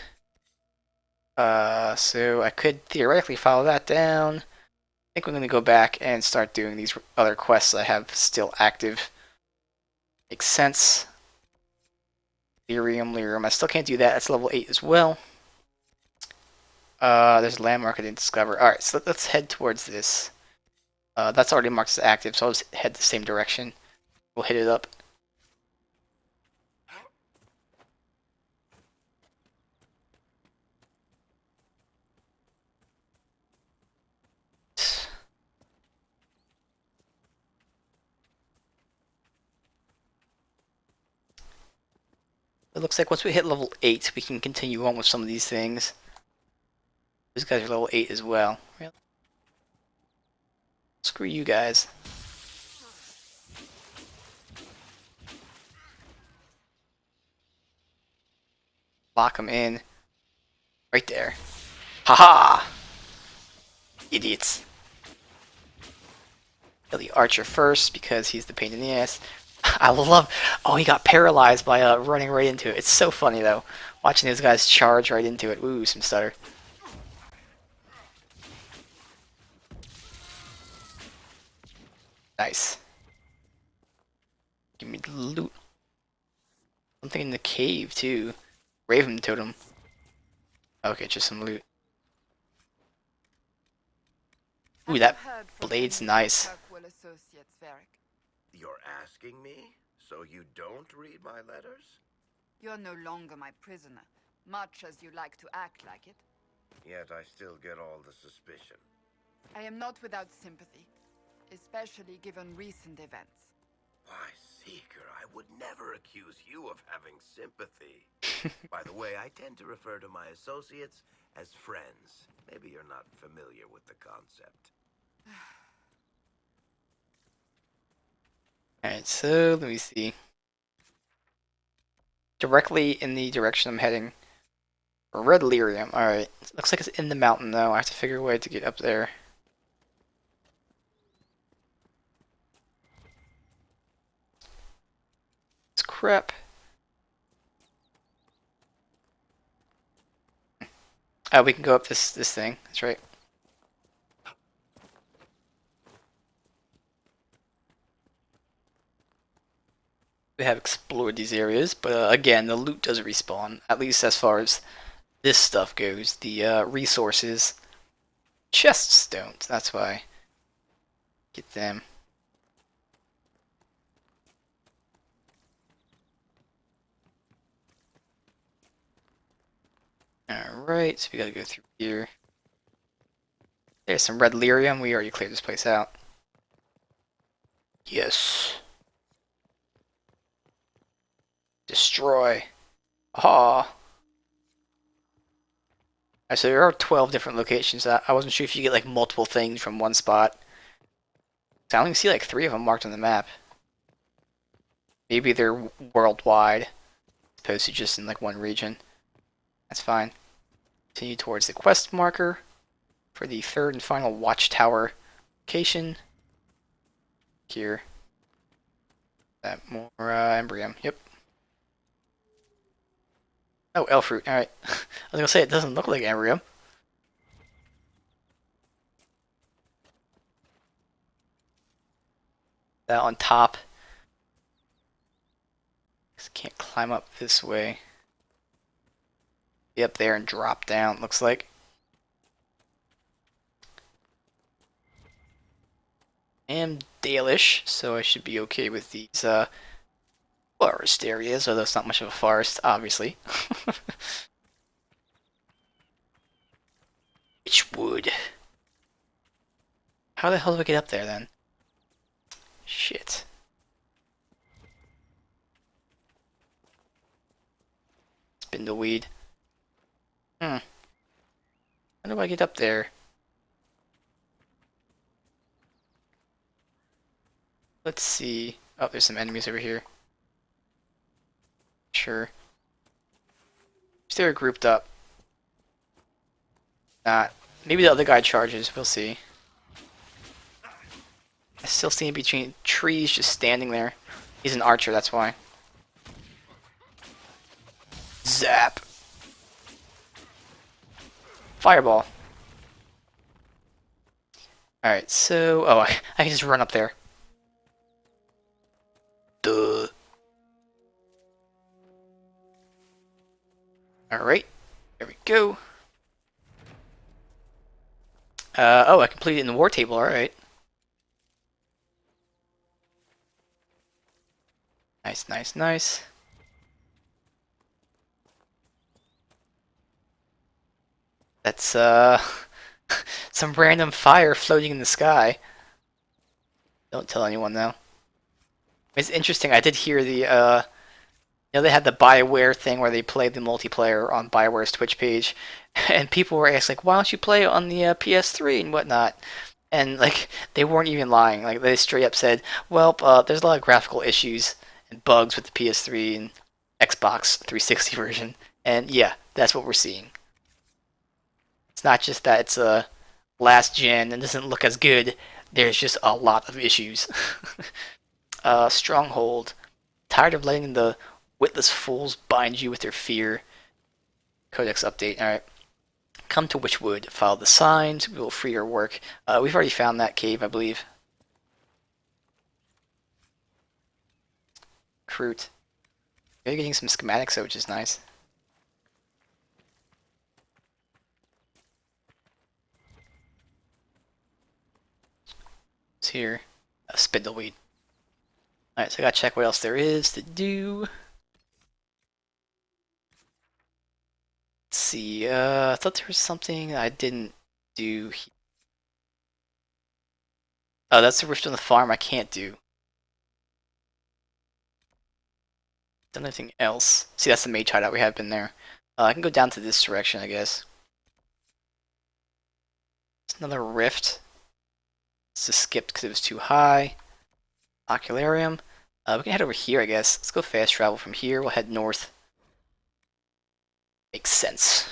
So I could theoretically follow that down. I think we're going to go back and start doing these other quests I have still active. Makes sense. Lyrium. I still can't do that. That's level 8 as well. There's a landmark I didn't discover. Alright, so let's head towards this. That's already marked as active, so I'll just head the same direction. We'll hit it up. It looks like once we hit level 8, we can continue on with some of these things. These guys are level 8 as well. Really? Screw you guys. Lock them in. Right there. Haha! Idiots. Kill the archer first because he's the pain in the ass. I love... Oh, he got paralyzed by running right into it. It's so funny, though. Watching those guys charge right into it. Ooh, some stutter. Nice. Give me the loot. Something in the cave, too. Raven totem. Okay, just some loot. Ooh, that blade's nice. You're asking me? So you don't read my letters? You're no longer my prisoner, much as you like to act like it. Yet I still get all the suspicion. I am not without sympathy, especially given recent events. Why, Seeker, I would never accuse you of having sympathy. By the way, I tend to refer to my associates as friends. Maybe you're not familiar with the concept. Alright, so let me see. Directly in the direction I'm heading. Red lyrium. Alright. Looks like it's in the mountain though. I have to figure a way to get up there. It's crap. Oh, we can go up this thing. That's right. We have explored these areas, but again, the loot does respawn. At least as far as this stuff goes. The resources, chests don't. That's why. Get them. Alright, so we gotta go through here. There's some red lyrium. We already cleared this place out. Yes. Destroy. Aha. So there are 12 different locations. I wasn't sure if you get like multiple things from one spot. So I only see like 3 of them marked on the map. Maybe they're worldwide, as opposed to just in like one region. That's fine. Continue towards the quest marker for the 3rd and final watchtower location. Here. That more embryum. Yep. Oh, elf fruit. Alright. I was gonna say, it doesn't look like embryum. That on top. Just can't climb up this way. Be up there and drop down, looks like. I am Dalish, so I should be okay with these forest areas, although it's not much of a forest, obviously. Witchwood. How the hell do I get up there then? Shit. Spindleweed. How do I get up there? Let's see. Oh, there's some enemies over here. Sure. They're grouped up. Not. Maybe the other guy charges. We'll see. I still see him between trees just standing there. He's an archer, that's why. Zap. Fireball. Alright, so... Oh, I can just run up there. Duh. Alright. There we go. Oh, I completed it in the war table, alright. Nice, nice, nice. That's, some random fire floating in the sky. Don't tell anyone, though. It's interesting, I did hear the, you know, they had the BioWare thing where they played the multiplayer on BioWare's Twitch page, and people were asking, like, why don't you play it on the PS3 and whatnot? And, like, they weren't even lying. Like, they straight up said, well, there's a lot of graphical issues and bugs with the PS3 and Xbox 360 version. And, yeah, that's what we're seeing. It's not just that it's a last gen and doesn't look as good. There's just a lot of issues. Stronghold. Tired of letting the witless fools bind you with their fear. Codex update. Alright. Come to Witchwood. Follow the signs. We will free your work. We've already found that cave, I believe. Recruit. You're getting some schematics, though, which is nice. It's here. Spindleweed. Alright, so I gotta check what else there is to do. Let's see, I thought there was something I didn't do. Oh, that's the rift on the farm I can't do. Done anything else? See, that's the mage hideout. We have been there. I can go down to this direction, I guess. It's another rift. It's just skipped because it was too high. Ocularium. We can head over here, I guess. Let's go fast travel from here. We'll head north. Makes sense.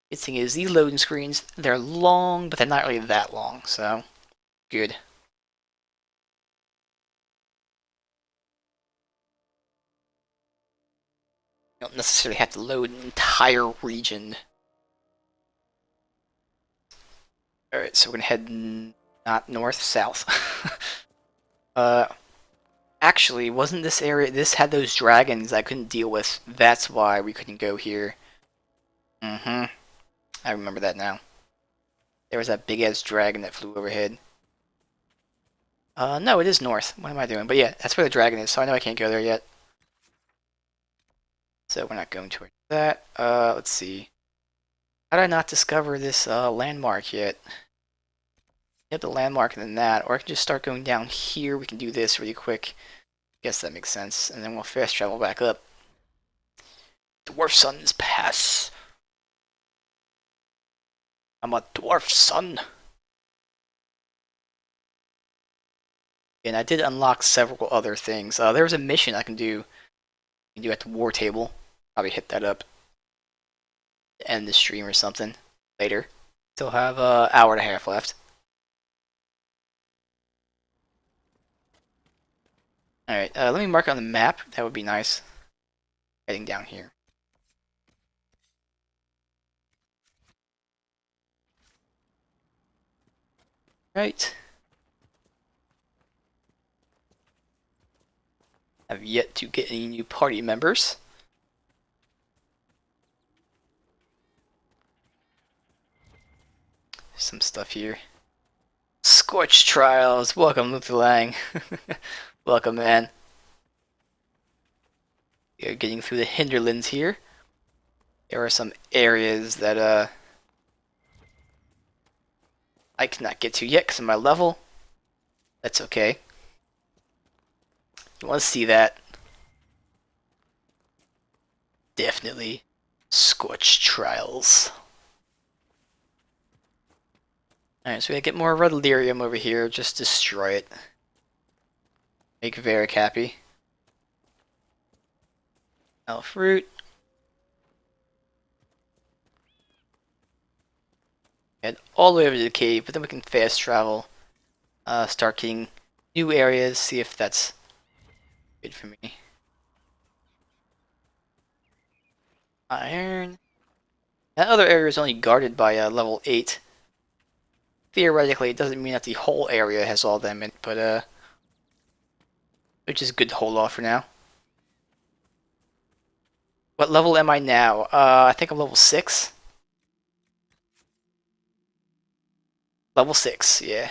Good thing is, these loading screens, they're long, but they're not really that long, so good. You don't necessarily have to load an entire region. Alright, so we're gonna head not north, south. Actually, wasn't this area, this had those dragons I couldn't deal with. That's why we couldn't go here. I remember that now. There was that big-ass dragon that flew overhead. No, it is north. What am I doing? But yeah, that's where the dragon is, so I know I can't go there yet. So we're not going toward that. Let's see. How did I not discover this landmark yet? Get the landmark and then that, or I can just start going down here. We can do this really quick. Guess that makes sense. And then we'll fast travel back up. Dwarf Sun's Pass. I'm a dwarf son. And I did unlock several other things. There was a mission I can do at the war table. Probably hit that up. End the stream or something later. Still have an hour and a half left. Alright, let me mark it on the map. That would be nice. Heading down here. Right. Have yet to get any new party members. Some stuff here. Scorch Trials. Welcome, Luther Lang. Welcome, man. We are getting through the hinterlands here. There are some areas that I cannot get to yet because of my level. That's okay. You want to see that? Definitely. Scorch Trials. Alright, so we gotta get more red lyrium over here. Just destroy it. Make Varric happy. Elf root. Head all the way over to the cave, but then we can fast travel. Start getting new areas, see if that's good for me. Iron. That other area is only guarded by level 8. Theoretically, it doesn't mean that the whole area has all them in, but which is good to hold off for now. What level am I now? I think I'm level 6. Level 6, yeah.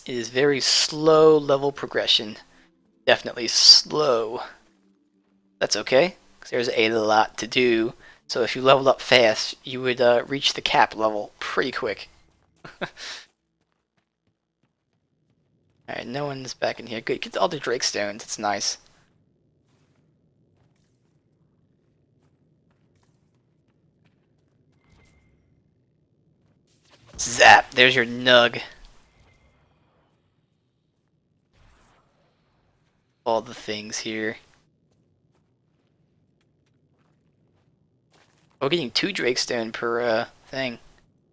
It is very slow level progression. Definitely slow. That's okay, because there's a lot to do. So if you leveled up fast, you would reach the cap level pretty quick. Alright, no one's back in here. Good, get all the Drake Stones. It's nice. Zap! There's your nug. All the things here. We're getting 2 Drakestone per thing.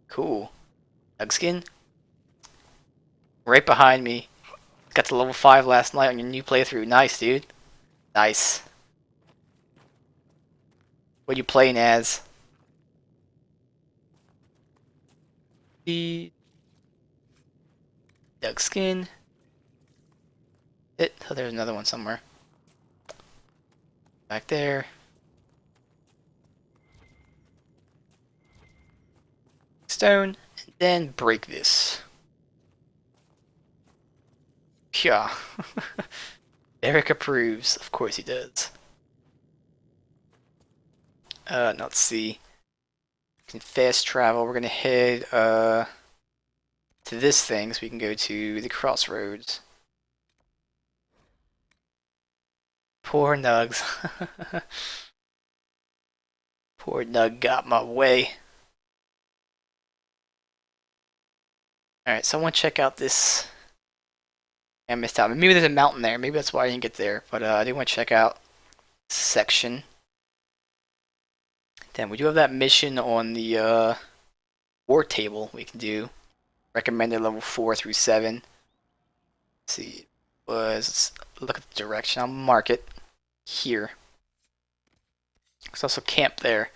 Cool. Nugskin? Right behind me. Got to level 5 last night on your new playthrough. Nice, dude. Nice. What are you playing as? The Nugskin. Oh, there's another one somewhere. Back there. Stone, and then break this. Yeah. Eric approves. Of course he does. Now let's see. We can fast travel. We're gonna head to this thing so we can go to the crossroads. Poor Nugs. Poor Nug got my way. Alright, so I want to check out this. I missed out. Maybe there's a mountain there. Maybe that's why I didn't get there. But I do want to check out this section. Then we do have that mission on the war table we can do. Recommended level 4 through 7. Let's see. Let's look at the direction. I'll mark it here. There's also camp there.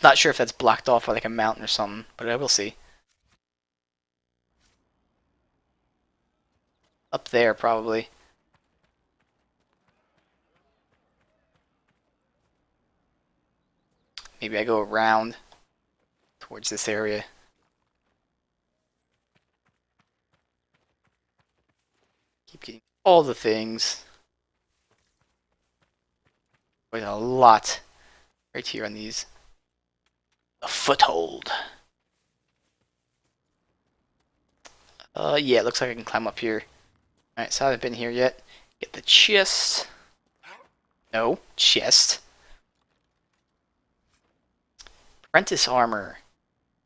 Not sure if that's blocked off by like a mountain or something, but I will see. Up there, probably. Maybe I go around towards this area. Keep getting all the things. There's a lot right here on these. A foothold. Yeah, it looks like I can climb up here. Alright, so I haven't been here yet. Get the chest. No, chest. Apprentice armor.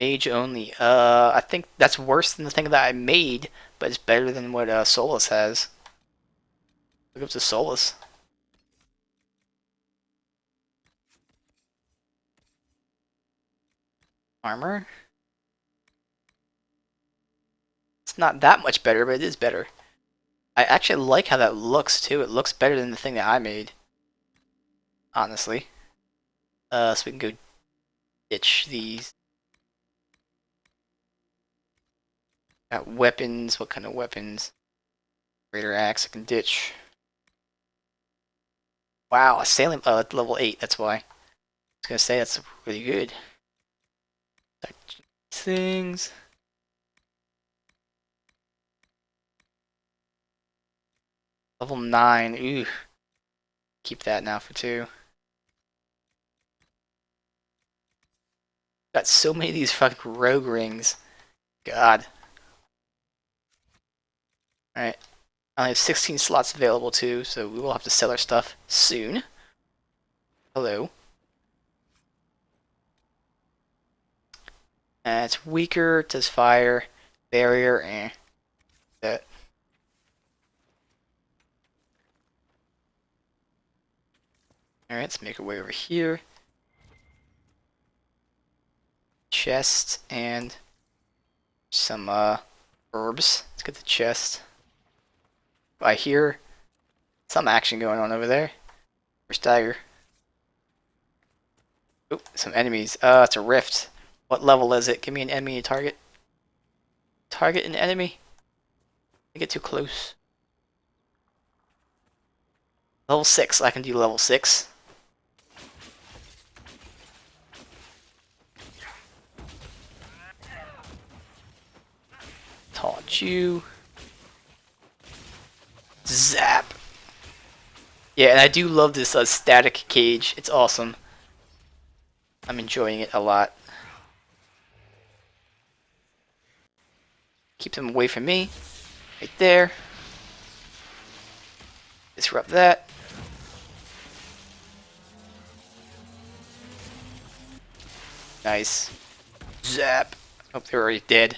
Mage only. I think that's worse than the thing that I made, but it's better than what Solus has. Look up to Solus. Armor. It's not that much better, but it is better. I actually like how that looks too. It looks better than the thing that I made. Honestly. So we can go ditch these. Got weapons. What kind of weapons? Greater axe I can ditch. Wow, a sailing level 8, that's why. I was gonna say that's really good. Things. Level 9, ooh. Keep that now for 2. Got so many of these fucking rogue rings. God. Alright. I only have 16 slots available too, so we will have to sell our stuff soon. Hello. It's weaker, does fire, barrier, that. Alright, let's make our way over here. Chest and some herbs. Let's get the chest. I hear some action going on over there. Where's Tiger? Oh, some enemies. It's a rift. What level is it? Give me an enemy target. Target an enemy. I get too close. Level 6. I can do level 6. Taunt you. Zap. Yeah, and I do love this static cage. It's awesome. I'm enjoying it a lot. Keep them away from me. Right there. Disrupt that. Nice. Zap. Oh, they're already dead.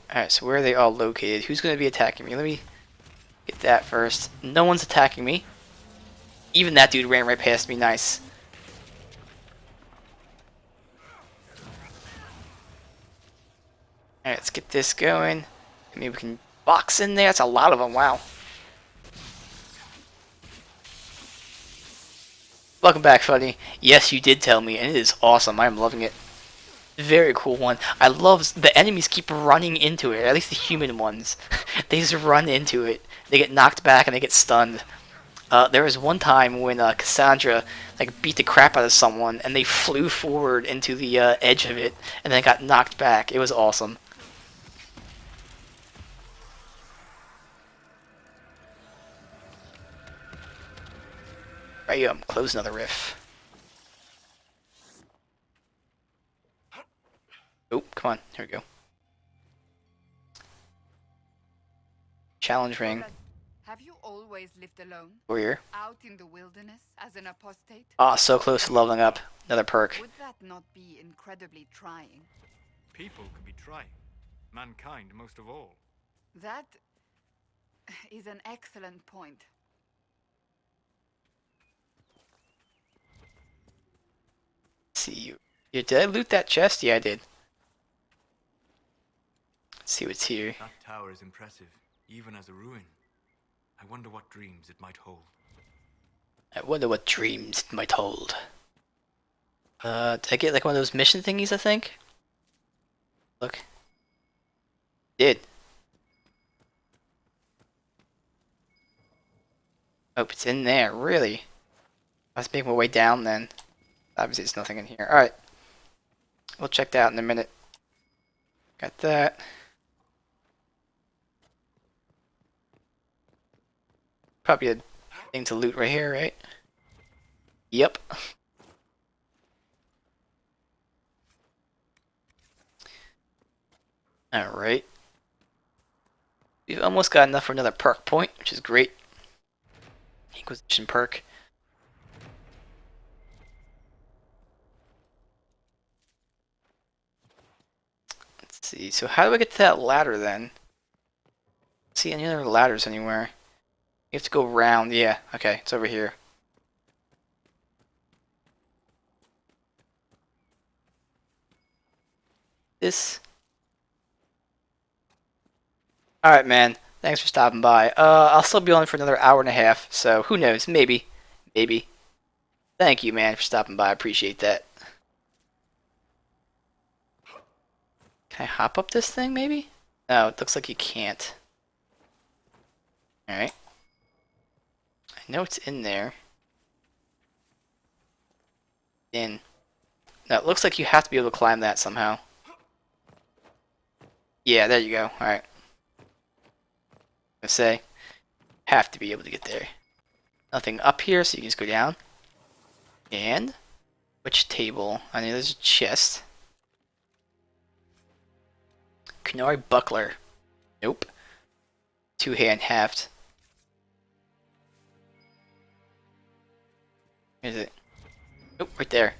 Alright, so where are they all located? Who's going to be attacking me? Let me get that first. No one's attacking me. Even that dude ran right past me. Nice. Alright, let's get this going. Maybe we can box in there. That's a lot of them. Wow. Welcome back, Funny. Yes, you did tell me, and it is awesome. I'm loving it. Very cool one. I love the enemies keep running into it. At least the human ones. They just run into it. They get knocked back and they get stunned. There was one time when Cassandra like beat the crap out of someone and they flew forward into the edge of it and then got knocked back. It was awesome. Right, close another riff. Oh, come on. Here we go. Challenge ring. Have you always lived alone? Warrior. Out in the wilderness as an apostate? Ah, so close to leveling up. Another perk. Would that not be incredibly trying? People can be trying. Mankind most of all. That is an excellent point. See you. Did I loot that chest? Yeah, I did. Let's see what's here. That tower is impressive, even as a ruin. I wonder what dreams it might hold. I wonder what dreams it might hold. Did I get like one of those mission thingies, I think? Look. Did. Oh, it's in there, really? I was making my way down then. Obviously there's nothing in here. Alright. We'll check that out in a minute. Got that. Probably a thing to loot right here, right? Yep. Alright. We've almost got enough for another perk point, which is great. Inquisition perk. Let's see, so how do I get to that ladder then? See any other ladders anywhere? You have to go around, yeah, okay, it's over here. This. Alright, man. Thanks for stopping by. I'll still be on for another hour and a half, so who knows? Maybe. Maybe. Thank you, man, for stopping by. I appreciate that. Can I hop up this thing, maybe? No, it looks like you can't. Alright. I know it's in there. In. No, it looks like you have to be able to climb that somehow. Yeah, there you go. Alright. I say, have to be able to get there. Nothing up here, so you can just go down. And which table? I know there's a chest. Kunari buckler. Nope. Two-hand haft. Where is it? Nope, right there.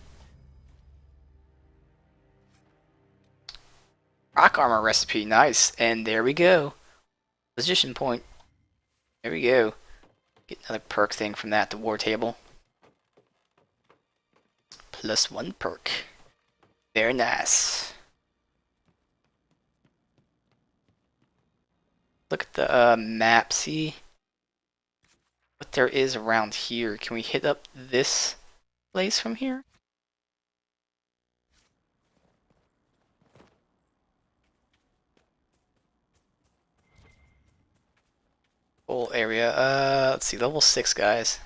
Rock armor recipe, nice. And there we go. Position point. There we go. Get another perk thing from that, the war table. +1 perk. Very nice. Look at the map, see what there is around here. Can we hit up this place from here? Whole area. Let's see, level 6 guys.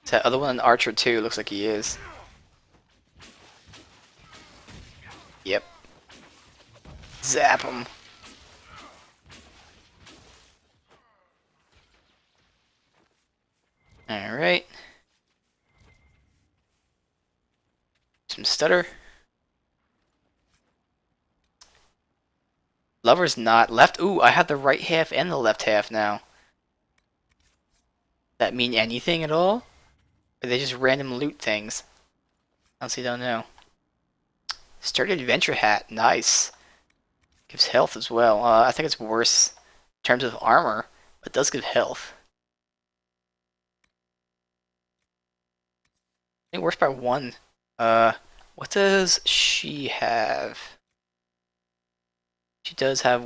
Is that other one an archer too? Looks like he is. Yep. Zap him. Alright. Some stutter. Lover's not left. Ooh, I have the right half and the left half now. That mean anything at all? Or they just random loot things? Honestly, don't know. Sturdy adventure hat, nice. Gives health as well. I think it's worse in terms of armor, but it does give health. I think worse by 1. What does she have? She does have.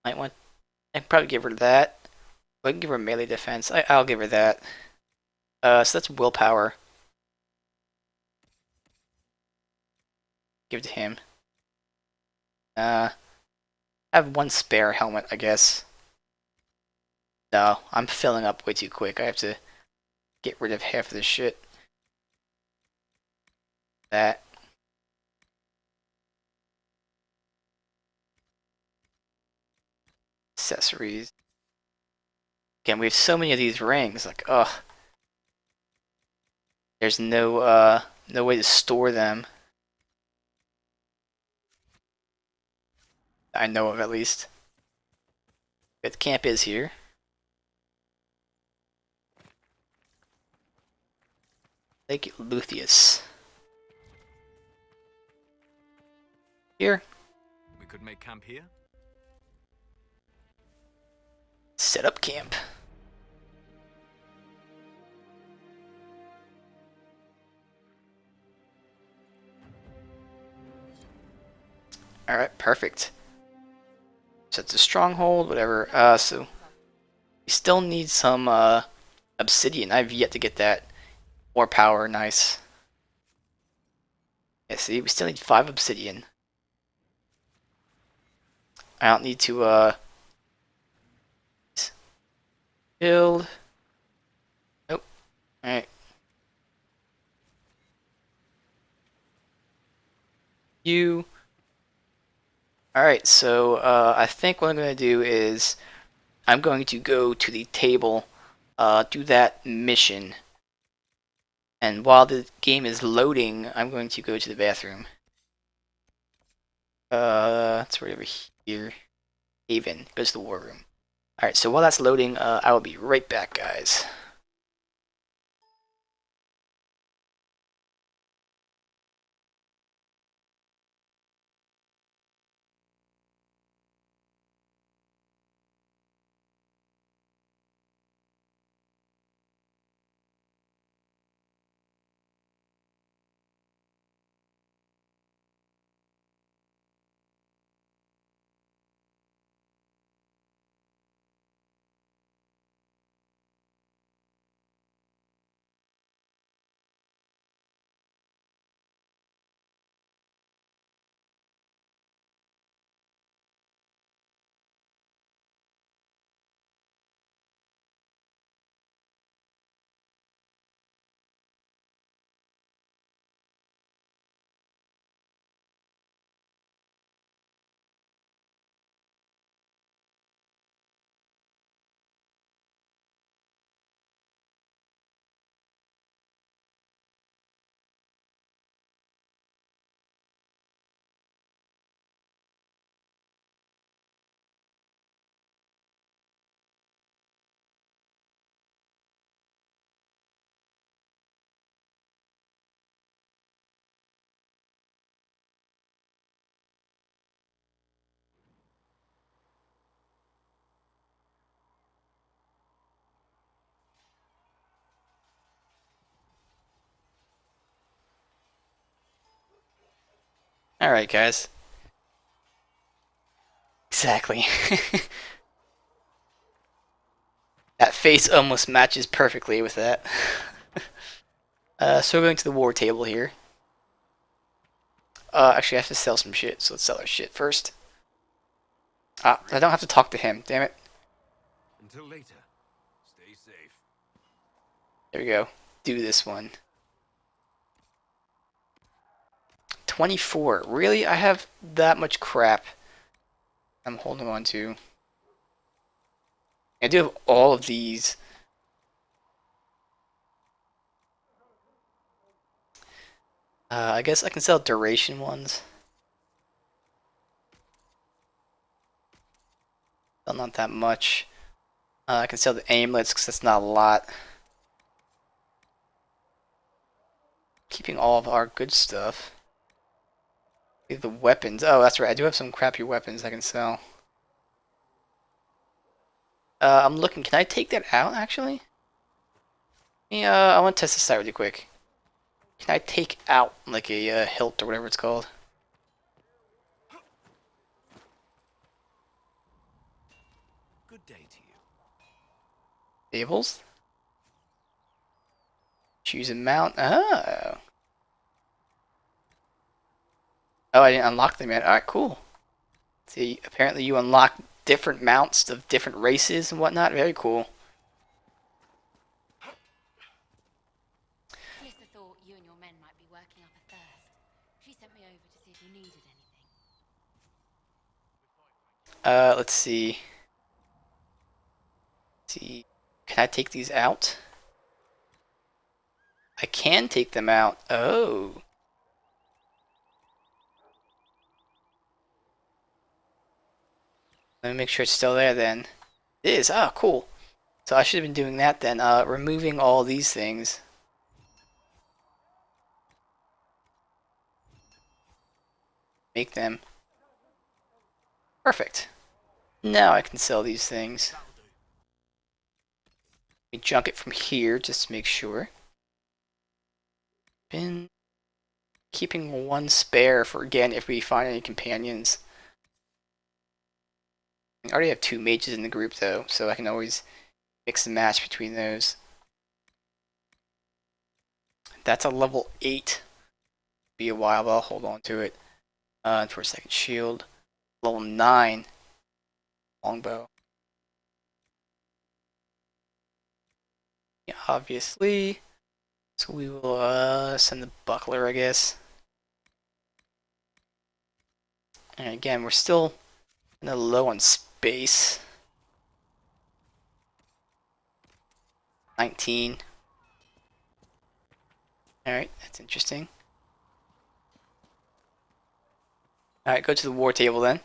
Might want. I can probably give her that. I can give her melee defense. I'll give her that. So that's willpower. Give it to him. I have 1 spare helmet, I guess. No, I'm filling up way too quick. I have to get rid of half of this shit. That. Accessories. Again, we have so many of these rings. Like, ugh. There's no way to store them. I know of, at least. But the camp is here. Lake Luthius. Here. We could make camp here? Set up camp. Alright, perfect. Set the stronghold, whatever. So we still need some obsidian. I've yet to get that. More power, nice. Yeah, see, we still need 5 obsidian. I don't need to build. Nope. Alright. You. Alright, so I think what I'm going to do is I'm going to go to the table, do that mission. And while the game is loading, I'm going to go to the bathroom. It's right over here. Haven. Goes to the war room. Alright, so while that's loading, I will be right back, guys. Alright, guys. Exactly. That face almost matches perfectly with that. So we're going to the war table here. Actually I have to sell some shit, so let's sell our shit first. Ah, I don't have to talk to him, damn it. Until later. Stay safe. There we go. Do this one. 24. Really? I have that much crap I'm holding on to. I do have all of these. I guess I can sell duration ones. Still not that much. I can sell the aimlets because that's not a lot. Keeping all of our good stuff. Leave the weapons. Oh, that's right. I do have some crappy weapons I can sell. I'm looking. Can I take that out, actually? Yeah, I want to test this out really quick. Can I take out, like, a hilt or whatever it's called? Good day to you. Stables? Choose a mount. Oh. Oh, I didn't unlock them yet. Alright, cool. See, apparently you unlock different mounts of different races and whatnot. Very cool. Melissa thought you and your men might be working up a thirst. She sent me over to see if you needed anything. Let's see. Can I take these out? I can take them out. Oh. Let me make sure it's still there then. It is. Oh, cool. So I should have been doing that then. Removing all these things. Make them. Perfect. Now I can sell these things. Let me junk it from here just to make sure. Bin. keeping one spare for, again, if we find any companions. I already have 2 mages in the group, though, so I can always mix and match between those. That's a level 8. Be a while, but I'll hold on to it. For a second shield. Level 9. Longbow. Yeah, obviously. So we will send the buckler, I guess. And again, we're still kinda low on space. 19. Alright, that's interesting. Alright, go to the war table then.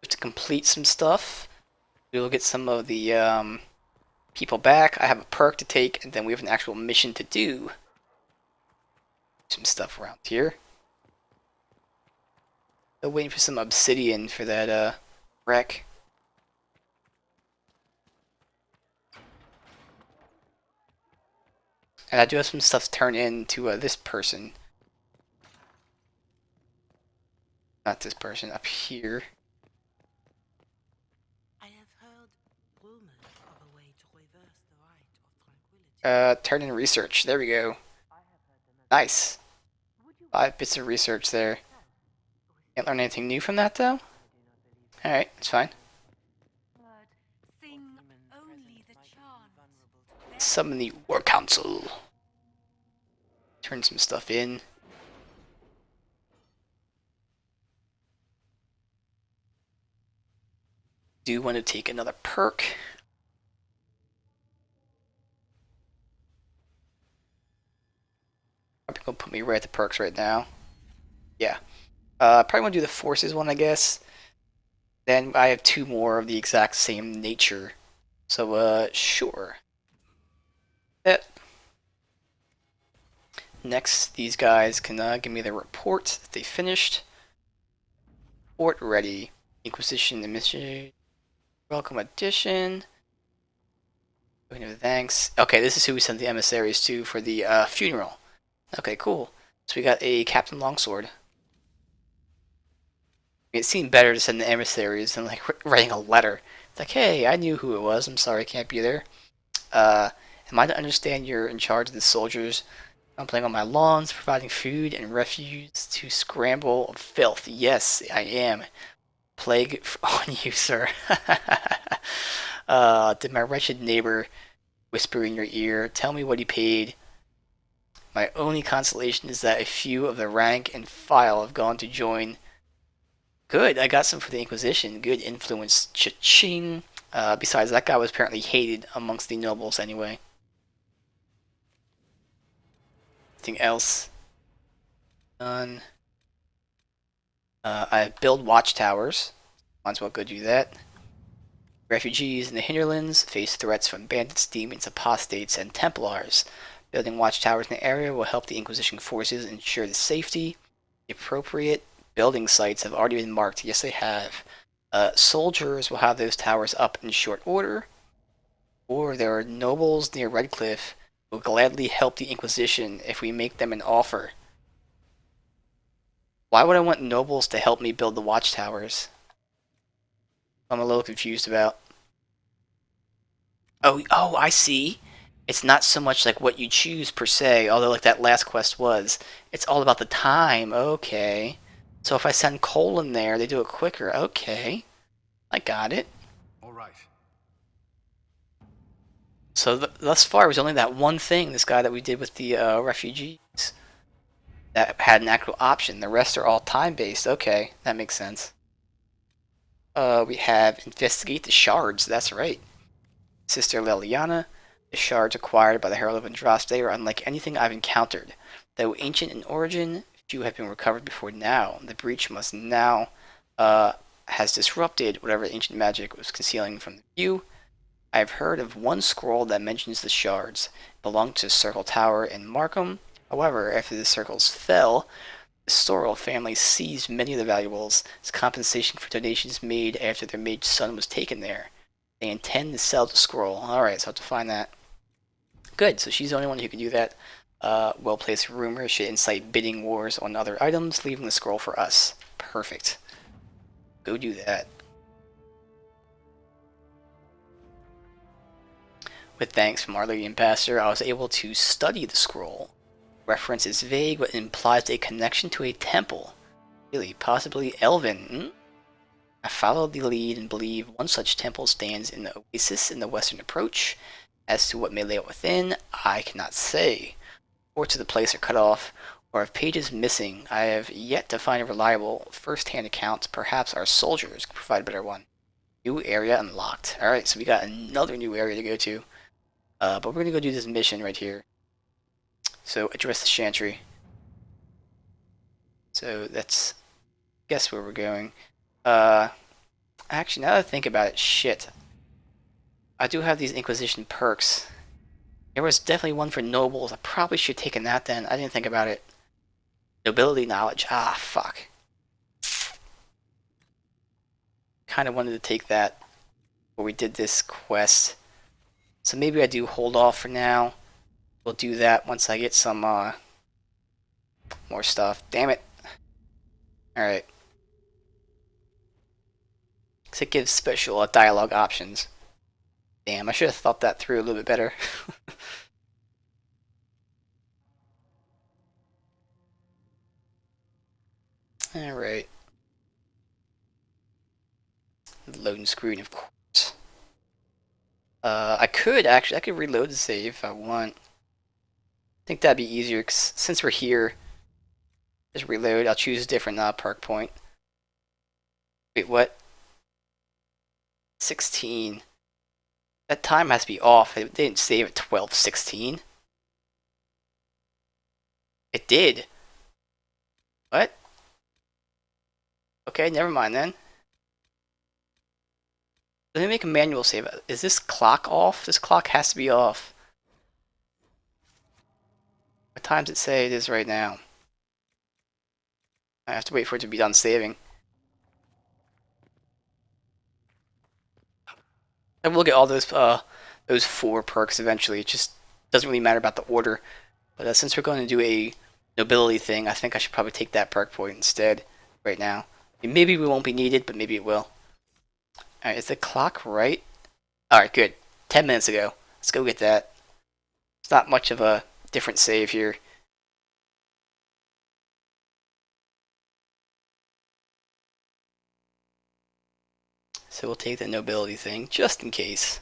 To complete some stuff. We will get some of the people back. I have a perk to take, and then we have an actual mission to do. Some stuff around here. Still waiting for some obsidian for that wreck. And I do have some stuff to turn in to this person. Not this person, up here. I have heard rumors of a way to reverse the rite of tranquility. Turn in research. There we go. Nice. 5 bits of research there. Can't learn anything new from that, though? Alright, it's fine. Sing only the chant. Summon the War Council. Turn some stuff in. Do want to take another perk. Probably gonna put me right at the perks right now. Yeah. Probably want to do the forces one, I guess. Then I have 2 more of the exact same nature. So, sure. That. Next, these guys can give me their report that they finished. Report ready. Inquisition Administrator. Welcome addition. Thanks. Okay, this is who we sent the emissaries to for the funeral. Okay, cool. So we got a Captain Longsword. It seemed better to send the emissaries than like writing a letter. It's like, hey, I knew who it was. I'm sorry I can't be there. Am I to understand you're in charge of the soldiers? I'm playing on my lawns, providing food and refuse to scramble of filth. Yes, I am. Plague on you, sir. Did my wretched neighbor whisper in your ear, tell me what he paid? My only consolation is that a few of the rank and file have gone to join. Good, I got some for the Inquisition. Good influence. Cha-ching. Besides, that guy was apparently hated amongst the nobles anyway. Anything else? Done. I build watchtowers. Might as well go do that. Refugees in the hinterlands face threats from bandits, demons, apostates, and Templars. Building watchtowers in the area will help the Inquisition forces ensure the safety. The appropriate building sites have already been marked. Yes, they have. Soldiers will have those towers up in short order. Or there are nobles near Redcliffe who will gladly help the Inquisition if we make them an offer. Why would I want nobles to help me build the watchtowers? I'm a little confused about. Oh, I see. It's not so much like what you choose per se, although like that last quest was. It's all about the time. Okay. So if I send coal in there, they do it quicker. Okay. I got it. All right. So thus far, it was only that one thing, this guy that we did with the refugees, that had an actual option. The rest are all time-based. Okay, that makes sense. We have investigate the shards. That's right. Sister Liliana. The shards acquired by the Herald of Andraste are unlike anything I've encountered. Though ancient in origin, few have been recovered before now. The breach must now has disrupted whatever ancient magic was concealing from the view. I have heard of one scroll that mentions the shards. It belonged to Circle Tower in Markham. However, after the circles fell, the Sorrel family seized many of the valuables as compensation for donations made after their mage son was taken there. They intend to sell the scroll. Alright, so I have to find that. Good, so she's the only one who can do that. Well-placed rumor should incite bidding wars on other items, leaving the scroll for us. Perfect. Go do that. With thanks from our Lady Ambassador, I was able to study the scroll. Reference is vague, but implies a connection to a temple. Really, possibly Elven. I followed the lead and believe one such temple stands in the oasis in the western approach. As to what may lay within, I cannot say. Reports of the place are cut off, or if pages missing. I have yet to find a reliable first-hand account. Perhaps our soldiers could provide a better one. New area unlocked. Alright, so we got another new area to go to. But we're going to go do this mission right here. So, address the Chantry. So, that's... guess where we're going. Actually, now that I think about it, shit. I do have these Inquisition perks. There was definitely one for nobles. I probably should have taken that then. I didn't think about it. Nobility knowledge. Ah, fuck. Kind of wanted to take that before we did this quest. So maybe I do hold off for now. We'll do that once I get some more stuff. Damn it. Alright. Because it gives special dialogue options. Damn, I should have thought that through a little bit better. Alright. Loading screen, of course. I could reload the save if I want. I think that'd be easier, cause since we're here. Just reload. I'll choose a different perk point. Wait, what? 16. That time has to be off. It didn't save at 12:16. It did. What? Okay, never mind then. Let me make a manual save. Is this clock off? This clock has to be off. What time does it say it is right now? I have to wait for it to be done saving. I will get all those 4 perks eventually. It just doesn't really matter about the order. But since we're going to do a nobility thing, I think I should probably take that perk point instead right now. Maybe we won't be needed, but maybe it will. Alright, is the clock right? Alright, good. 10 minutes ago. Let's go get that. It's not much of a different save here. So we'll take the nobility thing, just in case.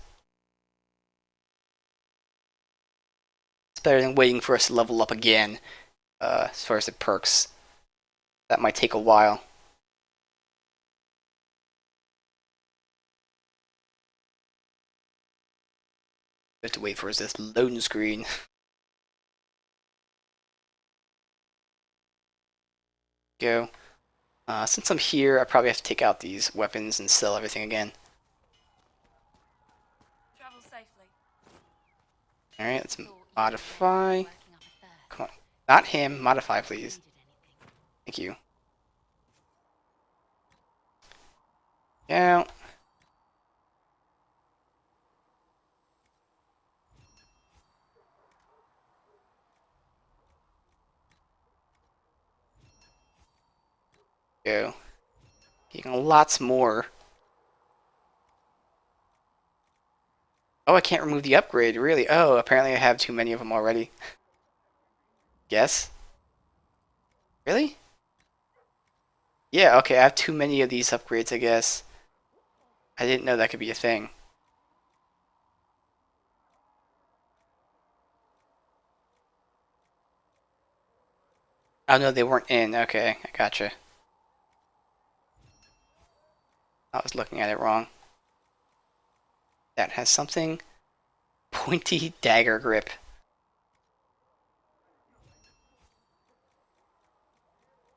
It's better than waiting for us to level up again, as far as the perks. That might take a while. We have to wait for this loading screen. Go. Since I'm here, I probably have to take out these weapons and sell everything again. Travel safely. Alright, let's modify. Come on. Not him. Modify, please. Thank you. Yeah. Go. Getting lots more. Oh, I can't remove the upgrade, really? Oh, apparently I have too many of them already. Guess? Really? Yeah, okay, I have too many of these upgrades, I guess. I didn't know that could be a thing. Oh no, they weren't in. Okay, I gotcha. I was looking at it wrong. That has something. Pointy dagger grip.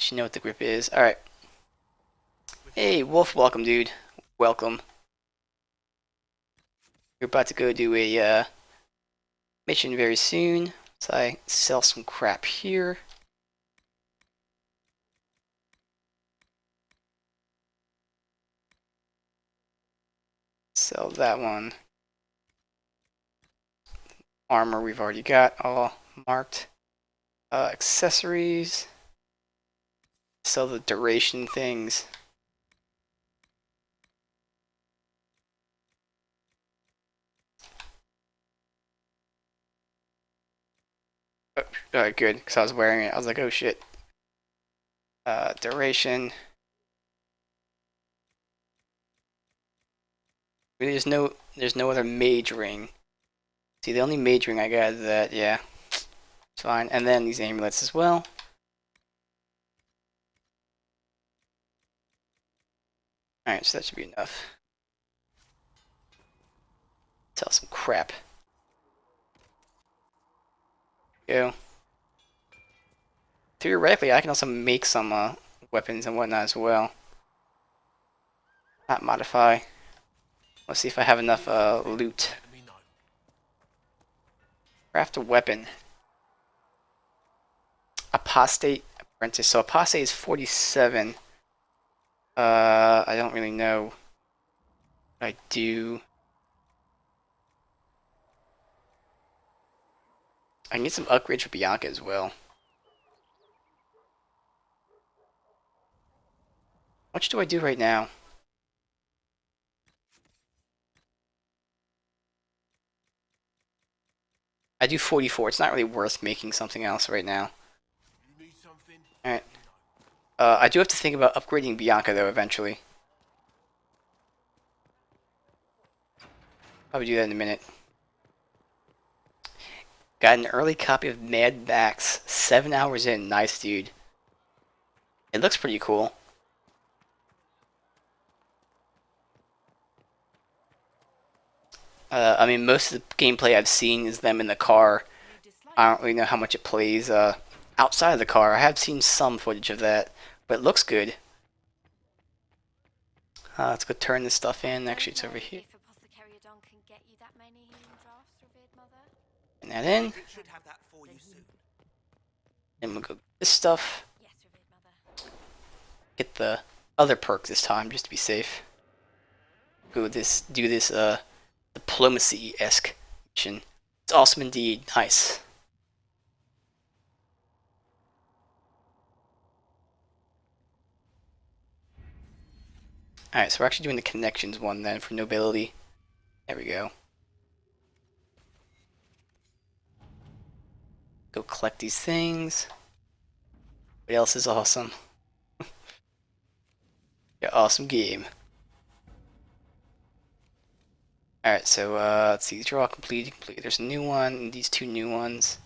You know what the grip is. Alright. Hey, Wolf, welcome, dude. Welcome. We're about to go do a mission very soon. So I sell some crap here. Sell that one. Armor we've already got all marked. Accessories. Sell the duration things. Oh, good, because I was wearing it. I was like, oh shit. Duration. There's no other mage ring. See, the only mage ring I got is that, yeah. It's fine. And then these amulets as well. Alright, so that should be enough. Sell some crap. Go. Theoretically, I can also make some weapons and whatnot as well. Not modify. Let's see if I have enough loot. Craft a weapon. Apostate apprentice. So apostate is 47. I don't really know what I do. I can get some upgrades for Bianca as well. How much do I do right now? I do 44. It's not really worth making something else right now. Alright. I do have to think about upgrading Bianca though eventually. Probably do that in a minute. Got an early copy of Mad Max. 7 hours in. Nice, dude. It looks pretty cool. I mean, most of the gameplay I've seen is them in the car. I don't really know how much it plays outside of the car. I have seen some footage of that, but it looks good. Let's go turn this stuff in. Actually, it's over here. And that in. And we'll go get this stuff. Get the other perk this time, just to be safe. Do this diplomacy-esque mission. It's awesome indeed. Nice. Alright, so we're actually doing the connections one then for nobility. There we go. Go collect these things. What else is awesome? Yeah, awesome game. Alright, so let's see, these are all completed. There's a new one, and these two new ones.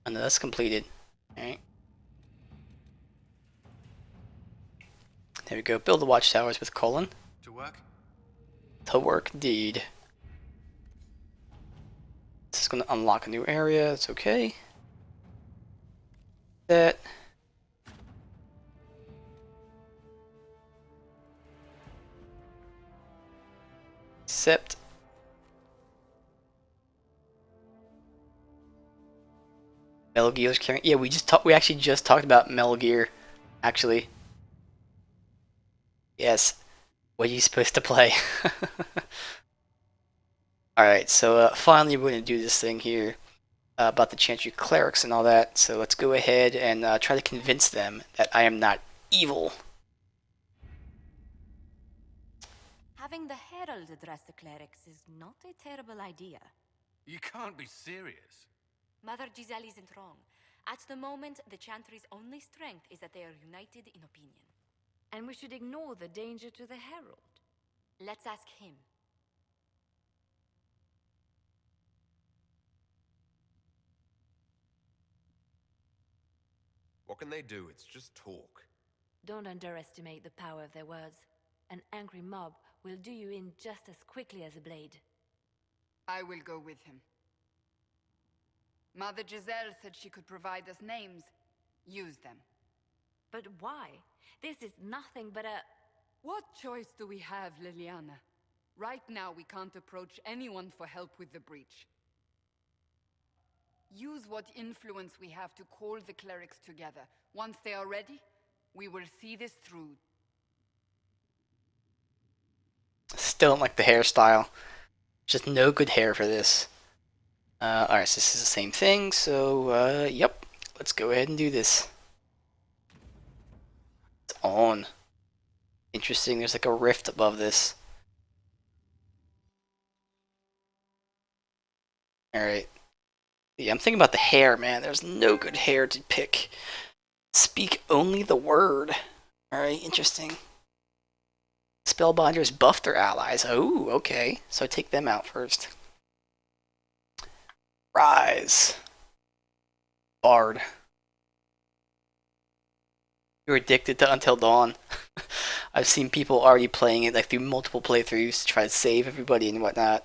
Oh no, that's completed. Alright. There we go. Build the watchtowers with colon. To work? To work, indeed. This is going to unlock a new area. It's okay. That. Accept. Metal Gear's carrying. Yeah, we actually just talked about Metal Gear, actually. Yes. What are you supposed to play? Alright, so finally we're going to do this thing here about the Chantry Clerics and all that. So let's go ahead and try to convince them that I am not evil. Having the Herald address the clerics is not a terrible idea. You can't be serious. Mother Giselle isn't wrong. At the moment, the Chantry's only strength is that they are united in opinion. And we should ignore the danger to the Herald. Let's ask him. What can they do? It's just talk. Don't underestimate the power of their words. An angry mob will do you in just as quickly as a blade. I will go with him. Mother Giselle said she could provide us names. Use them. But why? This is nothing but a... What choice do we have, Liliana? Right now, we can't approach anyone for help with the breach. Use what influence we have to call the clerics together. Once they are ready, we will see this through. Still don't like the hairstyle. Just no good hair for this. Alright, so this is the same thing, so, yep. Let's go ahead and do this. It's on. Interesting, there's like a rift above this. Alright. Yeah, I'm thinking about the hair, man. There's no good hair to pick. Speak only the word. Alright, interesting. Spellbinders buff their allies. Oh, okay. So I take them out first. Rise. Bard. You're addicted to Until Dawn. I've seen people already playing it like through multiple playthroughs to try to save everybody and whatnot.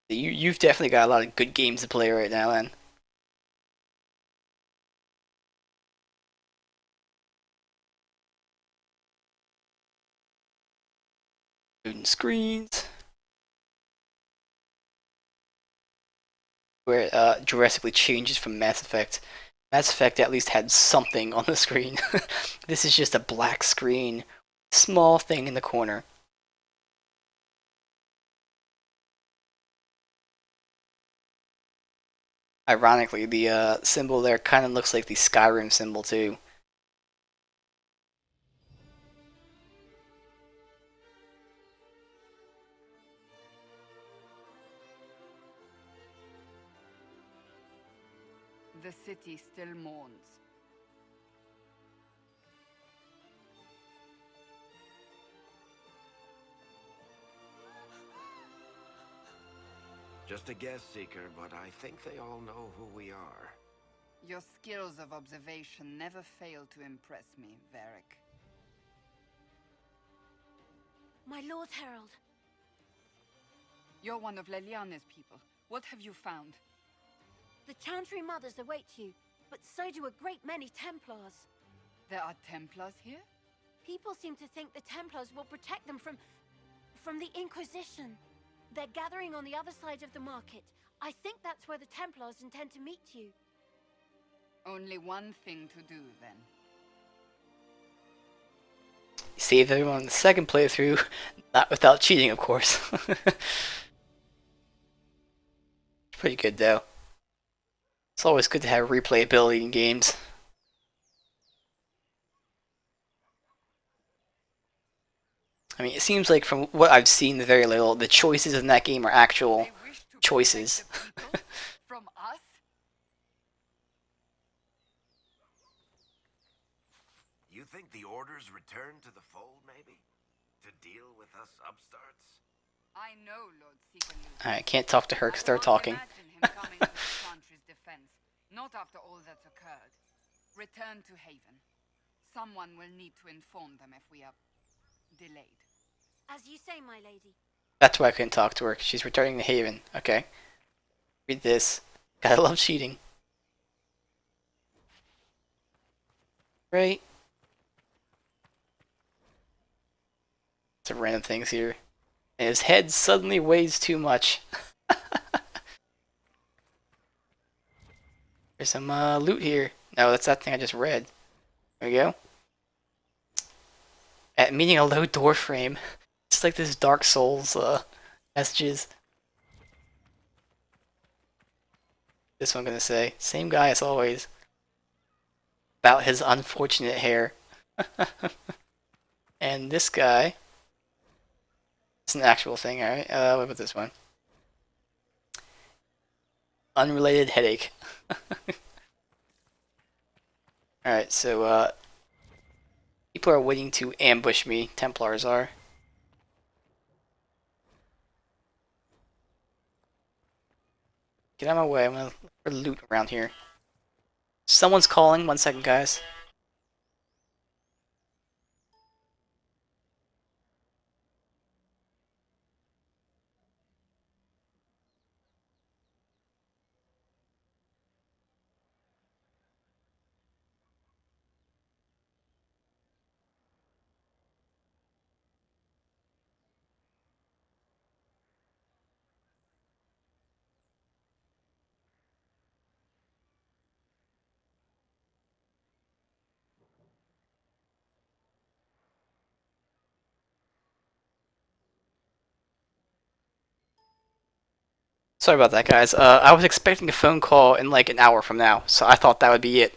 You've definitely got a lot of good games to play right now, then. Loading screens. Where it drastically changes from Mass Effect. Mass Effect at least had something on the screen. This is just a black screen. Small thing in the corner. Ironically, the symbol there kind of looks like the Skyrim symbol too. The city still mourns. Just a guess, Seeker, but I think they all know who we are. Your skills of observation never fail to impress me, Varric. My Lord Herald. You're one of Leliana's people. What have you found? The Chantry Mothers await you, but so do a great many Templars. There are Templars here? People seem to think the Templars will protect them from the Inquisition. They're gathering on the other side of the market. I think that's where the Templars intend to meet you. Only one thing to do, then. Save everyone in the second playthrough, not without cheating, of course. Pretty good, though. It's always good to have replayability in games. I mean, it seems like from what I've seen, the very little, the choices in that game are actual choices. From us? You think the Order's return to the fold, maybe? To deal with us upstarts? I know Lord Seeker. I can't talk to her because they're talking. Imagine him coming to the Chantry's defense. Not after all that's occurred. Return to Haven. Someone will need to inform them if we are delayed. As you say, my lady. That's why I couldn't talk to her, 'cause she's returning to Haven. Okay. Read this. Gotta love cheating. Right. Some random things here. And his head suddenly weighs too much. There's some loot here. No, that's that thing I just read. There we go. At meeting a low door frame. It's like this Dark Souls messages. This one gonna say, same guy as always. About his unfortunate hair. And this guy. It's an actual thing, alright? What about this one? Unrelated headache. Alright, so, people are waiting to ambush me. Templars are. Get out of my way. I'm gonna look for loot around here. Someone's calling. 1 second, guys. Sorry about that, guys. I was expecting a phone call in like an hour from now, so I thought that would be it.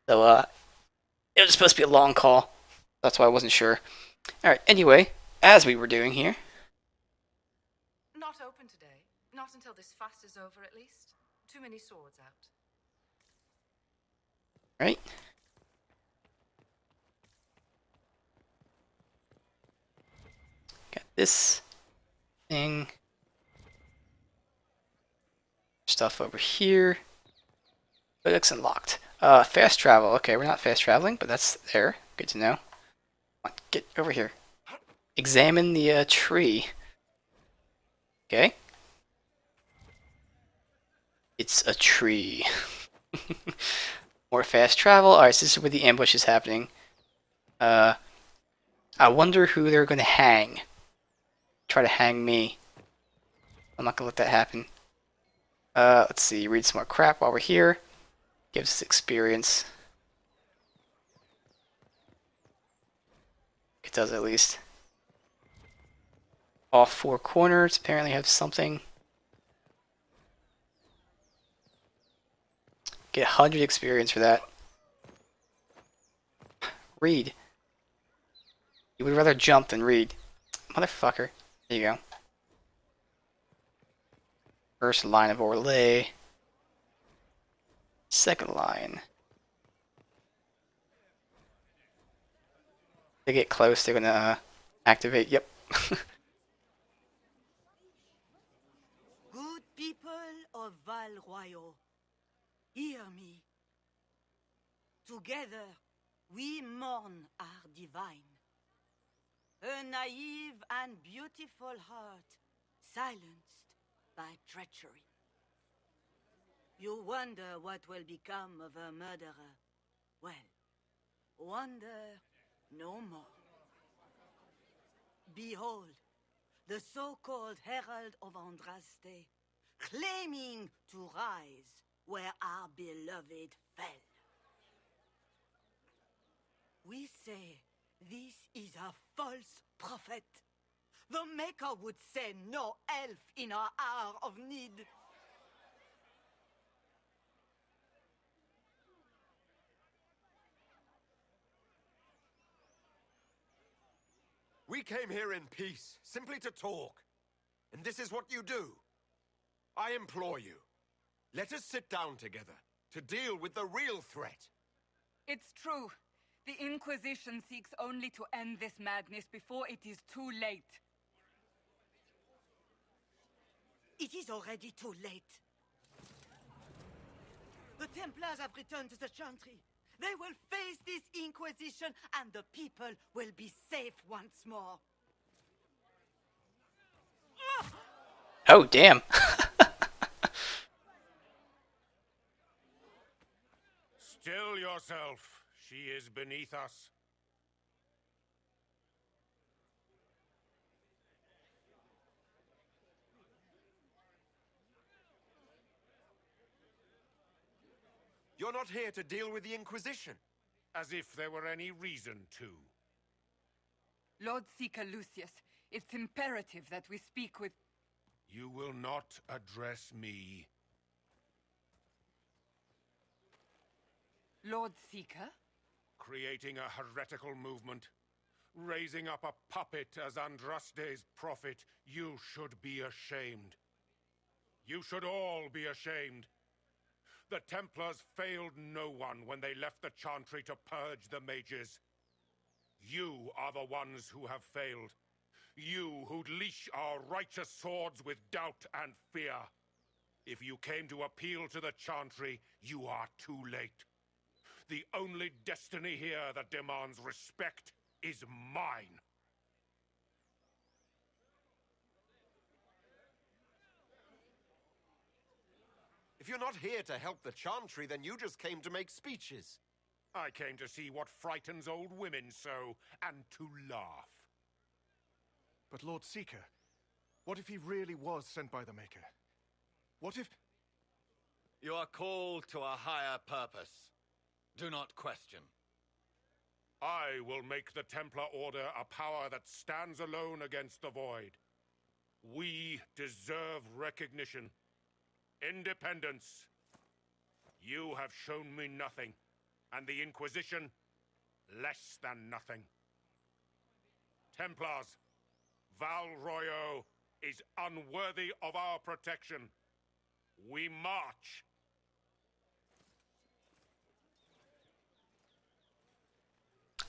So, it was supposed to be a long call. That's why I wasn't sure. Alright, anyway, as we were doing here. Not open today. Not until this fast is over, at least. Too many swords out. Right? Got this thing. Stuff over here. But it's unlocked. Fast travel. Okay, we're not fast traveling, but that's there. Good to know. Come on, get over here. Examine the tree. Okay. It's a tree. More fast travel. Alright, so this is where the ambush is happening. I wonder who they're gonna hang. Try to hang me. I'm not gonna let that happen. Let's see, read some more crap while we're here. Gives us experience. It does at least. All four corners apparently have something. Get 100 experience for that. Read. You would rather jump than read. Motherfucker. There you go. First line of Orlais. Second line. They get close, they're gonna activate. Yep. Good people of Val Royal, hear me. Together, we mourn our divine. A naive and beautiful heart, silenced by treachery. You wonder what will become of a murderer. Well, wonder no more. Behold, the so-called Herald of Andraste, claiming to rise where our beloved fell. We say this is a false prophet. The Maker would send no elf in our hour of need. We came here in peace, simply to talk. And this is what you do. I implore you, let us sit down together to deal with the real threat. It's true. The Inquisition seeks only to end this madness before it is too late. It is already too late. The Templars have returned to the Chantry. They will face this Inquisition, and the people will be safe once more. Oh, damn. Still yourself. She is beneath us. You're not here to deal with the Inquisition. As if there were any reason to. Lord Seeker Lucius, it's imperative that we speak with... You will not address me. Lord Seeker? Creating a heretical movement. Raising up a puppet as Andraste's prophet. You should be ashamed. You should all be ashamed. The Templars failed no one when they left the Chantry to purge the mages. You are the ones who have failed. You who'd leash our righteous swords with doubt and fear. If you came to appeal to the Chantry, you are too late. The only destiny here that demands respect is mine. If you're not here to help the Chantry, then you just came to make speeches. I came to see what frightens old women so, and to laugh. But Lord Seeker, what if he really was sent by the Maker? What if... You are called to a higher purpose. Do not question. I will make the Templar Order a power that stands alone against the Void. We deserve recognition. Independence. You have shown me nothing, and the Inquisition less than nothing. Templars, Val Royo is unworthy of our protection. We march.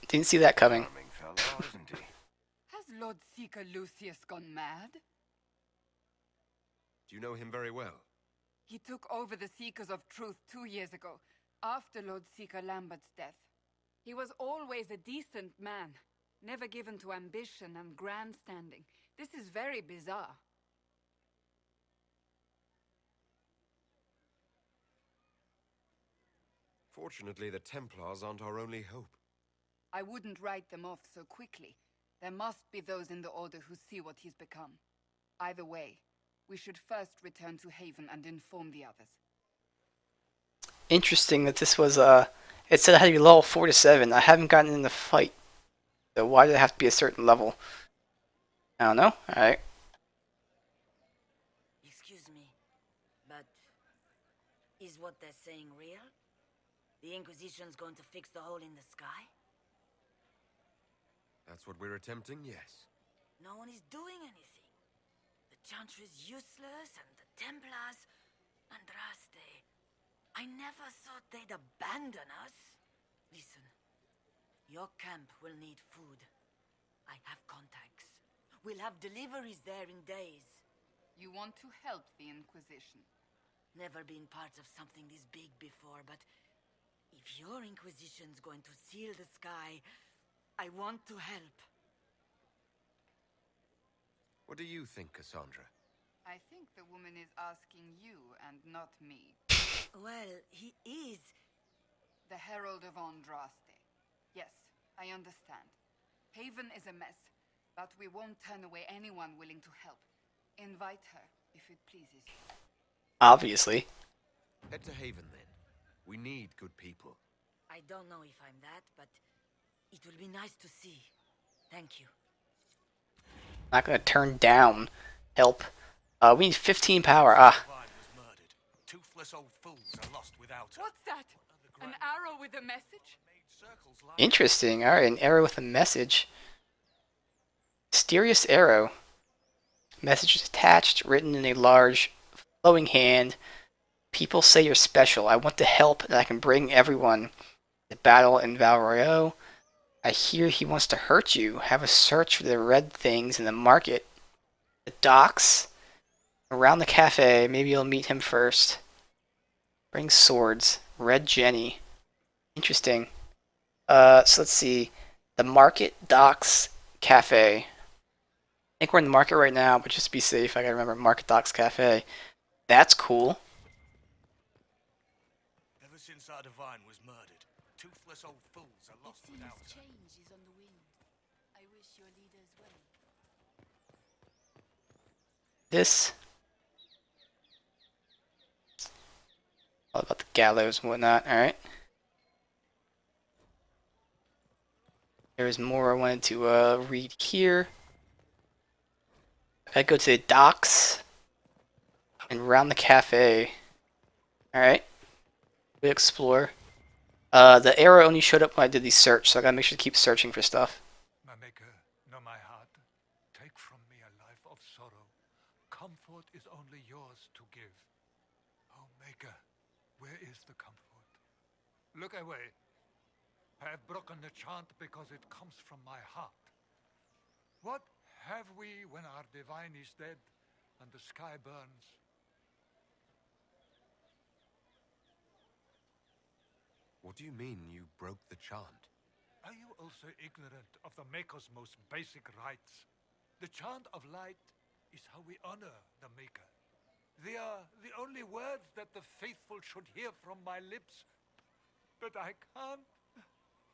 Didn't see that coming. Has Lord Seeker Lucius gone mad? Do you know him very well? He took over the Seekers of Truth 2 years ago, after Lord Seeker Lambert's death. He was always a decent man, never given to ambition and grandstanding. This is very bizarre. Fortunately, the Templars aren't our only hope. I wouldn't write them off so quickly. There must be those in the Order who see what he's become. Either way, we should first return to Haven and inform the others. Interesting that this was, it said I had to be level 4 to 7. I haven't gotten in the fight. So why did it have to be a certain level? I don't know. Alright. Excuse me, but is what they're saying real? The Inquisition's going to fix the hole in the sky? That's what we're attempting, yes. No one is doing anything. The Chantry is useless, and the Templars... Andraste... I never thought they'd abandon us. Listen, your camp will need food. I have contacts. We'll have deliveries there in days. You want to help the Inquisition? Never been part of something this big before, but if your Inquisition's going to seal the sky, I want to help. What do you think, Cassandra? I think the woman is asking you and not me. Well, he is. The Herald of Andraste. Yes, I understand. Haven is a mess, but we won't turn away anyone willing to help. Invite her, if it pleases you. Obviously. Head to Haven, then. We need good people. I don't know if I'm that, but it will be nice to see. Thank you. Not gonna turn down help. We need 15 power. Toothless old fools are lost without her. What's that? An arrow with a message? Interesting. Alright, an arrow with a message. Mysterious arrow. Message is attached, written in a large, flowing hand. People say you're special. I want to help, and I can bring everyone to battle in Valroyo. I hear he wants to hurt you. Have a search for the red things in the market. The docks. Around the cafe. Maybe you'll meet him first. Bring swords. Red Jenny. Interesting. So let's see. The market, docks, cafe. I think we're in the market right now, but just to be safe, I gotta remember market, docks, cafe. That's cool. Ever since our divine was murdered, toothless old fools are lost without her. Change is on the wind. I wish your leaders well. This. All about the gallows and whatnot. Alright. There's more I wanted to read here. I go to the docks and round the cafe. Alright. We explore. The arrow only showed up when I did the search, so I gotta make sure to keep searching for stuff. My maker, know my heart. Take from me a life of sorrow. Comfort is only yours to give. Oh, maker, where is the comfort? Look away. I have broken the chant because it comes from my heart. What have we when our divine is dead and the sky burns? What do you mean you broke the chant? Are you also ignorant of the Maker's most basic rites? The chant of light is how we honor the Maker. They are the only words that the faithful should hear from my lips. But I can't.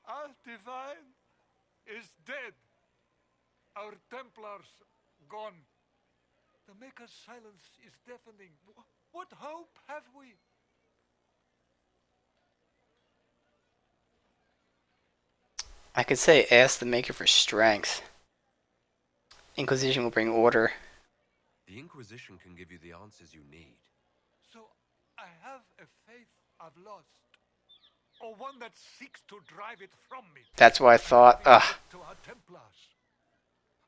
Our divine is dead. Our Templars gone. The Maker's silence is deafening. What hope have we? I could say ask the Maker for strength. Inquisition will bring order. The Inquisition can give you the answers you need. So I have a faith I've lost, or one that seeks to drive it from me. That's what I thought. Ugh. To our Templars.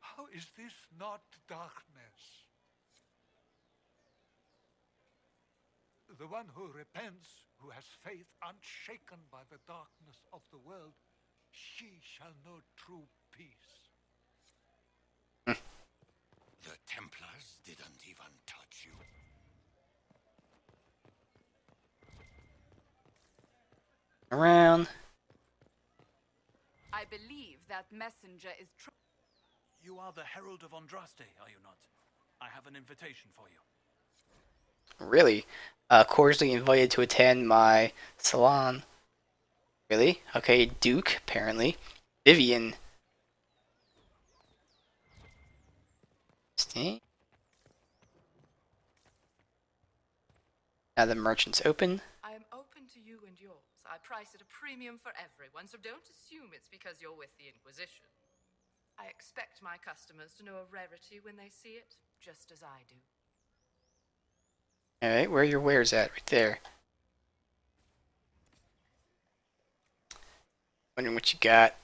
How is this not darkness? The one who repents, who has faith unshaken by the darkness of the world, she shall know true peace. The Templars didn't even touch you. Around. I believe that messenger is You are the Herald of Andraste, are you not? I have an invitation for you. Really? Cordially invited to attend my salon. Really? Okay, Duke, apparently. Vivian. See? Now the merchant's open. I am open to you and yours. I price at a premium for everyone, so don't assume it's because you're with the Inquisition. I expect my customers to know a rarity when they see it, just as I do. Alright, where are your wares at? Right there. Wondering what you got.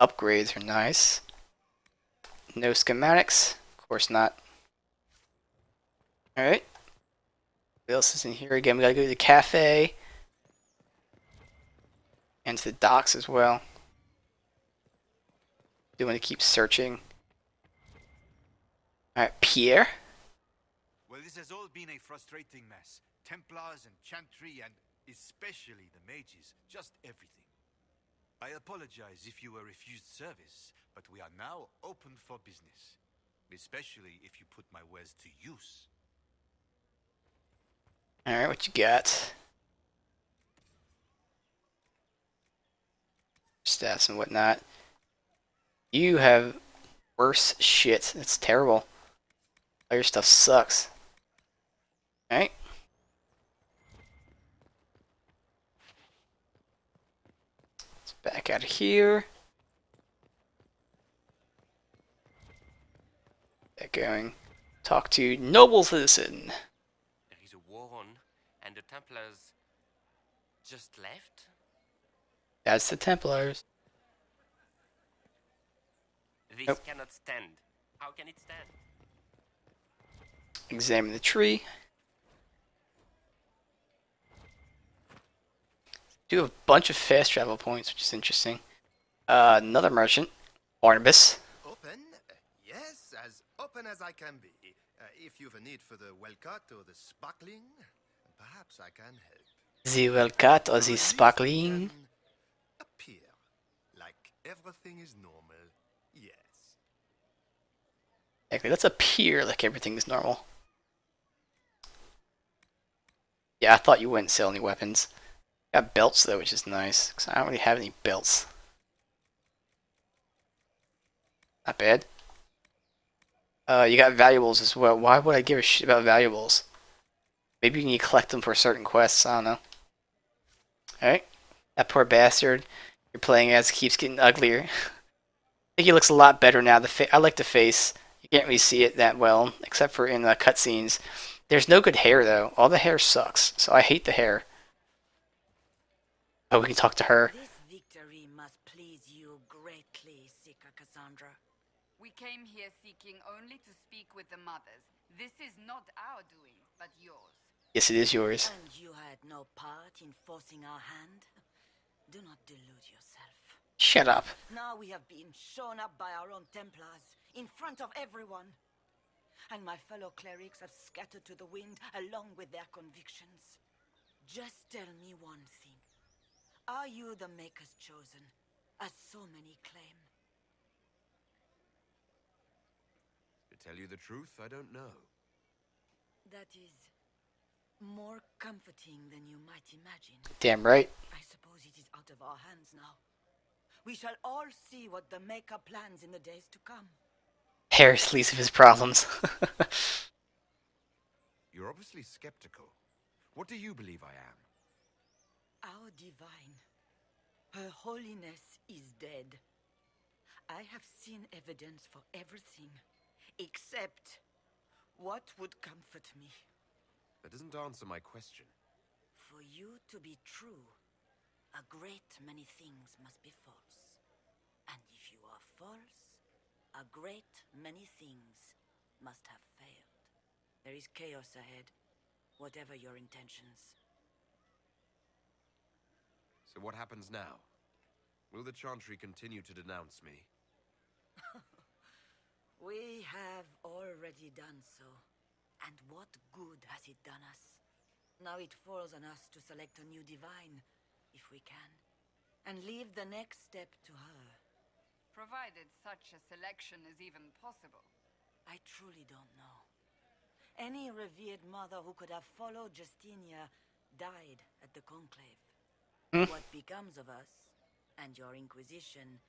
Upgrades are nice. No schematics? Of course not. Alright. What else is in here? Again, we gotta go to the cafe. And to the docks as well. Do want to keep searching. Alright, Pierre. Well, this has all been a frustrating mess. Templars and Chantry and especially the mages. Just everything. I apologize if you were refused service, but we are now open for business. Especially if you put my wares to use. Alright, what you got? Stats and whatnot. You have worse shit. It's terrible. All your stuff sucks. Alright. Let's back out of here. Get going. Talk to noble citizen. There is a war on, and the Templars just left? That's the Templars. This Nope. cannot stand. How can it stand? Examine the tree. Do have a bunch of fast travel points, which is interesting. Another merchant, Barnabas. Open? Yes, as open as I can be. If you've a need for the well-cut or the sparkling, perhaps I can help. The well-cut or the sparkling. Appear like everything is normal. Yes. Exactly, let's appear like everything is normal. Yeah, I thought you wouldn't sell any weapons. Got belts though, which is nice, because I don't really have any belts. Not bad. You got valuables as well. Why would I give a shit about valuables? Maybe you need to collect them for certain quests, I don't know. Alright. That poor bastard you're playing as keeps getting uglier. I think he looks a lot better now. I like the face. You can't really see it that well, except for in the cutscenes. There's no good hair, though. All the hair sucks, so I hate the hair. Oh, we can talk to her. This victory must please you greatly, Seeker Cassandra. We came here seeking only to speak with the mothers. This is not our doing, but yours. Yes, it is yours. And you had no part in forcing our hand? Do not delude yourself. Shut up. Now we have been shown up by our own Templars, in front of everyone. And my fellow clerics have scattered to the wind along with their convictions. Just tell me one thing. Are you the Maker's chosen, as so many claim? To tell you the truth, I don't know. That is more comforting than you might imagine. Damn right. I suppose it is out of our hands now. We shall all see what the Maker plans in the days to come. Harris least of his problems. You're obviously skeptical. What do you believe I am? Our divine, Her Holiness is dead. I have seen evidence for everything, except what would comfort me. That doesn't answer my question. For you to be true, a great many things must be false. And if you are false, a great many things must have failed. There is chaos ahead, whatever your intentions. So what happens now? Will the Chantry continue to denounce me? We have already done so. And what good has it done us? Now it falls on us to select a new divine, if we can, and leave the next step to her. Provided such a selection is even possible. I truly don't know. Any revered mother who could have followed Justinia died at the Conclave. What becomes of us, and your Inquisition,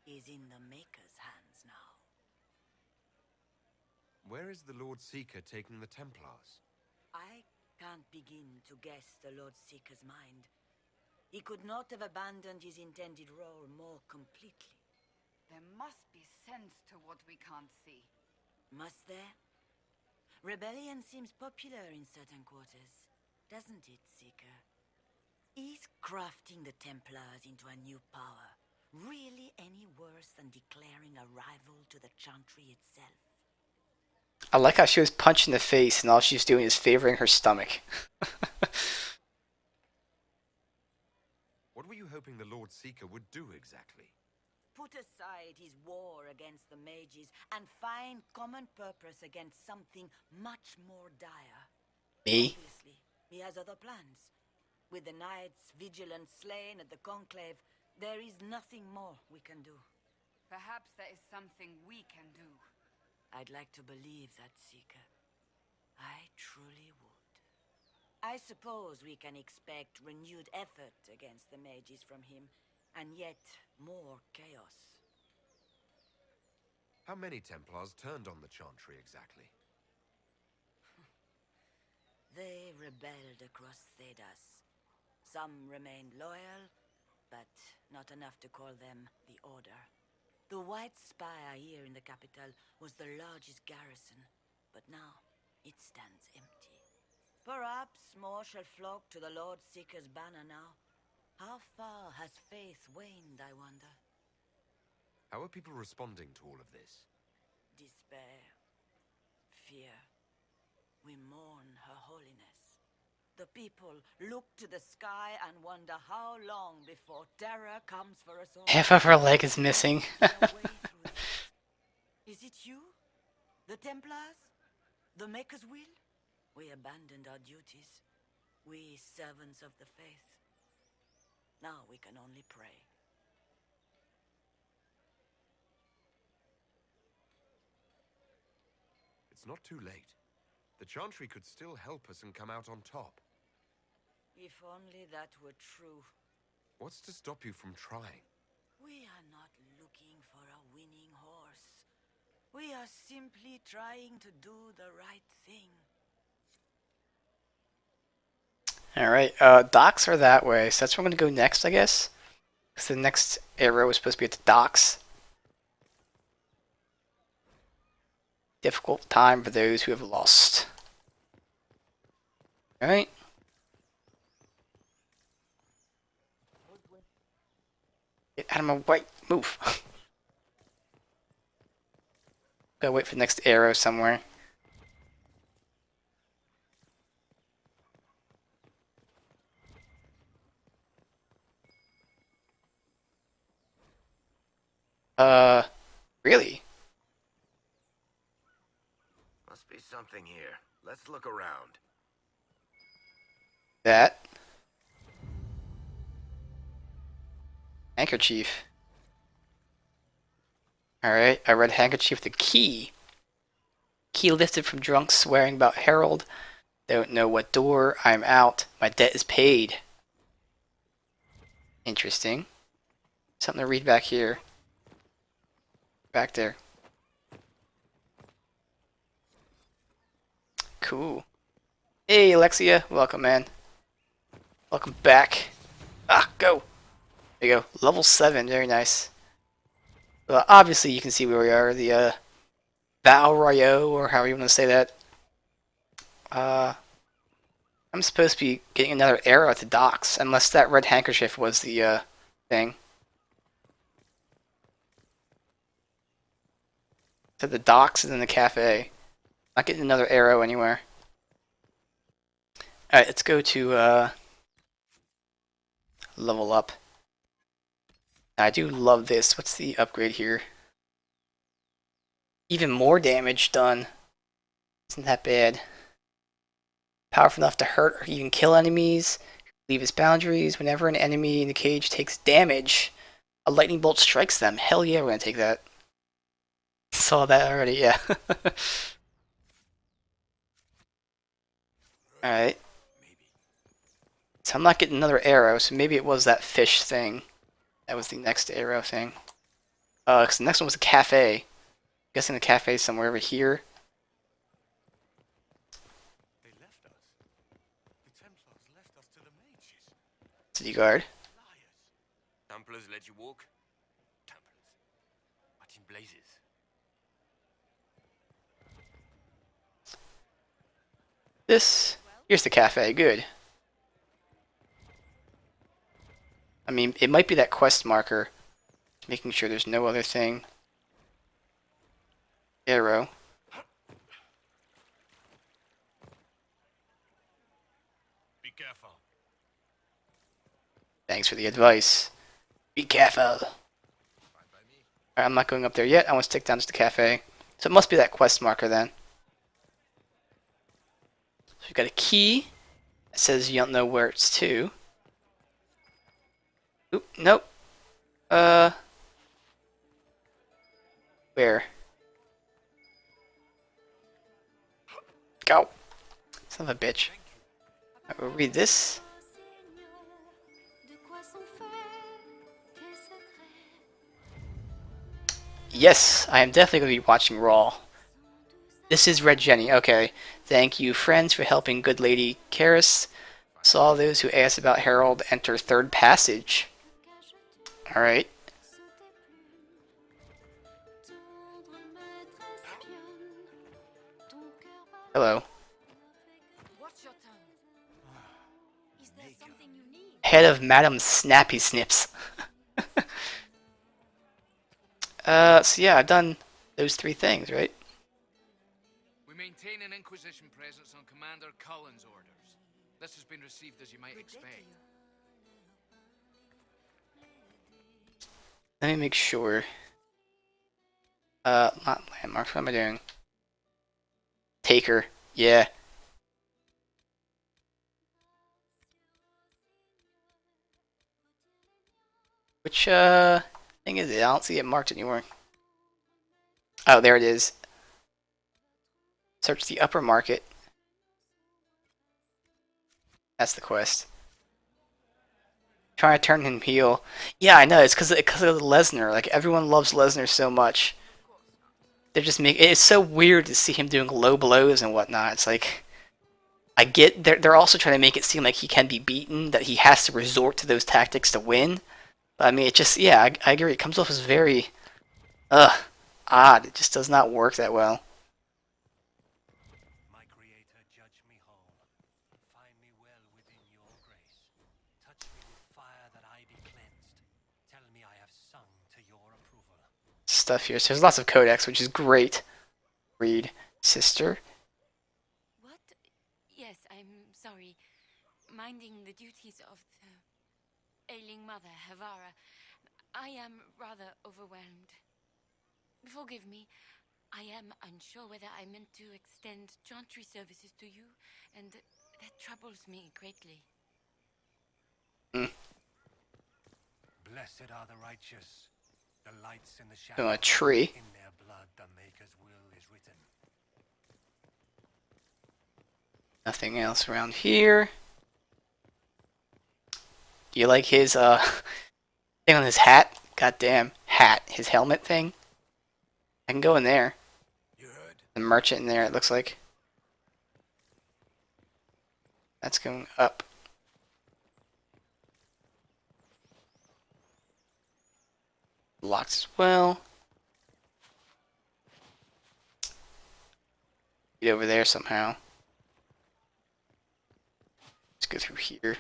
is in the Maker's hands now. Where is the Lord Seeker taking the Templars? I can't begin to guess the Lord Seeker's mind. He could not have abandoned his intended role more completely. There must be sense to what we can't see. Must there? Rebellion seems popular in certain quarters, doesn't it, Seeker? Is crafting the Templars into a new power really any worse than declaring a rival to the Chantry itself? I like how she was punched in the face and all she's doing is favoring her stomach. What were you hoping the Lord Seeker would do exactly? Put aside his war against the mages and find common purpose against something much more dire. Me? Obviously, he has other plans. With the knights vigilant slain at the Conclave, there is nothing more we can do. Perhaps there is something we can do. I'd like to believe that, Seeker. I truly would. I suppose we can expect renewed effort against the mages from him, and yet more chaos. How many Templars turned on the Chantry exactly? They rebelled across Thedas. Some remained loyal, but not enough to call them the Order. The White Spire here in the capital was the largest garrison, but now it stands empty. Perhaps more shall flock to the Lord Seeker's banner now. How far has faith waned, I wonder? How are people responding to all of this? Despair. Fear. We mourn Her Holiness. The people look to the sky and wonder how long before terror comes for us all. Half of her leg is missing. Is it you? The Templars? The Maker's will? We abandoned our duties. We servants of the faith. Now we can only pray. It's not too late. The Chantry could still help us and come out on top. If only that were true. What's to stop you from trying? We are not looking for a winning horse. We are simply trying to do the right thing. Alright, docks are that way, so that's where I'm going to go next, I guess. Because the next arrow is supposed to be at the docks. Difficult time for those who have lost. Alright. Get out of my way. Move. Gotta wait for the next arrow somewhere. Really? Must be something here. Let's look around. That. Handkerchief. Alright, I read handkerchief the key. Key lifted from drunk swearing about Harold. Don't know what door. I'm out. My debt is paid. Interesting. Something to read back here. Back there. Cool. Hey, Alexia. Welcome, man. Welcome back. Ah, go. There you go. Level 7. Very nice. Well, obviously, you can see where we are. The Val Royo, or however you want to say that. I'm supposed to be getting another arrow at the docks, unless that red handkerchief was the thing. To the docks and then the cafe. Not getting another arrow anywhere. Alright, let's go to level up. I do love this. What's the upgrade here? Even more damage done. Isn't that bad? Powerful enough to hurt or even kill enemies. Leave its boundaries. Whenever an enemy in the cage takes damage, a lightning bolt strikes them. Hell yeah, we're gonna take that. Saw that already, yeah. Alright. So I'm not getting another arrow, so maybe it was that fish thing. That was the next arrow thing. Because the next one was a cafe. I'm guessing the cafe is somewhere over here. They left us. The Templars left us to the mages. City guard. Templars let you walk? Templars. What in blazes? Here's the cafe, good. I mean, it might be that quest marker. Making sure there's no other thing. Arrow. Be careful. Thanks for the advice. Be careful. Alright, I'm not going up there yet. I want to stick down to the cafe. So it must be that quest marker then. So we've got a key. It says you don't know where it's to. Oop, nope. Where? Go. Son of a bitch. Alright, we'll read this. Yes, I am definitely going to be watching Raw. This is Red Jenny. Okay. Thank you, friends, for helping good lady Karis. Saw those who asked about Harold enter third passage. Alright. Hello. Head of Madam Snappy Snips. So yeah, I've done those 3 things, right? We maintain an Inquisition presence on Commander Cullen's orders. This has been received as you might expect. Let me make sure. Not landmarks, what am I doing? Taker, yeah. Which, thing is it? I don't see it marked anywhere. Oh, there it is. Search the upper market. That's the quest. Trying to turn him heel. Yeah, I know. It's because of Lesnar. Like, everyone loves Lesnar so much. They're just making... It's so weird to see him doing low blows and whatnot. It's like... I get... They're also trying to make it seem like he can be beaten, that he has to resort to those tactics to win. But, I mean, it just... Yeah, I agree. It comes off as very... odd. It just does not work that well. Stuff here. So there's lots of codex, which is great. Read, sister. What? Yes, I'm sorry. Minding the duties of the ailing mother, Havara. I am rather overwhelmed. Forgive me. I am unsure whether I meant to extend chantry services to you, and that troubles me greatly. Blessed are the righteous. The lights in the shadow. A tree. In their blood, the Maker's will is written. Nothing else around here. Do you like his thing on his hat? Goddamn hat. His helmet thing. I can go in there. The merchant in there, it looks like. That's going up. Locked as well. Get over there somehow. Let's go through here.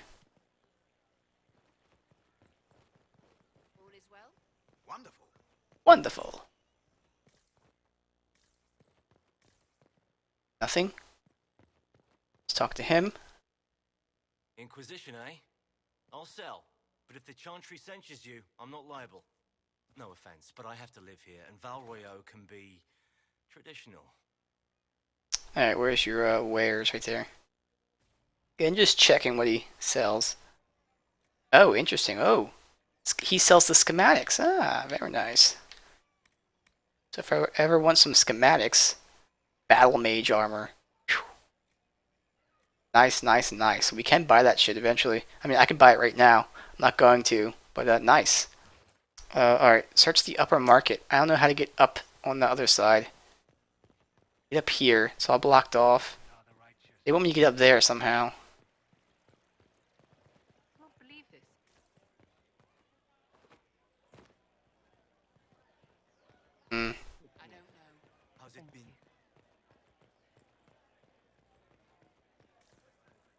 All is well? Wonderful. Wonderful. Nothing. Let's talk to him. Inquisition, eh? I'll sell. But if the Chantry censures you, I'm not liable. No offense, but I have to live here, and Val Royeaux can be traditional. Alright, where's your wares right there? Okay, and just checking what he sells. Oh, interesting. Oh, he sells the schematics. Ah, very nice. So if I ever want some schematics, battle mage armor. Whew. Nice, nice, nice. We can buy that shit eventually. I mean, I can buy it right now. I'm not going to, but nice. Alright, search the upper market. I don't know how to get up on the other side. Get up here. It's all blocked off. They want me to get up there somehow. I can't believe this. Hmm. I don't know. How's it been?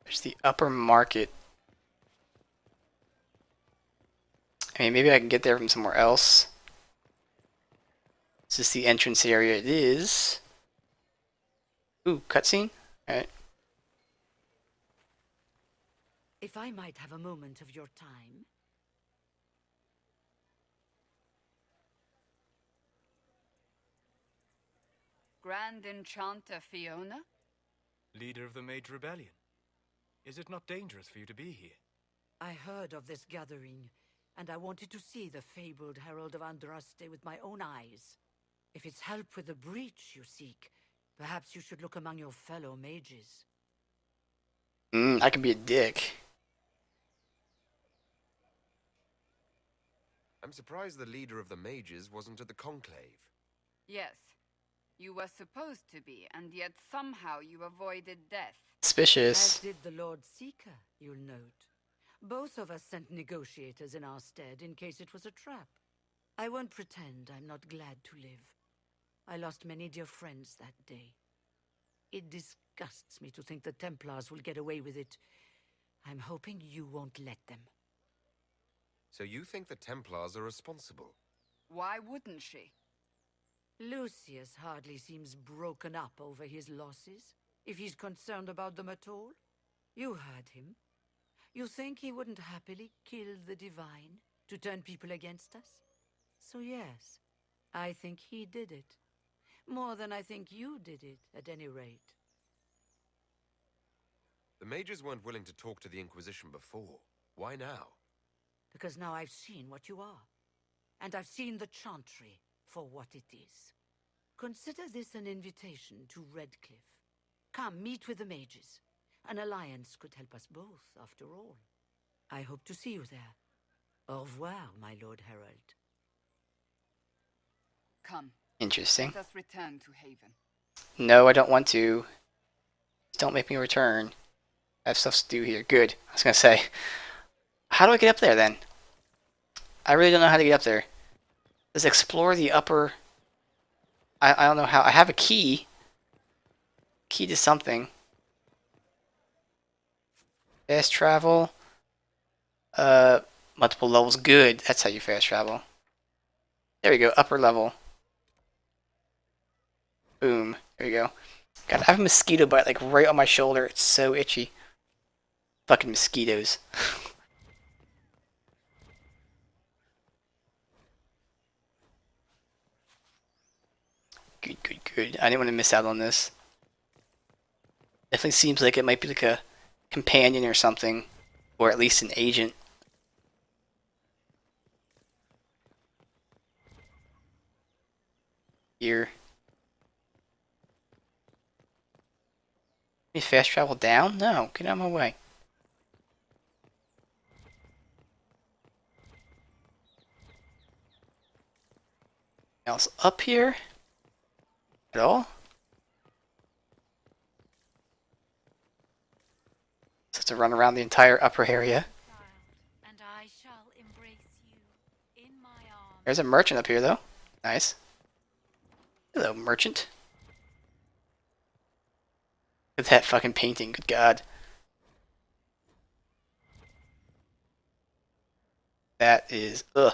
There's the upper market. I mean, maybe I can get there from somewhere else. Is this the entrance area? It is. Ooh, cutscene? Alright. If I might have a moment of your time. Grand Enchanter Fiona? Leader of the Mage Rebellion. Is it not dangerous for you to be here? I heard of this gathering, and I wanted to see the fabled Herald of Andraste with my own eyes. If it's help with the breach you seek, perhaps you should look among your fellow mages. I can be a dick. I'm surprised the leader of the mages wasn't at the conclave. Yes. You were supposed to be, and yet somehow you avoided death. Suspicious. As did the Lord Seeker, you'll note. Both of us sent negotiators in our stead in case it was a trap. I won't pretend I'm not glad to live. I lost many dear friends that day. It disgusts me to think the Templars will get away with it. I'm hoping you won't let them. So you think the Templars are responsible? Why wouldn't she? Lucius hardly seems broken up over his losses, if he's concerned about them at all. You heard him. You think he wouldn't happily kill the Divine to turn people against us? So yes, I think he did it. More than I think you did it, at any rate. The mages weren't willing to talk to the Inquisition before. Why now? Because now I've seen what you are. And I've seen the Chantry for what it is. Consider this an invitation to Redcliffe. Come, meet with the mages. An alliance could help us both, after all. I hope to see you there. Au revoir, my Lord Herald. Come. Interesting. Let us return to Haven. No, I don't want to. Don't make me return. I have stuff to do here. Good. I was gonna say. How do I get up there then? I really don't know how to get up there. Let's explore the upper... I don't know how. I have a key. Key to something. Fast travel. Multiple levels. Good. That's how you fast travel. There we go. Upper level. Boom. There we go. God, I have a mosquito bite like right on my shoulder. It's so itchy. Fucking mosquitoes. Good, good, good. I didn't want to miss out on this. Definitely seems like it might be like a companion or something. Or at least an agent. Here. Can you fast travel down? No, get out of my way. Else up here? At all? So to run around the entire upper area. And I shall embrace you in my arms. There's a merchant up here, though. Nice. Hello, merchant. Look at that fucking painting, good god. That is, ugh.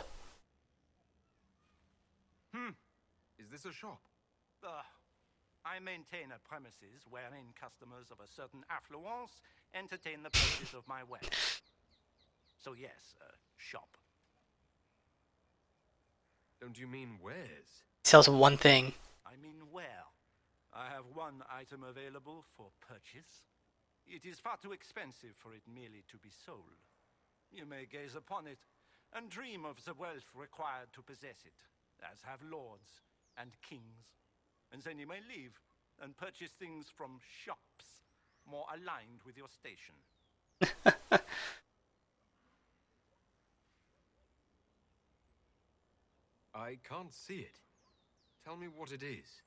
Is this a shop? I maintain a premises wherein customers of a certain affluence entertain the purchase of my wares. So yes, shop. Don't you mean wares? Sells one thing. I mean where? I have one item available for purchase. It is far too expensive for it merely to be sold. You may gaze upon it and dream of the wealth required to possess it, as have lords and kings. And then you may leave and purchase things from shops more aligned with your station. I can't see it. Tell me what it is.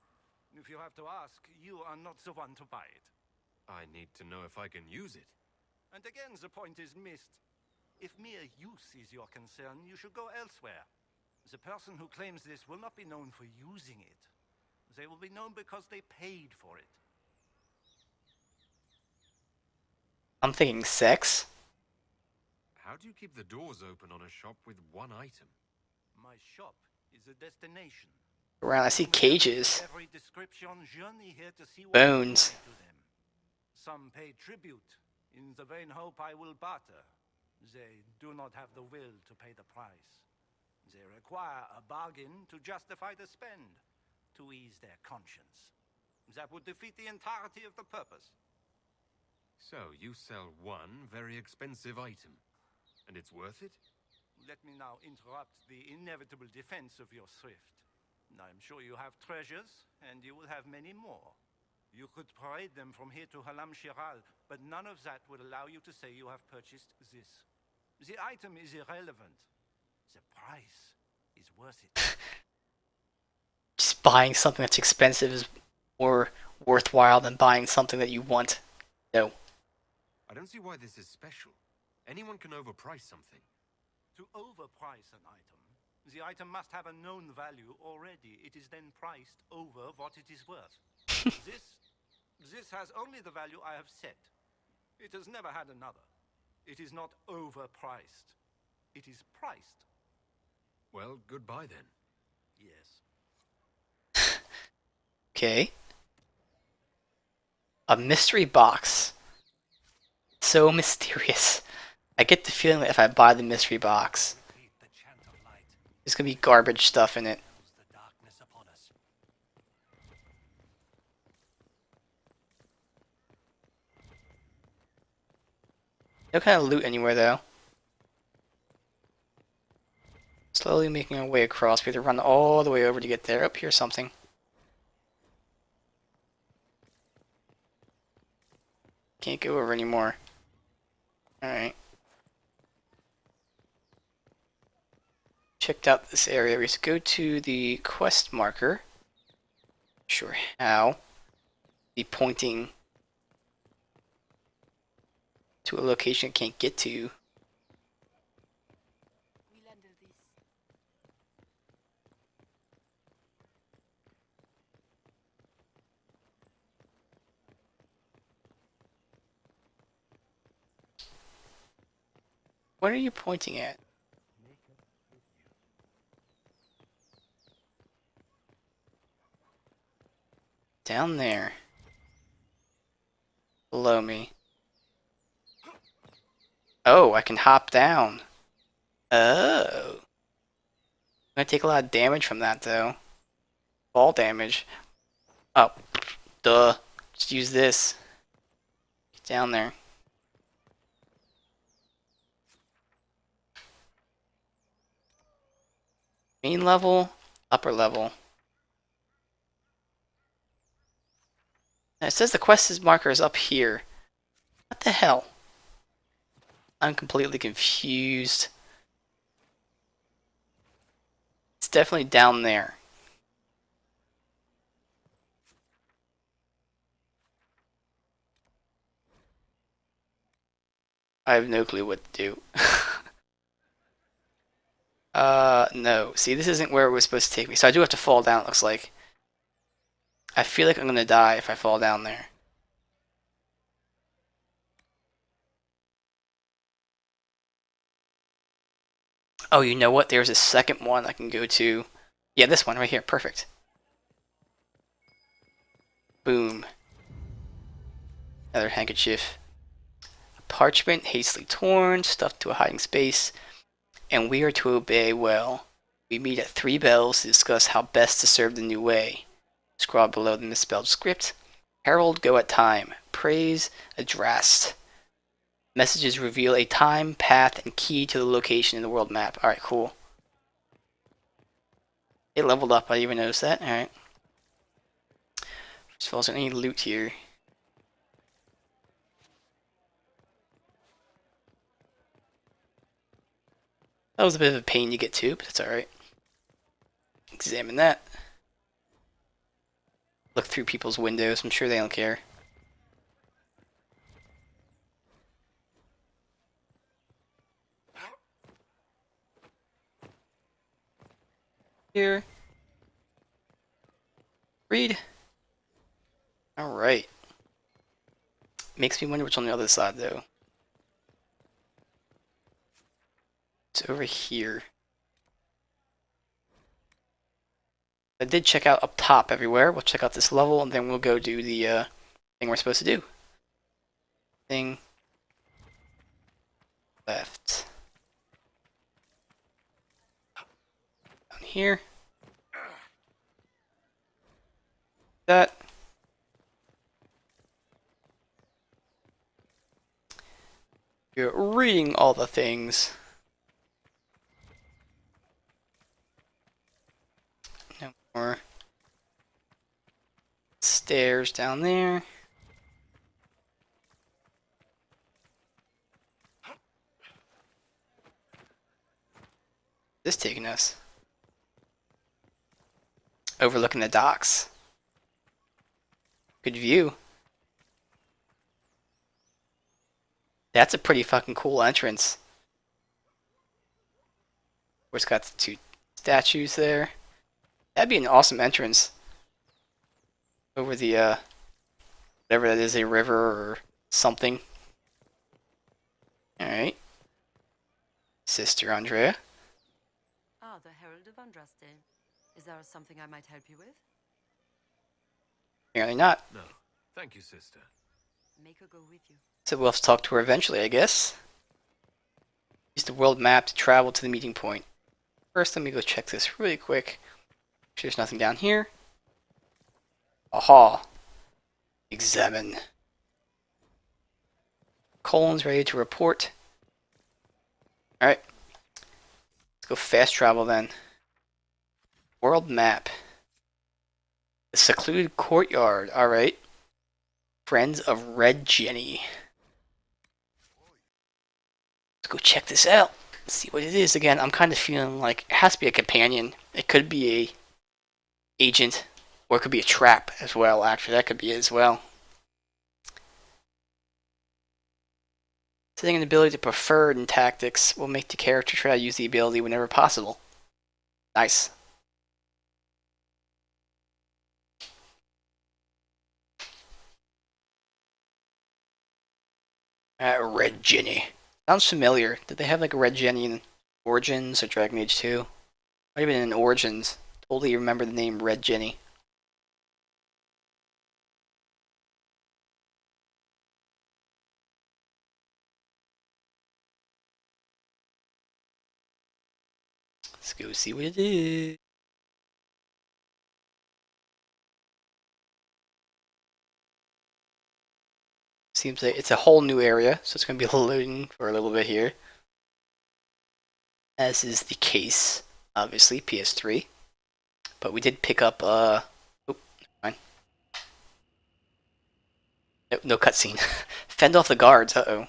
If you have to ask, you are not the one to buy it. I need to know if I can use it. And again, the point is missed. If mere use is your concern, you should go elsewhere. The person who claims this will not be known for using it. They will be known because they paid for it. I'm thinking sex. How do you keep the doors open on a shop with one item? My shop is a destination. Around, I see cages. Every description journey here to see what Bones. to them. Some pay tribute in the vain hope I will barter. They do not have the will to pay the price. They require a bargain to justify the spend, to ease their conscience. That would defeat the entirety of the purpose. So, you sell one very expensive item, and it's worth it? Let me now interrupt the inevitable defense of your thrift. I'm sure you have treasures, and you will have many more. You could parade them from here to Halam Shiral, but none of that would allow you to say you have purchased this. The item is irrelevant. The price is worth it. Just buying something that's expensive is more worthwhile than buying something that you want. No. I don't see why this is special. Anyone can overprice something. To overprice an item, the item must have a known value already. It is then priced over what it is worth. This has only the value I have set. It has never had another. It is not overpriced. It is priced. Well, goodbye then. Yes. Okay. A mystery box. So mysterious. I get the feeling that if I buy the mystery box, there's gonna be garbage stuff in it. No kind of loot anywhere though. Slowly making our way across. We have to run all the way over to get there. Up here, something. Can't go over anymore. Alright. Checked out this area. We have to go to the quest marker. Not sure how. Be pointing to a location I can't get to. What are you pointing at? Down there. Below me. Oh, I can hop down. Oh. I'm gonna take a lot of damage from that though. Fall damage. Oh, duh. Just use this. Get down there. Main level, upper level. Now it says the quest marker is up here. What the hell? I'm completely confused. It's definitely down there. I have no clue what to do. No. See, this isn't where it was supposed to take me. So I do have to fall down, it looks like. I feel like I'm gonna die if I fall down there. Oh, you know what? There's a second one I can go to. Yeah, this one right here. Perfect. Boom. Another handkerchief. Parchment hastily torn, stuffed to a hiding space, and we are to obey well. We meet at 3 bells to discuss how best to serve the new way. Scrawled below the misspelled script. Herald go at time. Praise addressed. Messages reveal a time, path, and key to the location in the world map. Alright, cool. It leveled up, I didn't even notice that. Alright. First of all, is there any loot here? That was a bit of a pain to get to, but that's alright. Examine that. Look through people's windows, I'm sure they don't care. Here. Read. Alright. Makes me wonder what's on the other side, though. It's over here. I did check out up top everywhere. We'll check out this level, and then we'll go do the thing we're supposed to do. Thing. Left. Down here. That. You're reading all the things. No more stairs down there. This taking us? Overlooking the docks. Good view. That's a pretty fucking cool entrance. Of course, got the 2 statues there. That'd be an awesome entrance. Over the, whatever that is, a river or something. Alright. Sister Andrea. Ah, the Herald of Andraste. Is there something I might help you with? Apparently not. No. Thank you, sister. Make her go with you. So we'll have to talk to her eventually, I guess. Use the world map to travel to the meeting point. First, let me go check this really quick. Make sure there's nothing down here. Aha. Examine. Colon's ready to report. Alright. Let's go fast travel then. World map. The secluded courtyard. Alright. Friends of Red Jenny. Let's go check this out. Let's see what it is. Again, I'm kind of feeling like it has to be a companion. It could be a agent, or it could be a trap as well. Actually, that could be it as well. Setting an ability to preferred in tactics will make the character try to use the ability whenever possible. Nice. Red Jenny. Sounds familiar. Did they have like a Red Jenny in Origins or Dragon Age 2? Might have been in Origins. Totally remember the name Red Jenny. Let's go see what it is. Seems like it's a whole new area, so it's going to be loading for a little bit here. As is the case, obviously, PS3. But we did pick up, oh, fine. No cutscene. Fend off the guards, uh-oh.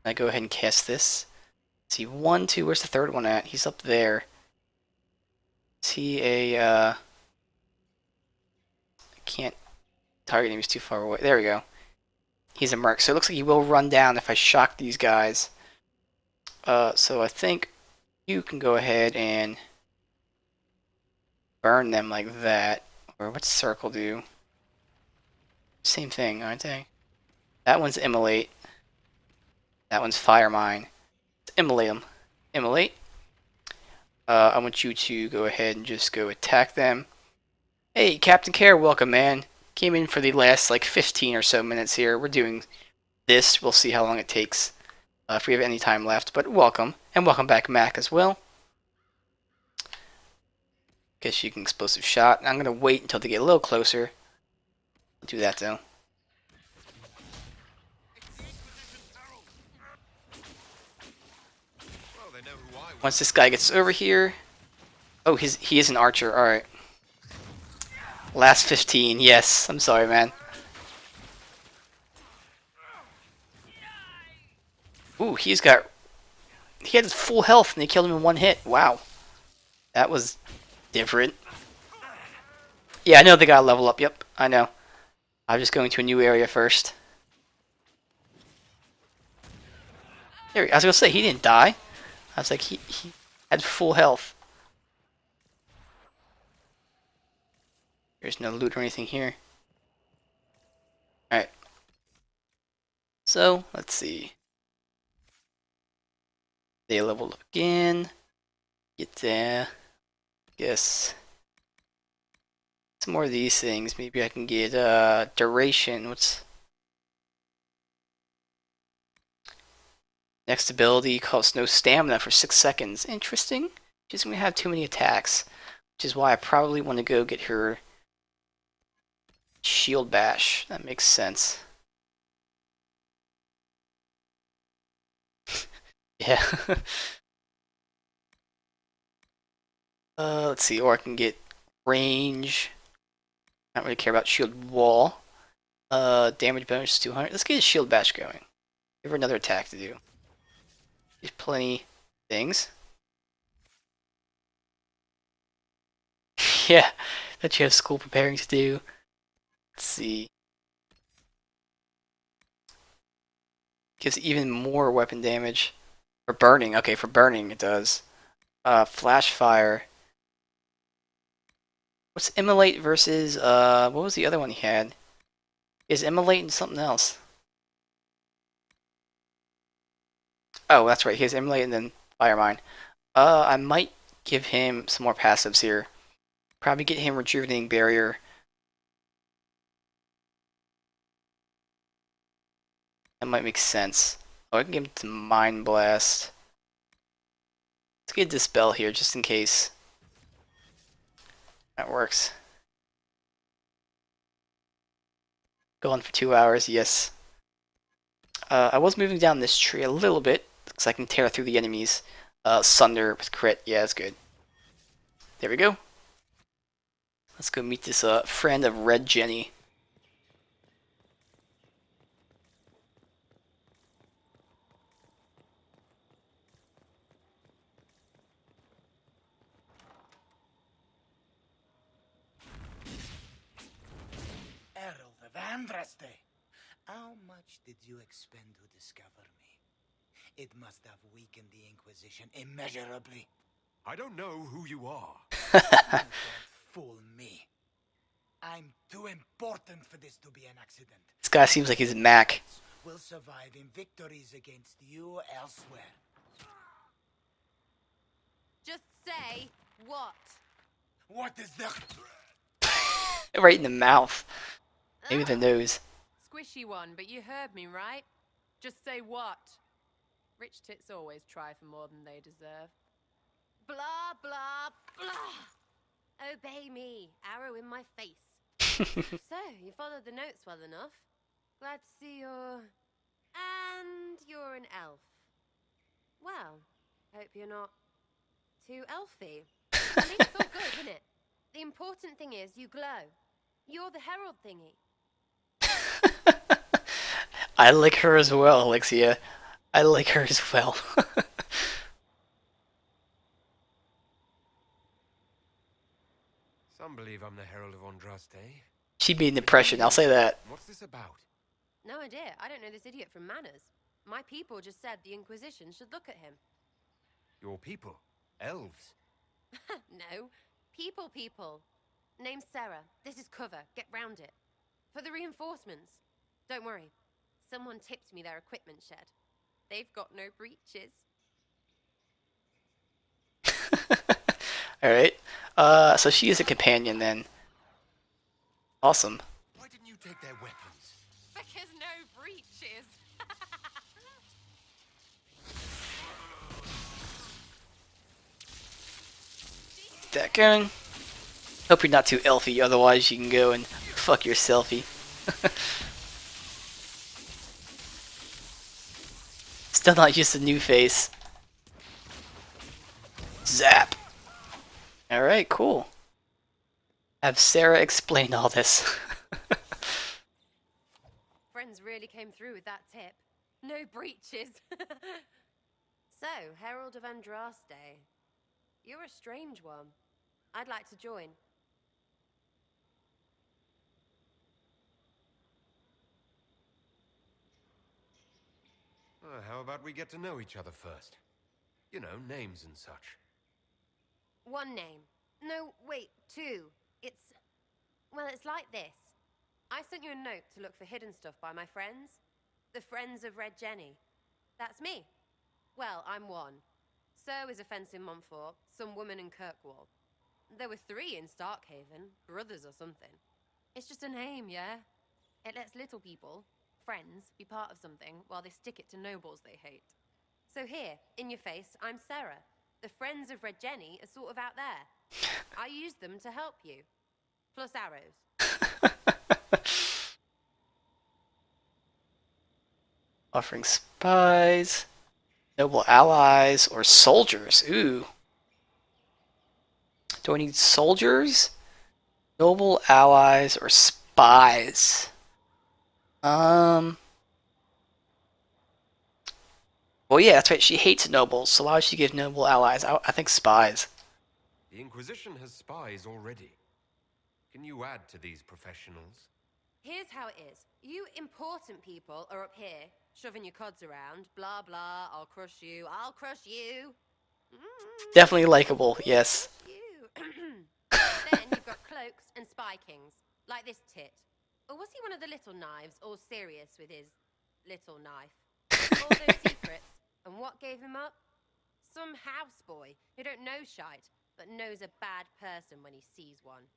I go ahead and cast this. Let's see, 1, 2, where's the third one at? He's up there. Is he a, I can't target him, he's too far away. There we go. He's a merc, so it looks like he will run down if I shock these guys. So I think you can go ahead and burn them like that. Or what's circle do? Same thing, aren't they? That one's immolate. That one's fire mine. Let's immolate them. Immolate. I want you to go ahead and just go attack them. Hey, Captain Care, welcome, man. Came in for the last like 15 or so minutes here. We're doing this. We'll see how long it takes if we have any time left. But welcome, and welcome back, Mac, as well. Guess you can explosive shot. I'm gonna wait until they get a little closer. I'll do that though. Once this guy gets over here. Oh, he is an archer. All right. Last 15. Yes. I'm sorry, man. Ooh, he had his full health and they killed him in one hit. Wow. That was different. Yeah, I know they gotta level up. Yep, I know. I'm just going to a new area first. There, I was gonna say, he didn't die. I was like, he had full health. There's no loot or anything here. Alright. So, let's see. They level up again. Get there. Guess. Some more of these things. Maybe I can get duration. What's next ability? Costs no stamina for 6 seconds. Interesting. She's gonna have too many attacks, which is why I probably want to go get her shield bash. That makes sense. Yeah. Let's see. Or I can get range. I don't really care about shield wall. Damage bonus 200. Let's get a shield bash going. Give her another attack to do. There's plenty of things. Yeah, that you have school preparing to do. Let's see. Gives even more weapon damage. For burning. Okay, for burning it does. Flash fire. What's immolate versus what was the other one he had? Is immolate and something else? Oh, that's right. He has immolate and then fire mine. I might give him some more passives here. Probably get him rejuvenating barrier. That might make sense. Oh, I can give him to mind blast. Let's get dispel here just in case. That works. Go on for 2 hours, yes. I was moving down this tree a little bit, because I can tear through the enemies. Sunder with crit, yeah, that's good. There we go. Let's go meet this friend of Red Jenny. Herald of Andraste, how much did you expend to discover me? It must have weakened the Inquisition immeasurably. I don't know who you are. You can't fool me. I'm too important for this to be an accident. This guy seems like he's Mac. Will survive in victories against you elsewhere. Just say what? What is the... Right in the mouth. Maybe the nose. Squishy one, but you heard me, right? Just say what? Rich tits always try for more than they deserve. Blah, blah, blah. Obey me. Arrow in my face. So, you followed the notes well enough. Glad to see you're... And you're an elf. Well, hope you're not too elfy. I mean, it's all good, isn't it? The important thing is you glow. You're the herald thingy. I like her as well, Alexia. I like her as well. Some believe I'm the Herald of Andraste. She made an impression, I'll say that. What's this about? No idea. I don't know this idiot from Manners. My people just said the Inquisition should look at him. Your people. Elves. No. People. Name's Sarah. This is cover. Get round it. For the reinforcements. Don't worry. Someone tipped me their equipment shed. They've got no breaches. Alright. So she is a companion then. Awesome. Why didn't you take their weapons? Because no breaches. Get that going. Hope you're not too elfy, otherwise you can go and fuck your selfie. Still not used to new face. Zap. Alright, cool. Have Sarah explain all this. Friends really came through with that tip. No breaches. So, Herald of Andraste. You're a strange one. I'd like to join. How about we get to know each other first? You know, names and such. One name. No, wait, two. Well, it's like this. I sent you a note to look for hidden stuff by my friends. The Friends of Red Jenny. That's me. Well, I'm one. So is a fence in Montfort, some woman in Kirkwall. There were 3 in Starkhaven, brothers or something. It's just a name, yeah? It lets little people, friends, be part of something while they stick it to nobles they hate. So here, in your face, I'm Sarah. The Friends of Red Jenny are sort of out there. I use them to help you. Plus arrows. Offering spies, noble allies, or soldiers. Ooh. Do I need soldiers, noble allies, or spies? Well, yeah, that's right. She hates nobles, so why would she give noble allies? I think spies. The Inquisition has spies already. Can you add to these professionals? Here's how it is. You important people are up here, shoving your cods around. Blah, blah, I'll crush you. Definitely likable, yes. Then you've got cloaks and spy kings, like this tit. Or was he one of the little knives, all serious with his little knife? All those secrets. And what gave him up? Some houseboy who don't know shite, but knows a bad person when he sees one.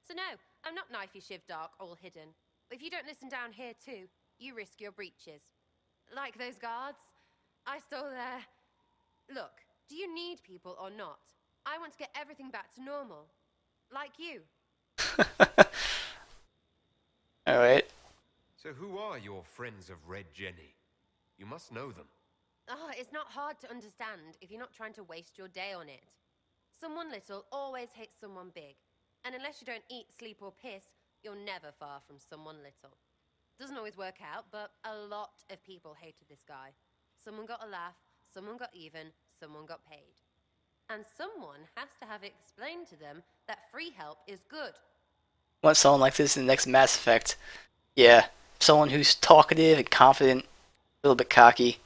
So no, I'm not knifey shiv dark, all hidden. But if you don't listen down here too, you risk your breeches. Like those guards. I stole their... Look, do you need people or not? I want to get everything back to normal. Like you. Alright. So who are your Friends of Red Jenny? You must know them. Oh, it's not hard to understand if you're not trying to waste your day on it. Someone little always hates someone big. And unless you don't eat, sleep, or piss, you're never far from someone little. Doesn't always work out, but a lot of people hated this guy. Someone got a laugh, someone got even, someone got paid. And someone has to have explained to them that free help is good. Want someone like this in the next Mass Effect. Yeah, someone who's talkative and confident, a little bit cocky.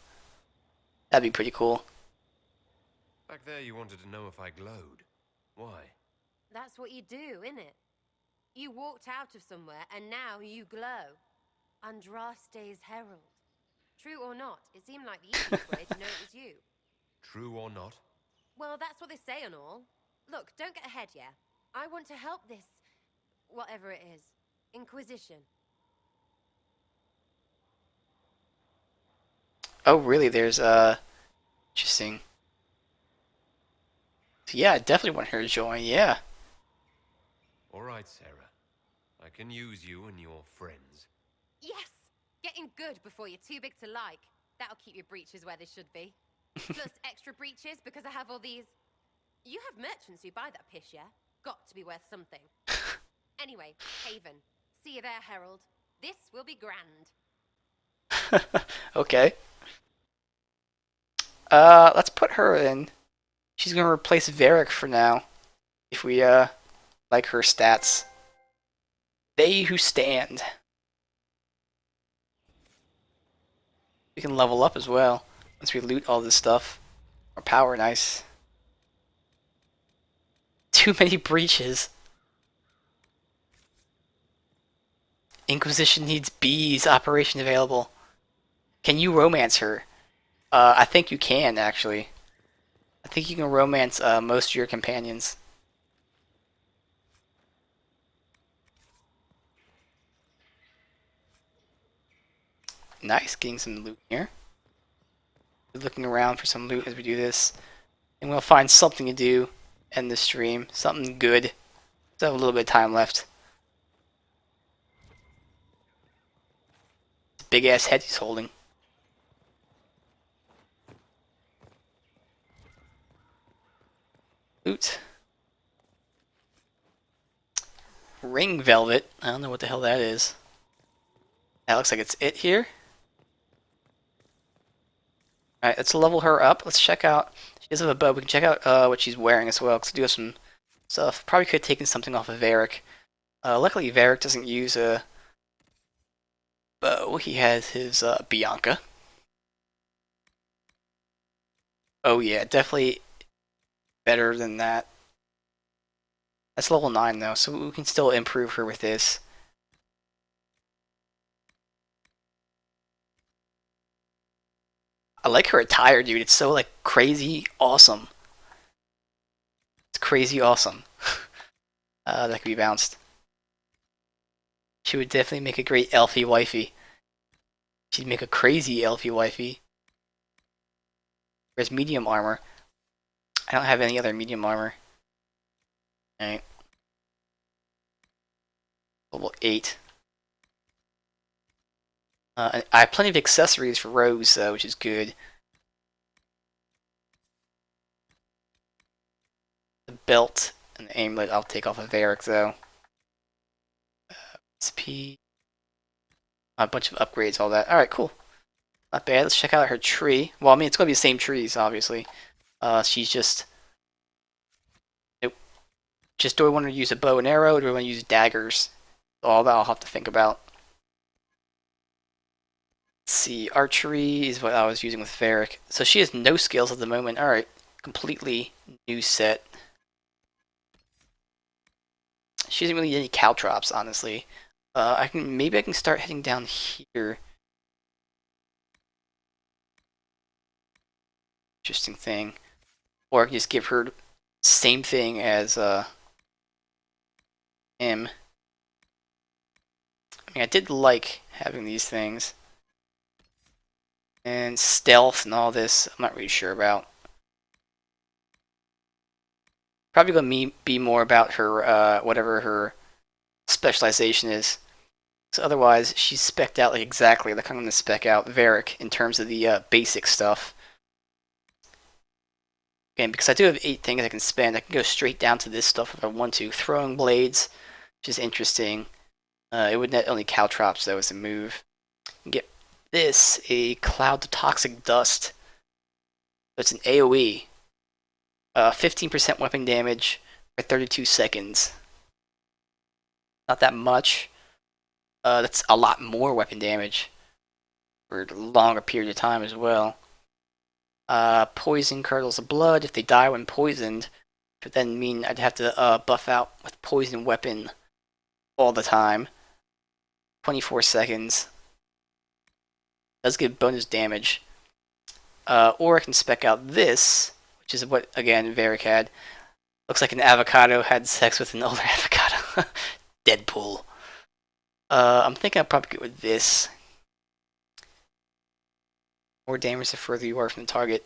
That'd be pretty cool. Back there you wanted to know if I glowed. Why? That's what you do, innit? You walked out of somewhere and now you glow. Andraste's herald. True or not, it seemed like the easiest way to know it was you. True or not? Well, that's what they say and all. Look, don't get ahead, yeah? I want to help this... whatever it is. Inquisition. Oh, really? There's, interesting. So, yeah, I definitely want her to join, yeah. Alright, Sarah. I can use you and your friends. Yes! Getting good before you're too big to like. That'll keep your breeches where they should be. Plus extra breeches because I have all these... You have merchants who buy that piss, yeah? Got to be worth something. Anyway, Haven. See you there, Herald. This will be grand. Okay. Let's put her in. She's gonna replace Varric for now. If we, like her stats. They who stand. We can level up as well once we loot all this stuff. Our power, nice. too many breaches. Inquisition needs bees. Operation available. Can you romance her? I think you can, actually. I think you can romance most of your companions. Nice, getting some loot here. Looking around for some loot as we do this. And we'll find something to do in the stream. Something good. Still have a little bit of time left. Big ass head he's holding. Loot. Ring velvet. I don't know what the hell that is. That looks like it's it here. Alright, let's level her up. Let's check out. She does have a bow. We can check out what she's wearing as well, because we do have some stuff. Probably could have taken something off of Varric. Luckily, Varric doesn't use a bow. He has his Bianca. Oh yeah, definitely better than that. That's level 9 though, so we can still improve her with this. I like her attire, dude. It's so, like, crazy awesome. It's crazy awesome. That could be bounced. She would definitely make a great elfie wifey. She'd make a crazy elfie wifey. Where's medium armor? I don't have any other medium armor. Alright. Level 8. I have plenty of accessories for Rose, which is good. The belt and the amulet I'll take off of Varric, though. SP. A bunch of upgrades, all that. Alright, cool. Not bad. Let's check out her tree. Well, I mean, it's going to be the same trees, obviously. She's just... Nope. Just, do I want to use a bow and arrow, or do I want to use daggers? All that I'll have to think about. Let's see, archery is what I was using with Varric. So she has no skills at the moment. Alright, completely new set. She doesn't really need any caltrops, honestly. Maybe I can start heading down here. Interesting thing. Or I can just give her same thing as him. I mean, I did like having these things. And stealth and all this, I'm not really sure about. Probably going to be more about her, whatever her specialization is. So otherwise, she's spec'd out like exactly like I'm going to spec out Varric in terms of the basic stuff. Again, because I do have 8 things I can spend, I can go straight down to this stuff if I want to. Throwing blades, which is interesting. It would net only caltrops though as a move. Get this, a cloud of toxic dust. So it's an AoE. 15% weapon damage for 32 seconds. Not that much. That's a lot more weapon damage for a longer period of time as well. Poison curdles of blood. If they die when poisoned, it would then mean I'd have to buff out with poison weapon all the time. 24 seconds. Does give bonus damage. Or I can spec out this, which is what, again, Varric had. Looks like an avocado had sex with an older avocado. Deadpool. I'm thinking I'll probably go with this. More damage the further you are from the target.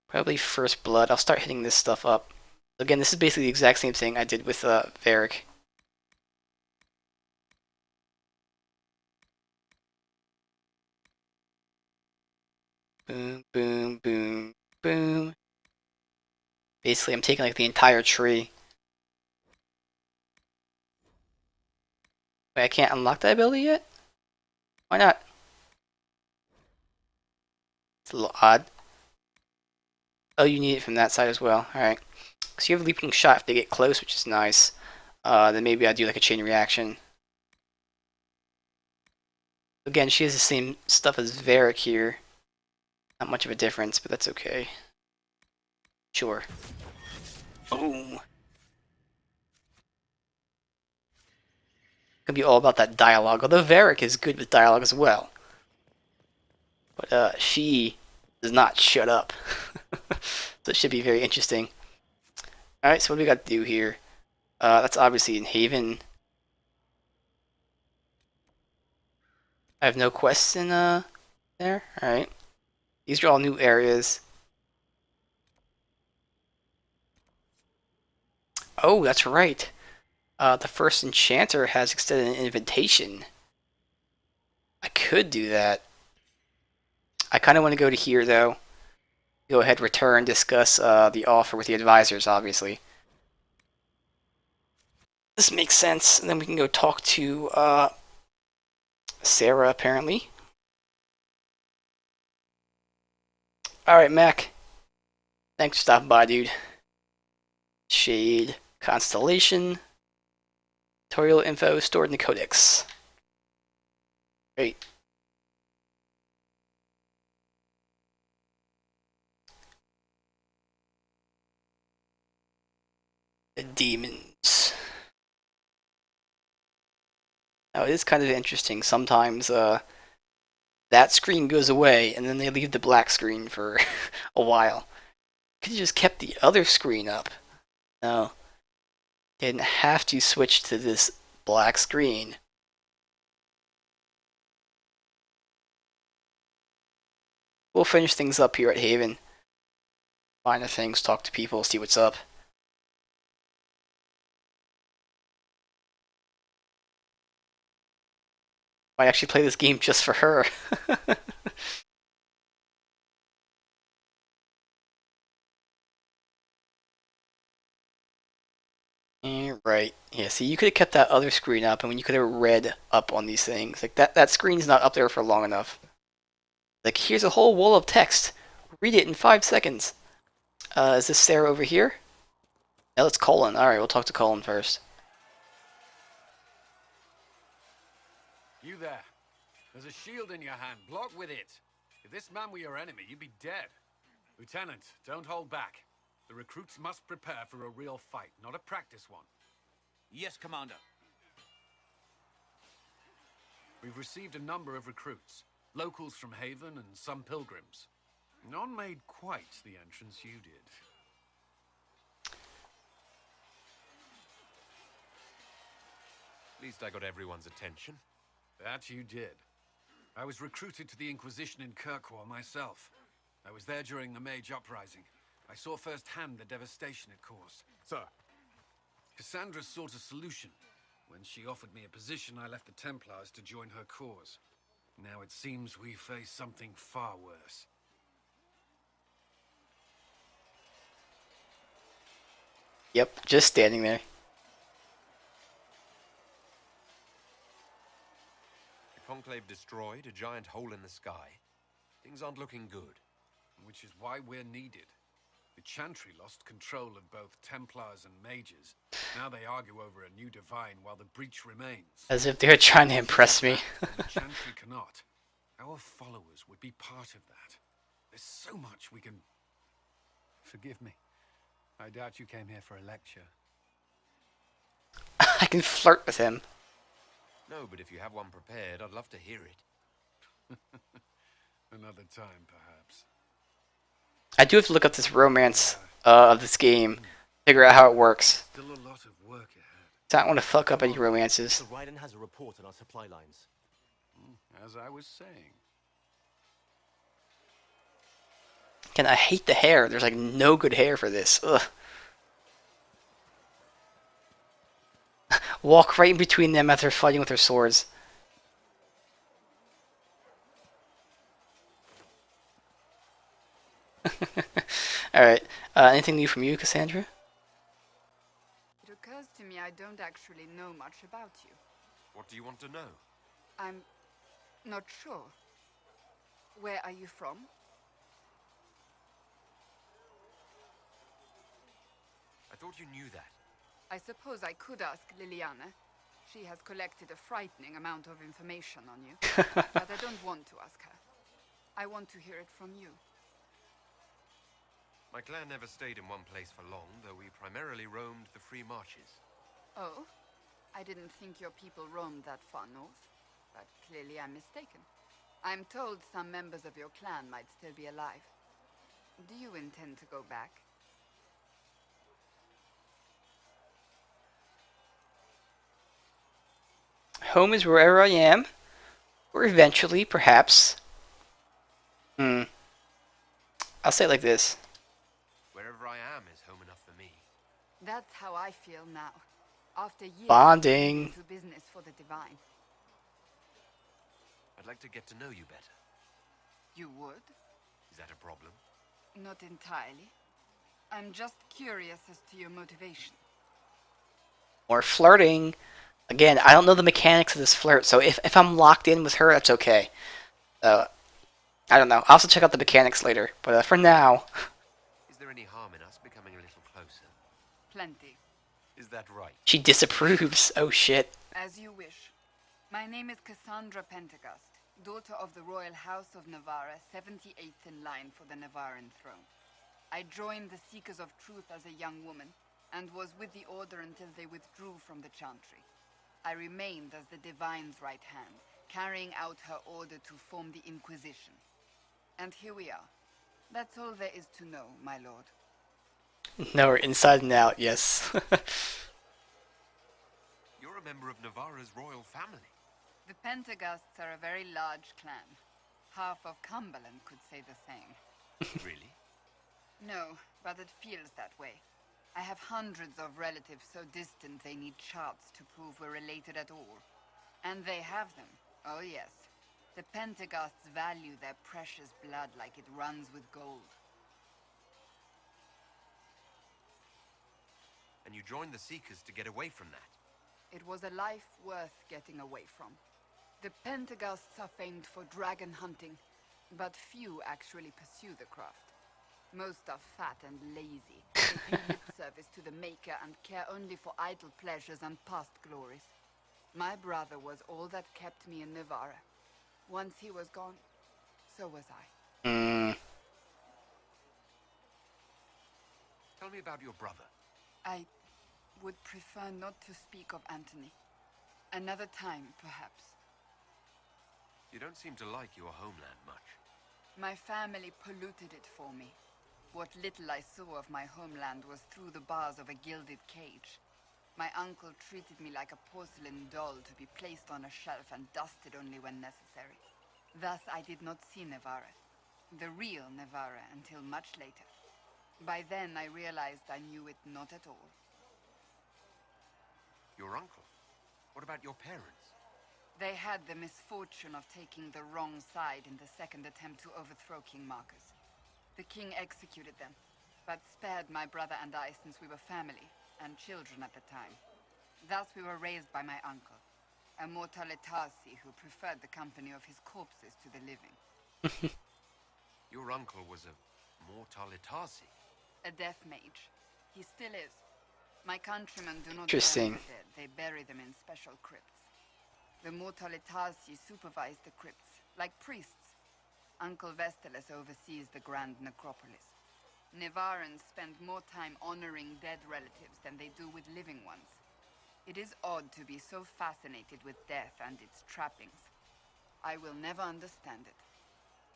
Probably first blood. I'll start hitting this stuff up. Again, this is basically the exact same thing I did with Varric. Boom, boom, boom, boom. Basically, I'm taking like the entire tree. Wait, I can't unlock that ability yet? Why not? It's a little odd. Oh, you need it from that side as well. Alright. So you have a leaping shot if they get close, which is nice. Then maybe I'll do like a chain reaction. Again, she has the same stuff as Varric here. Not much of a difference, but that's okay. Sure. Boom. Gonna be all about that dialogue. Although Varric is good with dialogue as well, but she does not shut up. So it should be very interesting. All right, so what do we got to do here? That's obviously in Haven. I have no quests in there. All right, these are all new areas. Oh, that's right. The first enchanter has extended an invitation. I could do that. I kind of want to go to here, though. Go ahead, return, discuss the offer with the advisors, obviously. This makes sense. And then we can go talk to Sarah, apparently. Alright, Mac. Thanks for stopping by, dude. Shade, Constellation, tutorial info stored in the Codex. Great. The demons. Now, it is kind of interesting. Sometimes that screen goes away, and then they leave the black screen for a while. Could have just kept the other screen up. No. Didn't have to switch to this black screen. We'll finish things up here at Haven. Minor things, talk to people, see what's up. Might actually play this game just for her. Right. Yeah, see, you could have kept that other screen up, and when you could have read up on these things. Like, that screen's not up there for long enough. Like, here's a whole wall of text. Read it in 5 seconds. Is this Sarah over here? No, it's Colin. Alright, we'll talk to Colin first. You there. There's a shield in your hand. Block with it. If this man were your enemy, you'd be dead. Lieutenant, don't hold back. The recruits must prepare for a real fight, not a practice one. Yes, Commander. We've received a number of recruits. Locals from Haven and some pilgrims. None made quite the entrance you did. At least I got everyone's attention. That you did. I was recruited to the Inquisition in Kirkwall myself. I was there during the Mage Uprising. I saw firsthand the devastation it caused. Sir. Cassandra sought a solution. When she offered me a position, I left the Templars to join her cause. Now it seems we face something far worse. Yep, just standing there. The Conclave destroyed, a giant hole in the sky. Things aren't looking good. Which is why we're needed. The Chantry lost control of both Templars and Mages. Now they argue over a new divine while the breach remains. As if they're trying to impress me. The Chantry cannot. Our followers would be part of that. There's so much we can... Forgive me. I doubt you came here for a lecture. I can flirt with him. No, but if you have one prepared, I'd love to hear it. Another time, perhaps. I do have to look up this romance of this game, figure out how it works. Still a lot of work ahead. So I don't want to fuck up any romances. The Raiden has a report on our supply lines. As I was saying. Again, I hate the hair. There's like no good hair for this. Ugh. Walk right in between them as they're fighting with their swords. Alright. Anything new from you, Cassandra? It occurs to me I don't actually know much about you. What do you want to know? I'm not sure. Where are you from? I thought you knew that. I suppose I could ask Liliana. She has collected a frightening amount of information on you. But I don't want to ask her. I want to hear it from you. My clan never stayed in one place for long, though we primarily roamed the free marches. Oh? I didn't think your people roamed that far north, but clearly I'm mistaken. I'm told some members of your clan might still be alive. Do you intend to go back? Home is wherever I am, or eventually, perhaps. I'll say it like this. Wherever I am is home enough for me. That's how I feel now, after years Bonding. of business for the Divine. I'd like to get to know you better. You would? Is that a problem? Not entirely. I'm just curious as to your motivation. Or flirting. Again, I don't know the mechanics of this flirt, so if I'm locked in with her, that's okay. I don't know. I'll also check out the mechanics later, but for now... Is there any harm in us becoming a little closer? Plenty. Is that right? She disapproves. Oh shit. As you wish. My name is Cassandra Pentegast, daughter of the Royal House of Navarra, 78th in line for the Navarran throne. I joined the Seekers of Truth as a young woman, and was with the Order until they withdrew from the Chantry. I remained as the Divine's right hand, carrying out her order to form the Inquisition. And here we are. That's all there is to know, my lord. No, we're inside and out, yes. You're a member of Navarra's royal family. The Pentegasts are a very large clan. Half of Cumberland could say the same. Really? No, but it feels that way. I have hundreds of relatives so distant they need charts to prove we're related at all. And they have them. Oh yes. The Pentegasts value their precious blood like it runs with gold. And you joined the Seekers to get away from that? It was a life worth getting away from. The Pentegasts are famed for dragon hunting, but few actually pursue the craft. Most are fat and lazy. They pay lip service to the Maker and care only for idle pleasures and past glories. My brother was all that kept me in Navarra. Once he was gone, so was I. Tell me about your brother. I would prefer not to speak of Anthony. Another time, perhaps. You don't seem to like your homeland much. My family polluted it for me. What little I saw of my homeland was through the bars of a gilded cage. My uncle treated me like a porcelain doll to be placed on a shelf and dusted only when necessary. Thus I did not see Navarra, the real Navarra, until much later. By then I realized I knew it not at all. Your uncle? What about your parents? They had the misfortune of taking the wrong side in the second attempt to overthrow King Marcus. The king executed them, but spared my brother and I since we were family, and children at the time. Thus we were raised by my uncle, a Mortalitarsi who preferred the company of his corpses to the living. Your uncle was a Mortalitarsi? A death mage. He still is. My countrymen do not Interesting. bury the dead, they bury them in special crypts. The Mortalitarsi supervise the crypts, like priests. Uncle Vestalis oversees the Grand Necropolis. Navarrans spend more time honoring dead relatives than they do with living ones. It is odd to be so fascinated with death and its trappings. I will never understand it.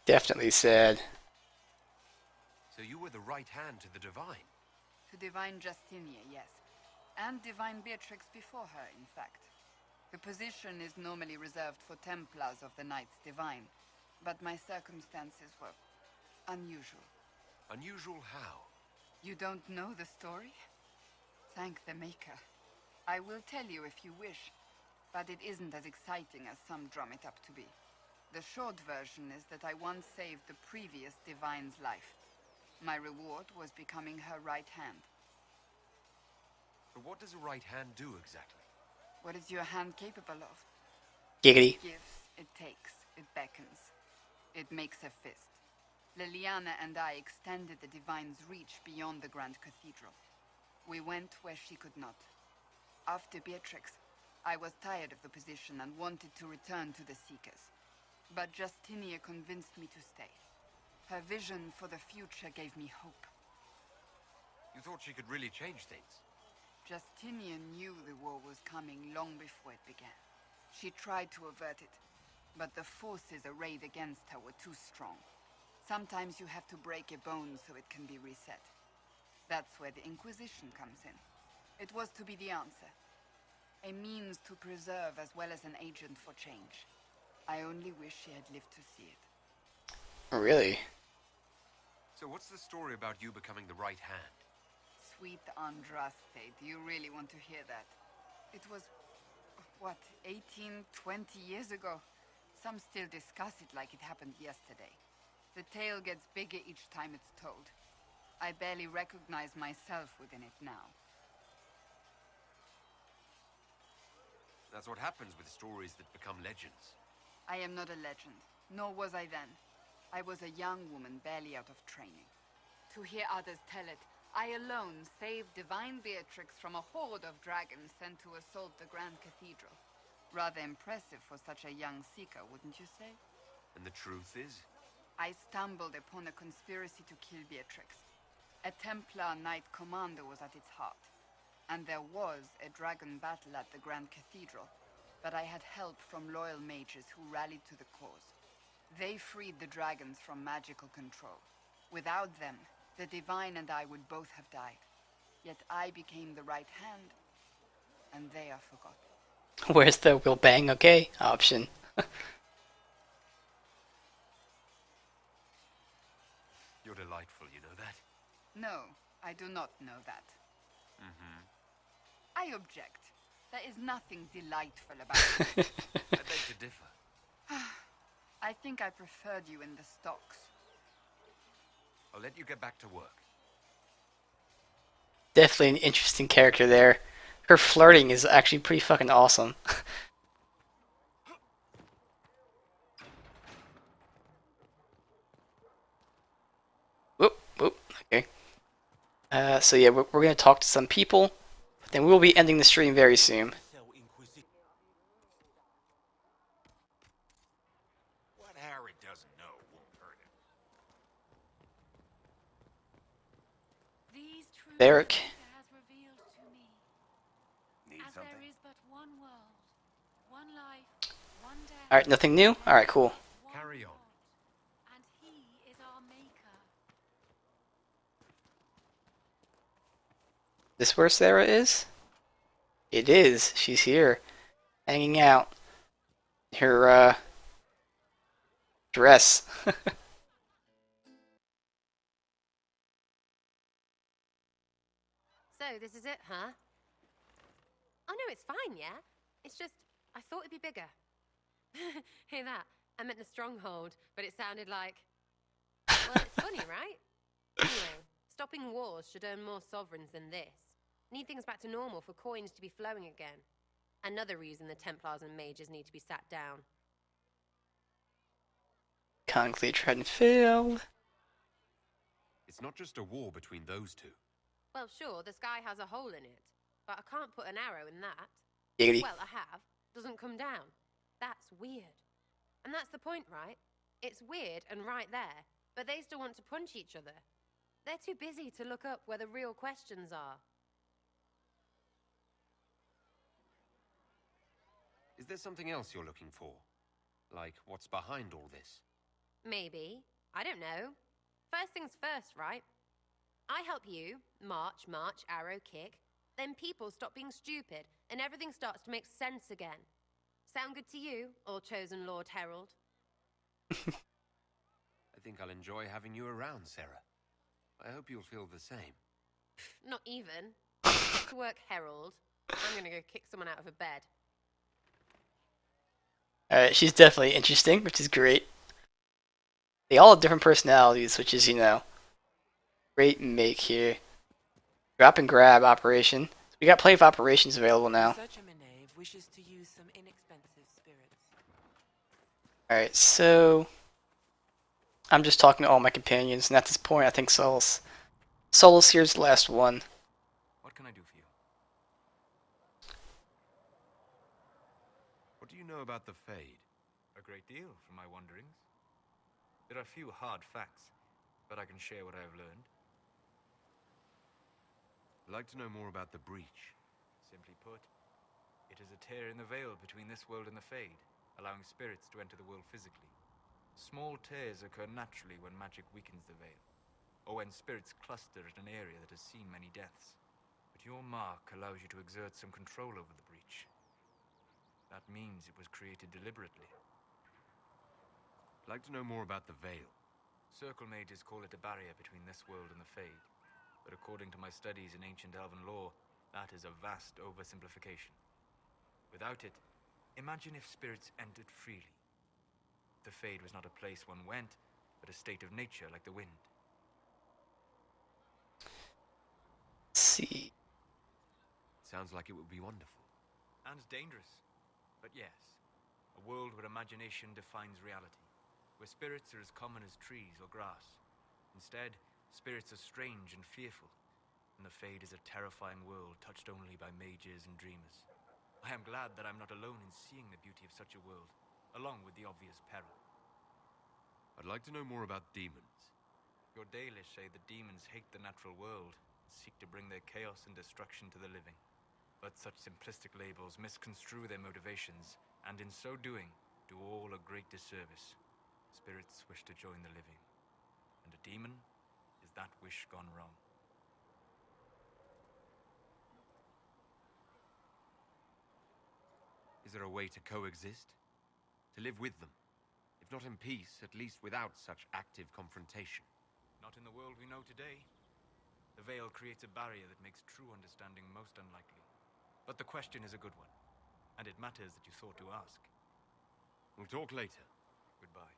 Definitely sad. So you were the right hand to the Divine? To Divine Justinia, yes. And Divine Beatrix before her, in fact. The position is normally reserved for Templars of the Knights Divine, but my circumstances were unusual. Unusual how? You don't know the story? Thank the Maker. I will tell you if you wish, but it isn't as exciting as some drum it up to be. The short version is that I once saved the previous Divine's life. My reward was becoming her right hand. But what does a right hand do exactly? What is your hand capable of? Giggity. It gives, it takes, it beckons. It makes a fist. Liliana and I extended the Divine's reach beyond the Grand Cathedral. We went where she could not. After Beatrix, I was tired of the position and wanted to return to the Seekers. But Justinia convinced me to stay. Her vision for the future gave me hope. You thought she could really change things? Justinian knew the war was coming long before it began. She tried to avert it, but the forces arrayed against her were too strong. Sometimes you have to break a bone so it can be reset. That's where the Inquisition comes in. It was to be the answer. A means to preserve as well as an agent for change. I only wish she had lived to see it. Really? So what's the story about you becoming the right hand? Sweet Andraste, do you really want to hear that? It was, what, 18, 20 years ago? Some still discuss it like it happened yesterday. The tale gets bigger each time it's told. I barely recognize myself within it now. That's what happens with stories that become legends. I am not a legend, nor was I then. I was a young woman barely out of training. To hear others tell it, I alone saved divine Beatrix from a horde of dragons sent to assault the Grand Cathedral. Rather impressive for such a young seeker, wouldn't you say? And the truth is? I stumbled upon a conspiracy to kill Beatrix. A Templar Knight Commander was at its heart. And there was a dragon battle at the Grand Cathedral, but I had help from loyal mages who rallied to the cause. They freed the dragons from magical control. Without them, the Divine and I would both have died. Yet I became the right hand, and they are forgotten. Where's the "we'll bang okay" option? You're delightful, you know that? No, I do not know that. Mm-hmm. I object. There is nothing delightful about it. I beg to differ. I think I preferred you in the stocks. I'll let you get back to work. Definitely an interesting character there. Her flirting is actually pretty fucking awesome. Whoop, whoop, okay. So yeah, we're gonna talk to some people, but then we'll be ending the stream very soon. What Harry doesn't know won't hurt him. Derek. Has revealed to me. Need As something? there is but one world, one life, one death. Alright, nothing new? Alright, cool. Carry on. And he is our maker. This where Sarah is? It is. She's here. Hanging out. Her, dress. So, this is it, huh? Oh no, it's fine, yeah? It's just, I thought it'd be bigger. Hear that? I meant the stronghold, but it sounded like... Well, it's funny, right? Anyway, stopping wars should earn more sovereigns than this. Need things back to normal for coins to be flowing again. Another reason the Templars and mages need to be sat down. Conclave tried and failed. It's not just a war between those two. Well, sure, the sky has a hole in it, but I can't put an arrow in that. Giggity. Well, I have. Doesn't come down. That's weird. And that's the point, right? It's weird and right there, but they still want to punch each other. They're too busy to look up where the real questions are. Is there something else you're looking for? Like, what's behind all this? Maybe. I don't know. First things first, right? I help you, march, arrow, kick. Then people stop being stupid, and everything starts to make sense again. Sound good to you, all chosen Lord Herald? I think I'll enjoy having you around, Sarah. I hope you'll feel the same. Not even. To work, Herald. I'm gonna go kick someone out of a bed. Alright, she's definitely interesting, which is great. They all have different personalities, which is, you know, great make here. Drop and grab operation. We got plenty of operations available now. Such a Menave wishes to use some inexpensive spirits. Alright, so I'm just talking to all my companions, and at this point I think Solus here's the last one. What can I do for you? What do you know about the Fade? A great deal, from my wanderings. There are few hard facts, but I can share what I have learned. I'd like to know more about the Breach. Simply put, it is a tear in the veil between this world and the Fade, allowing spirits to enter the world physically. Small tears occur naturally when magic weakens the veil, or when spirits cluster at an area that has seen many deaths. But your mark allows you to exert some control over the breach. That means it was created deliberately. I'd like to know more about the Veil. Circle mages call it a barrier between this world and the Fade, but according to my studies in ancient elven lore, that is a vast oversimplification. Without it, imagine if spirits entered freely. The Fade was not a place one went, but a state of nature like the wind. Let's see. Sounds like it would be wonderful. And dangerous. But yes, a world where imagination defines reality, where spirits are as common as trees or grass. Instead, spirits are strange and fearful, and the Fade is a terrifying world touched only by mages and dreamers. I am glad that I'm not alone in seeing the beauty of such a world, along with the obvious peril. I'd like to know more about demons. Your Dalish say the demons hate the natural world and seek to bring their chaos and destruction to the living. But such simplistic labels misconstrue their motivations, and in so doing, do all a great disservice. Spirits wish to join the living, and a demon is that wish gone wrong. Is there a way to coexist? To live with them? If not in peace, at least without such active confrontation? Not in the world we know today. The Veil creates a barrier that makes true understanding most unlikely. But the question is a good one, and it matters that you thought to ask. We'll talk later. Goodbye.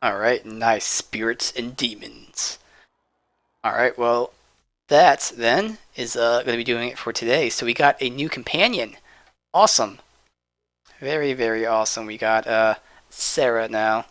Alright, nice. Spirits and demons. Alright, well, that then is going to be doing it for today. So we got a new companion. Awesome. Very, very awesome. We got Sarah now.